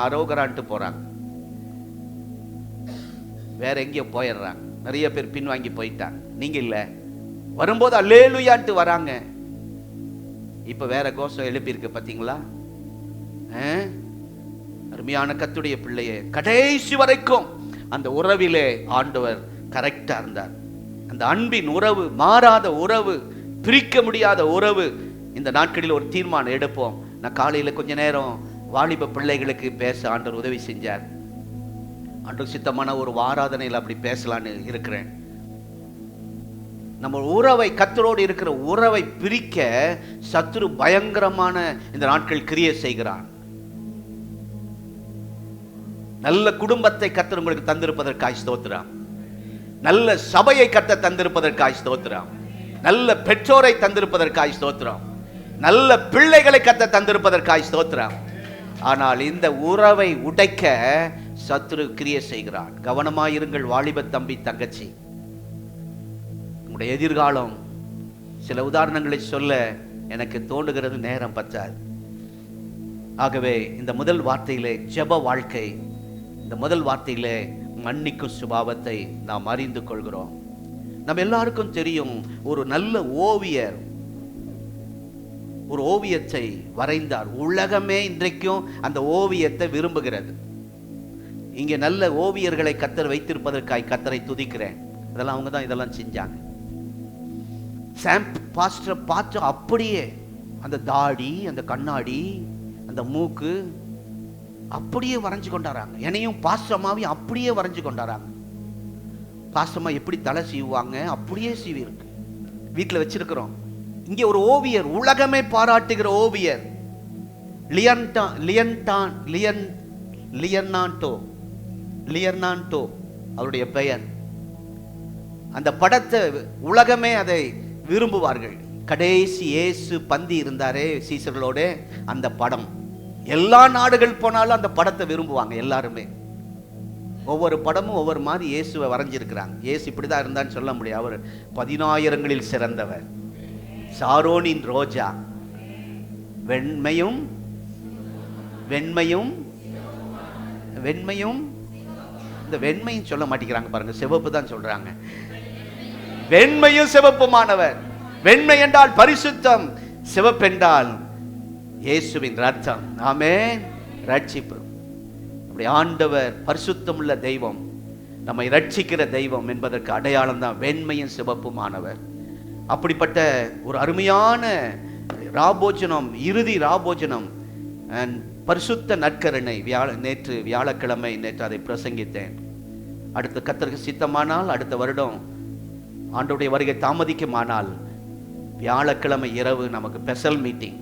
அரோகரான்ட்டு போறாங்க, வேற எங்கேயும் போயிடுறாங்க. நிறைய பேர் பின்வாங்கி போயிட்டாங்க. நீங்க இல்ல, வரும்போது அல்லேலூயான்ட்டு வராங்க. இப்ப வேற கோஷம் எழுப்பியிருக்கு பாத்தீங்களா? அருமையான கர்த்தருடைய பிள்ளையே, கடைசி வரைக்கும் அந்த உறவிலே ஆண்டவர் கரெக்டா இருந்தார். அந்த அன்பின் உறவு, மாறாத உறவு, பிரிக்க முடியாத உறவு. இந்த நாட்களில் ஒரு தீர்மானம் எடுப்போம். நான் காலையில கொஞ்ச நேரம் வாலிப பிள்ளைகளுக்கு பேச ஆண்டவர் உதவி செஞ்சார். ஆண்டவர் சித்தமான ஒரு ஆராதனையில் அப்படி பேசலான்னு இருக்கிறேன். நம்ம உறவை, கர்த்தரோடு இருக்கிற உறவை பிரிக்க சத்துரு பயங்கரமான இந்த நாட்கள் கிரியை செய்கிறான். நல்ல குடும்பத்தை கர்த்தர் உங்களுக்கு தந்திருப்பதற்காய் ஸ்தோத்திரம். நல்ல சபையை கர்த்தர் தந்திருப்பதற்காய் ஸ்தோத்திரம். நல்ல பெற்றோரை தந்திருப்பதற்காய் ஸ்தோத்திரம். நல்ல பிள்ளைகளை கர்த்தர் தந்திருப்பதற்காய் ஸ்தோத்திரம். ஆனால் இந்த உறவை உடைக்க சத்துரு கிரியை செய்கிறான். கவனமாயிருங்கள் வாலிப தம்பி தங்கச்சி. உங்களுடைய எதிர்காலம், சில உதாரணங்களை சொல்ல எனக்கு தோன்றுகிறது, நேரம் பற்றாது. ஆகவே இந்த முதல் வார்த்தையிலே ஜெப வாழ்க்கை, இந்த முதல் வார்த்தையிலே மன்னிக்கும் சுபாவத்தை நாம் அறிந்து கொள்கிறோம். நம்ம எல்லாருக்கும் தெரியும், ஒரு நல்ல ஓவியர் ஒரு ஓவியத்தை வரைந்தார். உலகமே இன்றைக்கும் அந்த ஓவியத்தை விரும்புகிறது. இங்கே நல்ல ஓவியர்களை கர்த்தர் வைத்திருப்பதற்காய் கர்த்தரை துதிக்கிறேன். அதெல்லாம் அவங்க தான் இதெல்லாம் செஞ்சாங்க. பாஸ்டர் பார்த்து அப்படியே அந்த தாடி, அந்த கண்ணாடி, அந்த மூக்கு அப்படியே வரைஞ்சு கொண்டாராங்க. என்னையும் பாஸ்டமாவையும் அப்படியே வரைஞ்சு கொண்டாராங்க. பாஸ்டமா எப்படி தலை சீவுவாங்க அப்படியே சீவி இருக்கு, வீட்டில் வச்சிருக்கிறோம். இங்கே ஒரு ஓவியர், உலகமே பாராட்டுகிற ஓவியர் லியர்னாண்டோ அவருடைய பெயர். அந்த படத்தை உலகமே அதை விரும்புவார்கள். கடைசி இயேசு பந்தி இருந்தாரே சீசர்களோட, அந்த படம் எல்லா நாடுகள் போனாலும் அந்த படத்தை விரும்புவாங்க எல்லாருமே. ஒவ்வொரு படமும் ஒவ்வொரு மாதிரி இயேசுவை வரைஞ்சிருக்கிறாங்க. இயேசு இப்படிதான் இருந்தான்னு சொல்ல முடியாது. அவர் 10,000ங்களில் சிறந்தவர். சாரோனின் ரோஜா, வெண்மையும் வெண்மையும் வெண்மையும் இந்த வெண்மையும் சொல்ல மாட்டேங்கிறாங்க பாருங்க, சிவப்பு தான் சொல்றாங்க. வெண்மையும் சிவப்புமானவர். வெண்மை என்றால் பரிசுத்தம், சிவப்பென்றால் இயேசுவின் ரத்தம். ஆமென். ரட்சிப்பு. அப்படி ஆண்டவர் பரிசுத்தம் உள்ள தெய்வம், நம்மை ரட்சிக்கிற தெய்வம் என்பதற்கு அடையாளம் தான் வெண்மையும் சிவப்புமானவர். அப்படிப்பட்ட ஒரு அருமையான ராபோஜனம், இறுதி ராபோஜனம், பரிசுத்த நற்கருணை. நேற்று வியாழக்கிழமை அதை பிரசங்கித்தேன். அடுத்த கர்த்தருக்கு சித்தமானால் அடுத்த வருடம் ஆண்டவருடைய வருகை தாமதிக்குமானால் வியாழக்கிழமை இரவு நமக்கு ஸ்பெஷல் மீட்டிங்.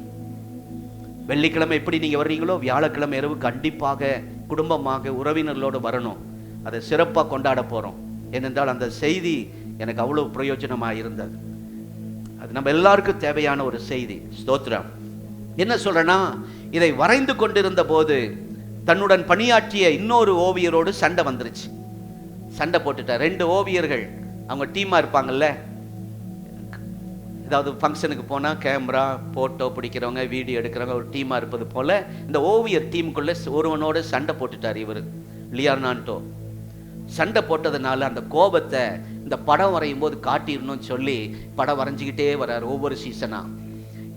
வெள்ளிக்கிழமை எப்படி நீங்கள் வர்றீங்களோ வியாழக்கிழமை இரவு கண்டிப்பாக குடும்பமாக உறவினர்களோடு வரணும். அதை சிறப்பாக கொண்டாட போகிறோம். ஏனென்றால் அந்த செய்தி எனக்கு அவ்வளோ பிரயோஜனமாக இருந்தது. அது நம்ம எல்லாருக்கும் தேவையான ஒரு செய்தி. ஸ்தோத்திரம். என்ன சொல்றேன்னா, இதை வரைந்து கொண்டிருந்த போது தன்னுடன் பணியாற்றிய இன்னொரு ஓவியரோடு சண்டை வந்துருச்சு. சண்டை போட்டுட்டார். 2 ஓவியர்கள், அவங்க டீமாக இருப்பாங்கல்ல, ஏதாவது ஃபங்க்ஷனுக்கு போனால் கேமரா ஃபோட்டோ பிடிக்கிறவங்க வீடியோ எடுக்கிறவங்க ஒரு டீமாக இருப்பது போல் இந்த ஓவியர் டீமுக்குள்ளே ஒருவனோடு சண்டை போட்டுட்டார் இவர் லியோனார்டோ. சண்டை போட்டதுனால அந்த கோபத்தை இந்த படம் வரையும் போது காட்டிடணும்னு சொல்லி படம் வரைஞ்சிக்கிட்டே வர்றார் ஒவ்வொரு சீசனாக.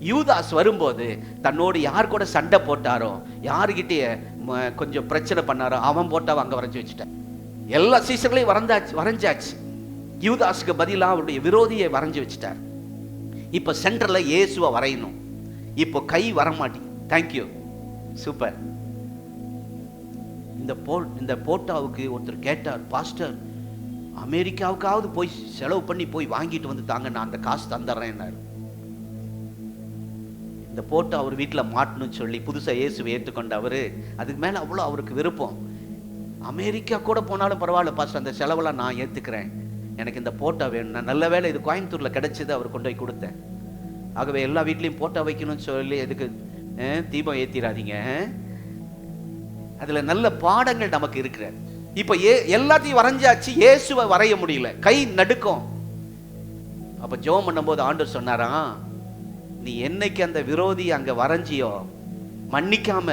யூதாஸ் வரும்போது தன்னோடு யார் கூட சண்டை போட்டாரோ, யாருக்கிட்டே கொஞ்சம் பிரச்சனை பண்ணாரோ அவன் போட்டாவை அங்கே வரைஞ்சி வச்சுட்டார். எல்லா சீசன்களையும் வரைஞ்சாச்சு. யூதாஸுக்கு பதிலாக அவருடைய விரோதியை வரைஞ்சி வச்சுட்டார். இப்போ சென்டரில் இயேசுவை வரையணும். இப்போ கை வரமாட்டி. Thank you, super. இந்த போட்டோவுக்கு ஒருத்தர் கேட்டார், பாஸ்டர் அமெரிக்காவுக்காவது போய் செலவு பண்ணி போய் வாங்கிட்டு வந்து தாங்க, நான் அந்த காசு தந்துடுறேன்னாரு. இந்த போட்டோ அவர் வீட்டில் மாட்டணும்னு சொல்லி புதுசாக இயேசுவை ஏற்றுக்கொண்ட அவர், அதுக்கு மேலே அவ்வளோ அவருக்கு விருப்பம். அமெரிக்கா கூட போனாலும் பரவாயில்ல பாஸ்டர், அந்த செலவெல்லாம் நான் ஏற்றுக்கிறேன், எனக்கு இந்த போட்டோ வேணும். நான் நல்ல வேலை இது கோயம்புத்தூரில் கிடைச்சது, அவர் கொண்டு போய் கொடுத்தேன். ஆகவே எல்லா வீட்லேயும் போட்டோ வைக்கணும்னு சொல்லி எதுக்கு தீபம் ஏற்றிடாதீங்க. அதில் நல்ல பாடங்கள் நமக்கு இருக்கிற. இப்போ எல்லாத்தையும் வரைஞ்சாச்சு, இயேசுவை வரைய முடியல, கை நடுக்கும். அப்போ ஜெபம் பண்ணும்போது ஆண்டவர் சொன்னாராம், நீ என்னைக்கு அந்த விரோதி அங்கே வரைஞ்சியோ மன்னிக்காம,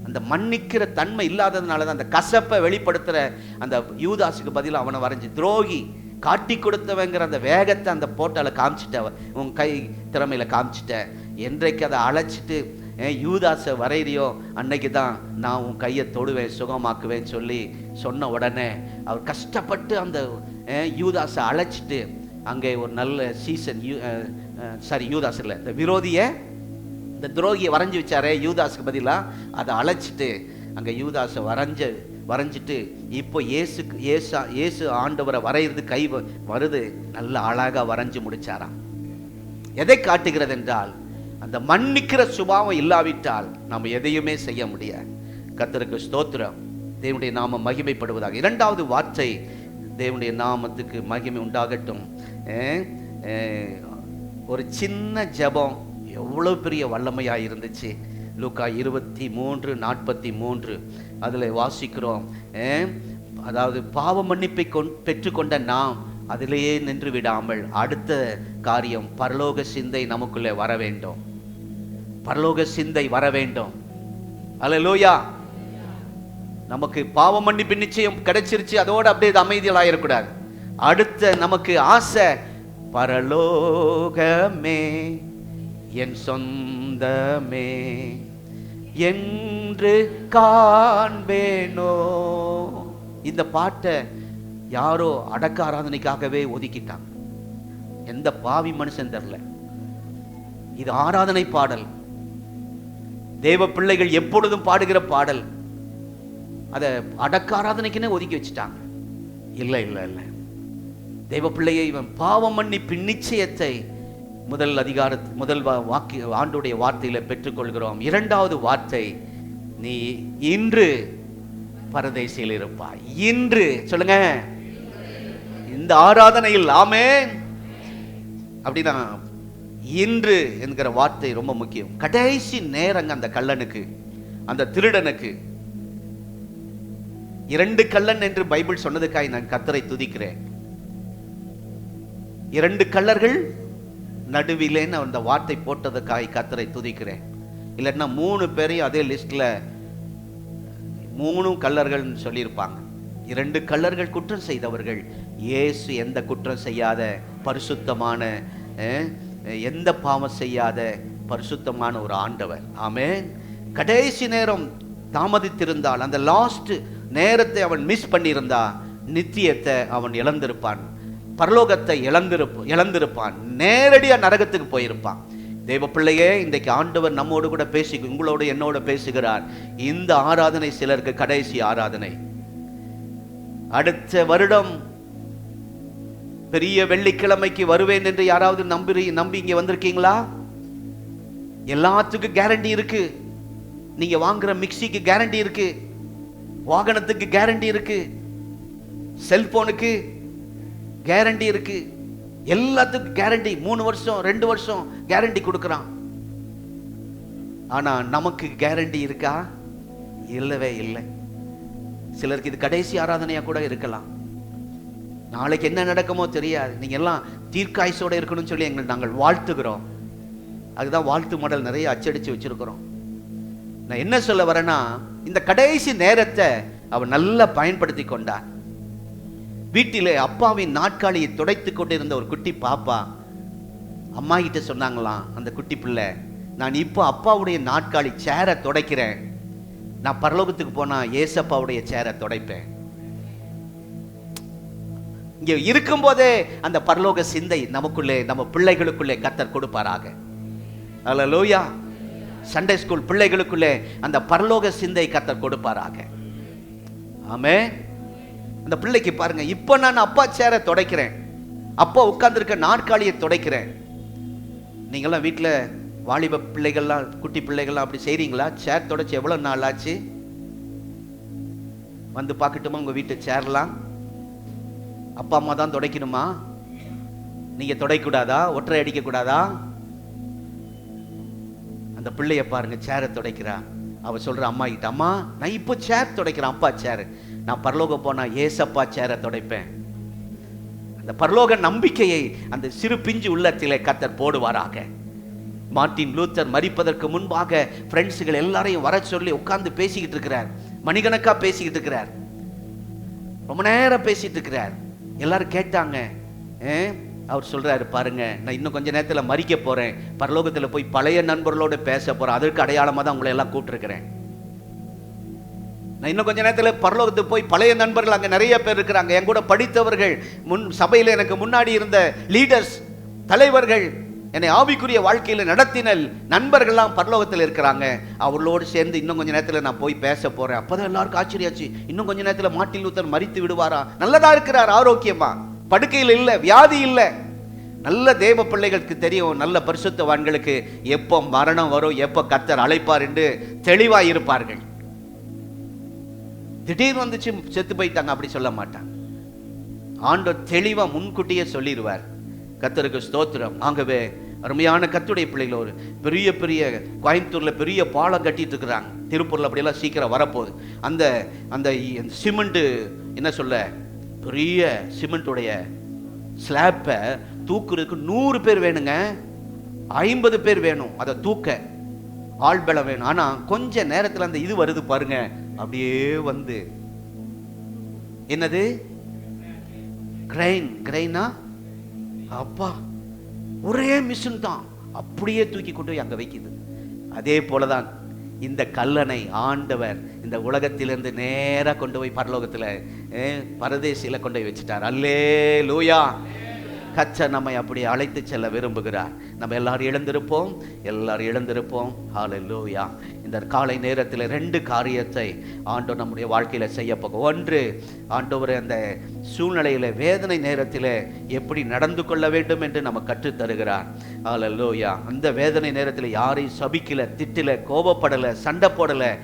அந்த மன்னிக்கிற தன்மை இல்லாததுனால தான் அந்த கசப்பை வெளிப்படுத்துகிற அந்த யூதாஸுக்கு பதிலாக அவனை வரைஞ்சி துரோகி காட்டி கொடுத்தவங்கிற அந்த வேகத்தை அந்த போட்டால காமிச்சிட்ட, உன் கை திறமையில காமிச்சிட்ட. என்றைக்கு அதை அழைச்சிட்டு யூதாஸை வரைறியோ அன்னைக்கு தான் நான் உன் கையை தொடுவேன், சுகமாக்குவேன் சொல்லி சொன்ன உடனே அவர் கஷ்டப்பட்டு அந்த யூதாஸை அழைச்சிட்டு அங்கே ஒரு நல்ல சீசன், யூதாஸ் இல்லை, இந்த விரோதியை, இந்த துரோகியை வரைஞ்சி வச்சாரே யூதாஸுக்கு பதிலாக, அதை அழைச்சிட்டு அங்கே யூதாஸை வரைஞ்சிட்டு இப்போ இயேசு ஆண்டவரை வரைகிறது கை வருது, நல்ல அழகாக வரைஞ்சி முடிச்சாராம். எதை காட்டுகிறது என்றால், அந்த மன்னிக்கிற சுபாவம் இல்லாவிட்டால் நாம் எதையுமே செய்ய முடியாது. கர்த்தருக்கு ஸ்தோத்திரம். தேவனுடைய நாமம் மகிமைப்படுவதாக. 2வது வார்த்தை, தேவனுடைய நாமத்துக்கு மகிமை உண்டாகட்டும். ஒரு சின்ன ஜெபம் எவ்வளோ பெரிய வல்லமையாக இருந்துச்சு. லூக்கா 23:43 அதில் வாசிக்கிறோம். அதாவது பாவ மன்னிப்பை பெற்றுக்கொண்ட நாம் அதிலேயே நின்று விடாமல் அடுத்த காரியம் பரலோக சிந்தை நமக்குள்ளே வர வேண்டும். பரலோக சிந்தை வர வேண்டும். அல்லேலூயா. நமக்கு பாவ மன்னிப்பு நிச்சயம் கிடைச்சிருச்சு, அதோடு அப்படியே அமைதியாக இருக்கக்கூடாது. அடுத்த நமக்கு ஆசை, பரலோகமே என் சொந்தமே என்று காண்பேனோ. இந்த பாட்டை யாரோ அடக்க ஆராதனைக்காகவே ஒதுக்கிட்டாங்க. எந்த பாவி மனுஷன் தெரியல. இது ஆராதனை பாடல், தேவ பிள்ளைகள் எப்பொழுதும் பாடுகிற பாடல். அதை அடக்க ஆராதனைக்குன்னு ஒதுக்கி வச்சுட்டாங்க. இல்லை இல்லை இல்லை, தேவ பிள்ளையை பாவ மன்னிப்பு நிச்சயத்தை முதல் ஆண்டுடைய வார்த்தையில பெற்றுக்கொள்கிறோம். 2வது வார்த்தை, நீ இன்று பரதேசியில் இருப்பாய். இன்று சொல்லுங்க, இந்த ஆராதனையில். ஆமென். அப்படின்னா இன்று என்கிற வார்த்தை ரொம்ப முக்கியம். கடைசி நேரங்க அந்த கள்ளனுக்கு, அந்த திருடனுக்கு 2 கள்ளன் என்று பைபிள் சொன்னதுக்காய் நான் கர்த்தரை துதிக்கிறேன். 2 கள்ளர்கள் நடுவிலேன்னு அந்த வார்த்தை போட்டதுக்காய் கர்த்தரை துதிக்கிறேன். இல்லைன்னா 3 பேரையும் அதே லிஸ்ட்ல 3 கள்ளர்கள் சொல்லியிருப்பாங்க. 2 கள்ளர்கள் குற்றம் செய்தவர்கள். இயேசு எந்த குற்றம் செய்யாத பரிசுத்தமான, எந்த பாவம் செய்யாத பரிசுத்தமான ஒரு ஆண்டவர். ஆமென். கடைசி நேரம் தாமதித்திருந்தால், அந்த லாஸ்ட் நேரத்தை அவன் மிஸ் பண்ணியிருந்தா, நித்தியத்தை அவன் இழந்திருப்பான், பரலோகத்தை இழந்திருப்பான், நேரடியா நரகத்துக்கு போயிருப்பான். தேவ பிள்ளையே, இன்றைக்கு ஆண்டவர் நம்மோடு கூட உங்களோடு என்னோட பேசுகிறார். இந்த ஆராதனை சிலருக்கு கடைசி ஆராதனை. அடுத்த வருடம் பெரிய வெள்ளிக்கிழமைக்கு வருவேன் என்று யாராவது நம்பி இங்க வந்திருக்கீங்களா? எல்லாத்துக்கும் கேரண்டி இருக்கு. நீங்க வாங்குற மிக்சிக்கு கேரண்டி இருக்கு, வாகனத்துக்கு கேரண்டி இருக்கு, செல்போனுக்கு கேரண்டி இருக்கு, எல்லாத்துக்கும் கேரண்டி. 3 வருஷம் 2 வருஷம் கேரண்டி கொடுக்கறான். ஆனா நமக்கு கேரண்டி இருக்கா? இல்லவே இல்லை. சிலருக்கு இது கடைசி ஆராதனையா கூட இருக்கலாம். நாளைக்கு என்ன நடக்குமோ தெரியாது. நீங்க எல்லாம் தீர்க்காயுசோட இருக்கணும்னு சொல்லி நாங்கள் வாழ்த்துகிறோம். அதுதான் வாழ்த்து மடல் நிறைய அச்சடிச்சு வச்சிருக்கிறோம். நான் என்ன சொல்ல வரேன்னா, இந்த கடைசி நேரத்தை அவன் நல்லா பயன்படுத்தி கொண்டான். வீட்டிலே அப்பாவின் நாட்காலியை துடைத்து கொண்டிருந்த ஒரு குட்டி பாப்பா அம்மா கிட்ட சொன்னாங்களாம், அந்த குட்டி பிள்ளை, நான் இப்போ அப்பாவுடைய நாட்காலி சேரை துடைக்கிறேன், நான் பரலோகத்துக்கு போனா ஏசப்பாவுடைய சேரை துடைப்பேன். இங்க இருக்கும் போதே அந்த பரலோக சிந்தை நமக்குள்ளே, நம்ம பிள்ளைகளுக்குள்ளே கர்த்தர் கொடுப்பாராக. அல்லேலூயா. சண்டே ஸ்கூல் பிள்ளைகளுக்குள்ளே அந்த பரலோக சிந்தை கர்த்தர் கொடுப்பாராக. ஆமென். அந்த பிள்ளைக்கு பாருங்க, இப்போ நான் அப்பா சேரை துடைக்கிறேன், அப்பா உட்கார்ந்துருக்க நாற்காலியை துடைக்கிறேன். நீங்களாம் வீட்டில் வாலிப பிள்ளைகள்லாம், குட்டி பிள்ளைகள்லாம் அப்படி செய்றீங்களா? சேர் துடைச்சி எவ்வளோ நாள் ஆச்சு? வந்து பார்க்கட்டுமா உங்கள் வீட்டு சேர்லாம்? அப்பா அம்மா தான் துடைக்கணுமா? நீங்கள் துடைக்கூடாதா? ஒற்றை அடிக்கக்கூடாதா? அந்த பிள்ளைய பாருங்க, சேரை துடைக்கிறா. அவ சொல்ற அம்மா கிட்ட, அம்மா நான் இப்போ சேர் துடைக்கிறேன், அப்பா சேர், நான் பரலோகம் போனா ஏசப்பா சேரை துடைப்பேன். அந்த பரலோக நம்பிக்கையை அந்த சிறு பிஞ்சு உள்ளத்திலே கர்த்தர் போடுவாராக. மார்ட்டின் லூத்தர் மரிப்பதற்கு முன்பாக ஃப்ரெண்ட்ஸுகள் எல்லாரையும் வர சொல்லி உட்கார்ந்து பேசிக்கிட்டு இருக்கிறார். மணிக்கணக்கா பேசிக்கிட்டு இருக்கிறார், ரொம்ப நேரம் பேசிட்டு இருக்கிறார். எல்லாரும் கேட்டாங்க. அவர் சொல்றாரு, பாருங்க நான் இன்னும் கொஞ்ச நேரத்தில் மரிக்க போறேன், பரலோகத்தில் போய் பழைய நண்பர்களோடு பேச போறேன், அதற்கு அடையாளமாக தான் உங்களை எல்லாம் கூப்பிட்டுருக்கிறேன். நான் இன்னும் கொஞ்ச நேரத்தில் பரலோகத்துக்கு போய் பழைய நண்பர்கள் அங்கே நிறைய பேர் இருக்கிறாங்க, என் கூட படித்தவர்கள், சபையில் எனக்கு முன்னாடி இருந்த லீடர்ஸ், தலைவர்கள், என்னை ஆவிக்குரிய வாழ்க்கையில் நடத்தின நண்பர்கள்லாம் பரலோகத்தில் இருக்கிறாங்க, அவர்களோடு சேர்ந்து இன்னும் கொஞ்ச நேரத்தில் நான் போய் பேச போறேன். அப்பதான் எல்லாருக்கும் ஆச்சரியாச்சு, இன்னும் கொஞ்ச நேரத்தில் மார்ட்டின் லூத்தர் மரித்து விடுவாரா? நல்லதா இருக்கிறார், ஆரோக்கியமா, படுக்கையில் இல்லை, வியாதி இல்லை. நல்ல தேவ பிள்ளைகளுக்கு தெரியும், நல்ல பரிசுத்தவான்களுக்கு எப்போ மரணம் வரும், எப்போ கர்த்தர் அழைப்பார் என்று தெளிவாக இருப்பார்கள். திடீர்னு வந்துச்சு செத்து போயிட்டாங்க அப்படி சொல்ல மாட்டாங்க. ஆண்டவர் தெளிவா முன்கூட்டியே சொல்லிடுவார். கர்த்தருக்கு ஸ்தோத்திரம். ஆகவே அருமையான கர்த்தருடைய பிள்ளைகள், ஒரு பெரிய பெரிய கோயம்புத்தூர்ல பெரிய பாலம் கட்டிட்டு இருக்கிறாங்க, திருப்பூர்ல அப்படியெல்லாம் சீக்கிரம் வரப்போகுது. அந்த அந்த சிமெண்ட் என்ன சொல்ல, பெரிய சிமெண்ட்டுடைய ஸ்லாப்பை தூக்குறதுக்கு 100 பேர் வேணுங்க, 50 பேர் வேணும், அதை தூக்க ஆள் பலம் வேணும். ஆனா கொஞ்ச நேரத்தில் அந்த இது வருது பாருங்க, அப்படியே வந்து என்னது கிரைனா, அப்பா ஒரே மிஷின் தான், அப்படியே தூக்கி கொண்டு போய் அங்க வைக்குது. அதே போலதான் இந்த கல்லணை ஆண்டவர் இந்த உலகத்திலிருந்து நேரா கொண்டு போய் பரலோகத்துல பரதேசில கொண்டு போய் வச்சுட்டார். அல்லேலூயா. கர்த்தர் நம்மை அப்படி அழைத்து செல்ல விரும்புகிறார். நம்ம எல்லாரும் எழுந்திருப்போம். ஹல்லேலூயா. இந்த காலை நேரத்தில் 2 காரியத்தை ஆண்டவர் நம்முடைய வாழ்க்கையில செய்ய போகும். ஒன்று, ஆண்டவர் அந்த சூழ்நிலையில, வேதனை நேரத்தில் எப்படி நடந்து கொள்ள வேண்டும் என்று நம்ம கற்றுத் தருகிறார். ஹல்லேலூயா. அந்த வேதனை நேரத்தில் யாரையும் சபிக்கல, திட்டல, கோபப்படல, சண்டை போடல,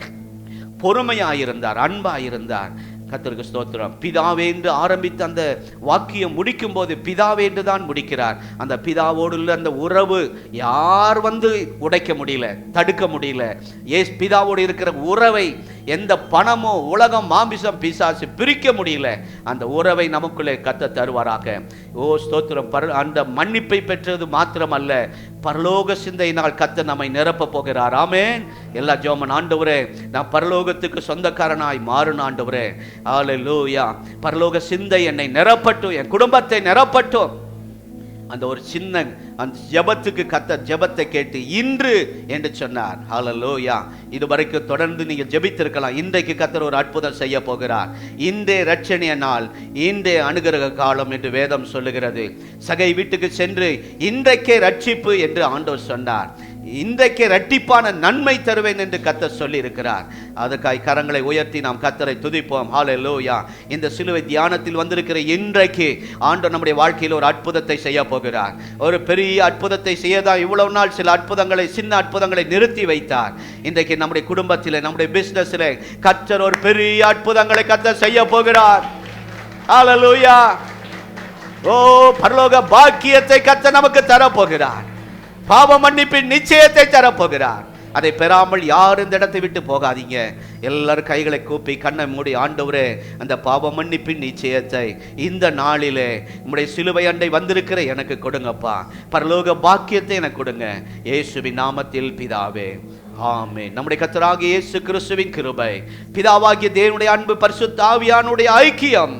பொறுமையாயிருந்தார், அன்பாயிருந்தார். கர்த்தருக்கு ஸ்தோத்திரம். பிதாவே என்று ஆரம்பித்து அந்த வாக்கியம் முடிக்கும் போது பிதாவே என்று தான் முடிக்கிறார். அந்த பிதாவோடு உள்ள அந்த உறவு யார் வந்து உடைக்க முடியல, தடுக்க முடியல. பிதாவோடு இருக்கிற உறவை எந்த பணமோ உலகம் மாமிசம் பிசாசு பிரிக்க முடியல. அந்த உறவை நமக்குள்ளே கத்த தருவாராக. ஓ ஸ்தோத்திரம். அந்த மன்னிப்பை பெற்றது மாத்திரமல்ல, பரலோக சிந்தையினால் கத்த நம்மை நிரப்ப போகிறார். ஆமென். எல்லா ஜோமன். ஆண்டவரே, நான் பரலோகத்துக்கு சொந்தக்காரனாய் மாறும் ஆண்டவரே. ஹல்லேலூயா. பரலோக சிந்தை என்னை நிரப்பட்டும், என் குடும்பத்தை நிரப்பட்டும். அந்த ஒரு சின்ன அந்த ஜெபத்துக்கு கர்த்தர் ஜெபத்தை கேட்டு இன்று என்று சொன்னார். ஹல்லேலூயா. இதுவரைக்கும் தொடர்ந்து நீங்கள் ஜெபித்திருக்கலாம். இன்றைக்கு கர்த்தர் ஒரு அற்புதம் செய்ய போகிறார். இன்றைய இரட்சணிய நாள், இன்றைய அனுகிரக காலம் என்று வேதம் சொல்லுகிறது. சகை வீட்டுக்கு சென்று இன்றைக்கே ரட்சிப்பு என்று ஆண்டவர் சொன்னார். இன்றைக்கே இரட்டிப்பான நன்மை தருவேன் என்று கர்த்தர் சொல்லி இருக்கிறார். அதுக்காய் கரங்களை உயர்த்தி நாம் கர்த்தரை துதிப்போம். ஹல்லேலூயா. இந்த சிலுவை தியானத்தில் வந்திருக்கிற இன்றைக்கு ஆண்டவர் நம்முடைய வாழ்க்கையில் ஒரு அற்புதத்தை செய்ய போகிறார். ஒரு பெரிய அற்புதத்தை செய்யதான் இவ்வளவு நாள் சில அற்புதங்களை, சின்ன அற்புதங்களை நிறுத்தி வைத்தார். இன்றைக்கு நம்முடைய குடும்பத்தில், நம்முடைய பிசினஸ்ல கர்த்தர் ஒரு பெரிய அற்புதங்களை கர்த்தர் செய்ய போகிறார். ஹல்லேலூயா. ஓ பரலோக பாக்கியத்தை கர்த்தர் நமக்கு தர போகிறார். பாவ மன்னிப்பின் நிச்சயத்தை தரப்போகிறார். அதை பெறாமல் யாரும் இந்த இடத்தை விட்டு போகாதீங்க. எல்லாரும் கைகளை கூப்பி கண்ணை மூடி, ஆண்டவரே அந்த பாவ மன்னிப்பின் நிச்சயத்தை இந்த நாளிலே நம்முடைய சிலுவை அண்டை வந்திருக்கிற எனக்கு கொடுங்கப்பா. பரலோக பாக்கியத்தை எனக்கு கொடுங்க. இயேசுவின் நாமத்தில் பிதாவே, ஆமென். நம்முடைய கர்த்தராகிய இயேசு கிறிஸ்துவின் கிருபை, பிதாவாகிய தேவனுடைய அன்பு, பரிசுத்த ஆவியானுடைய ஐக்கியம்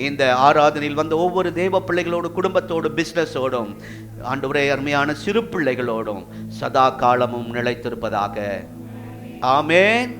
இந்த ஆராதனையில் வந்த ஒவ்வொரு தேவ பிள்ளைகளோடு, குடும்பத்தோடு, பிசினஸோடும், ஆண்டவரே அருமையான சிறு பிள்ளைகளோடும் சதா காலமும் நிலைத்திருப்பதாக. ஆமென்.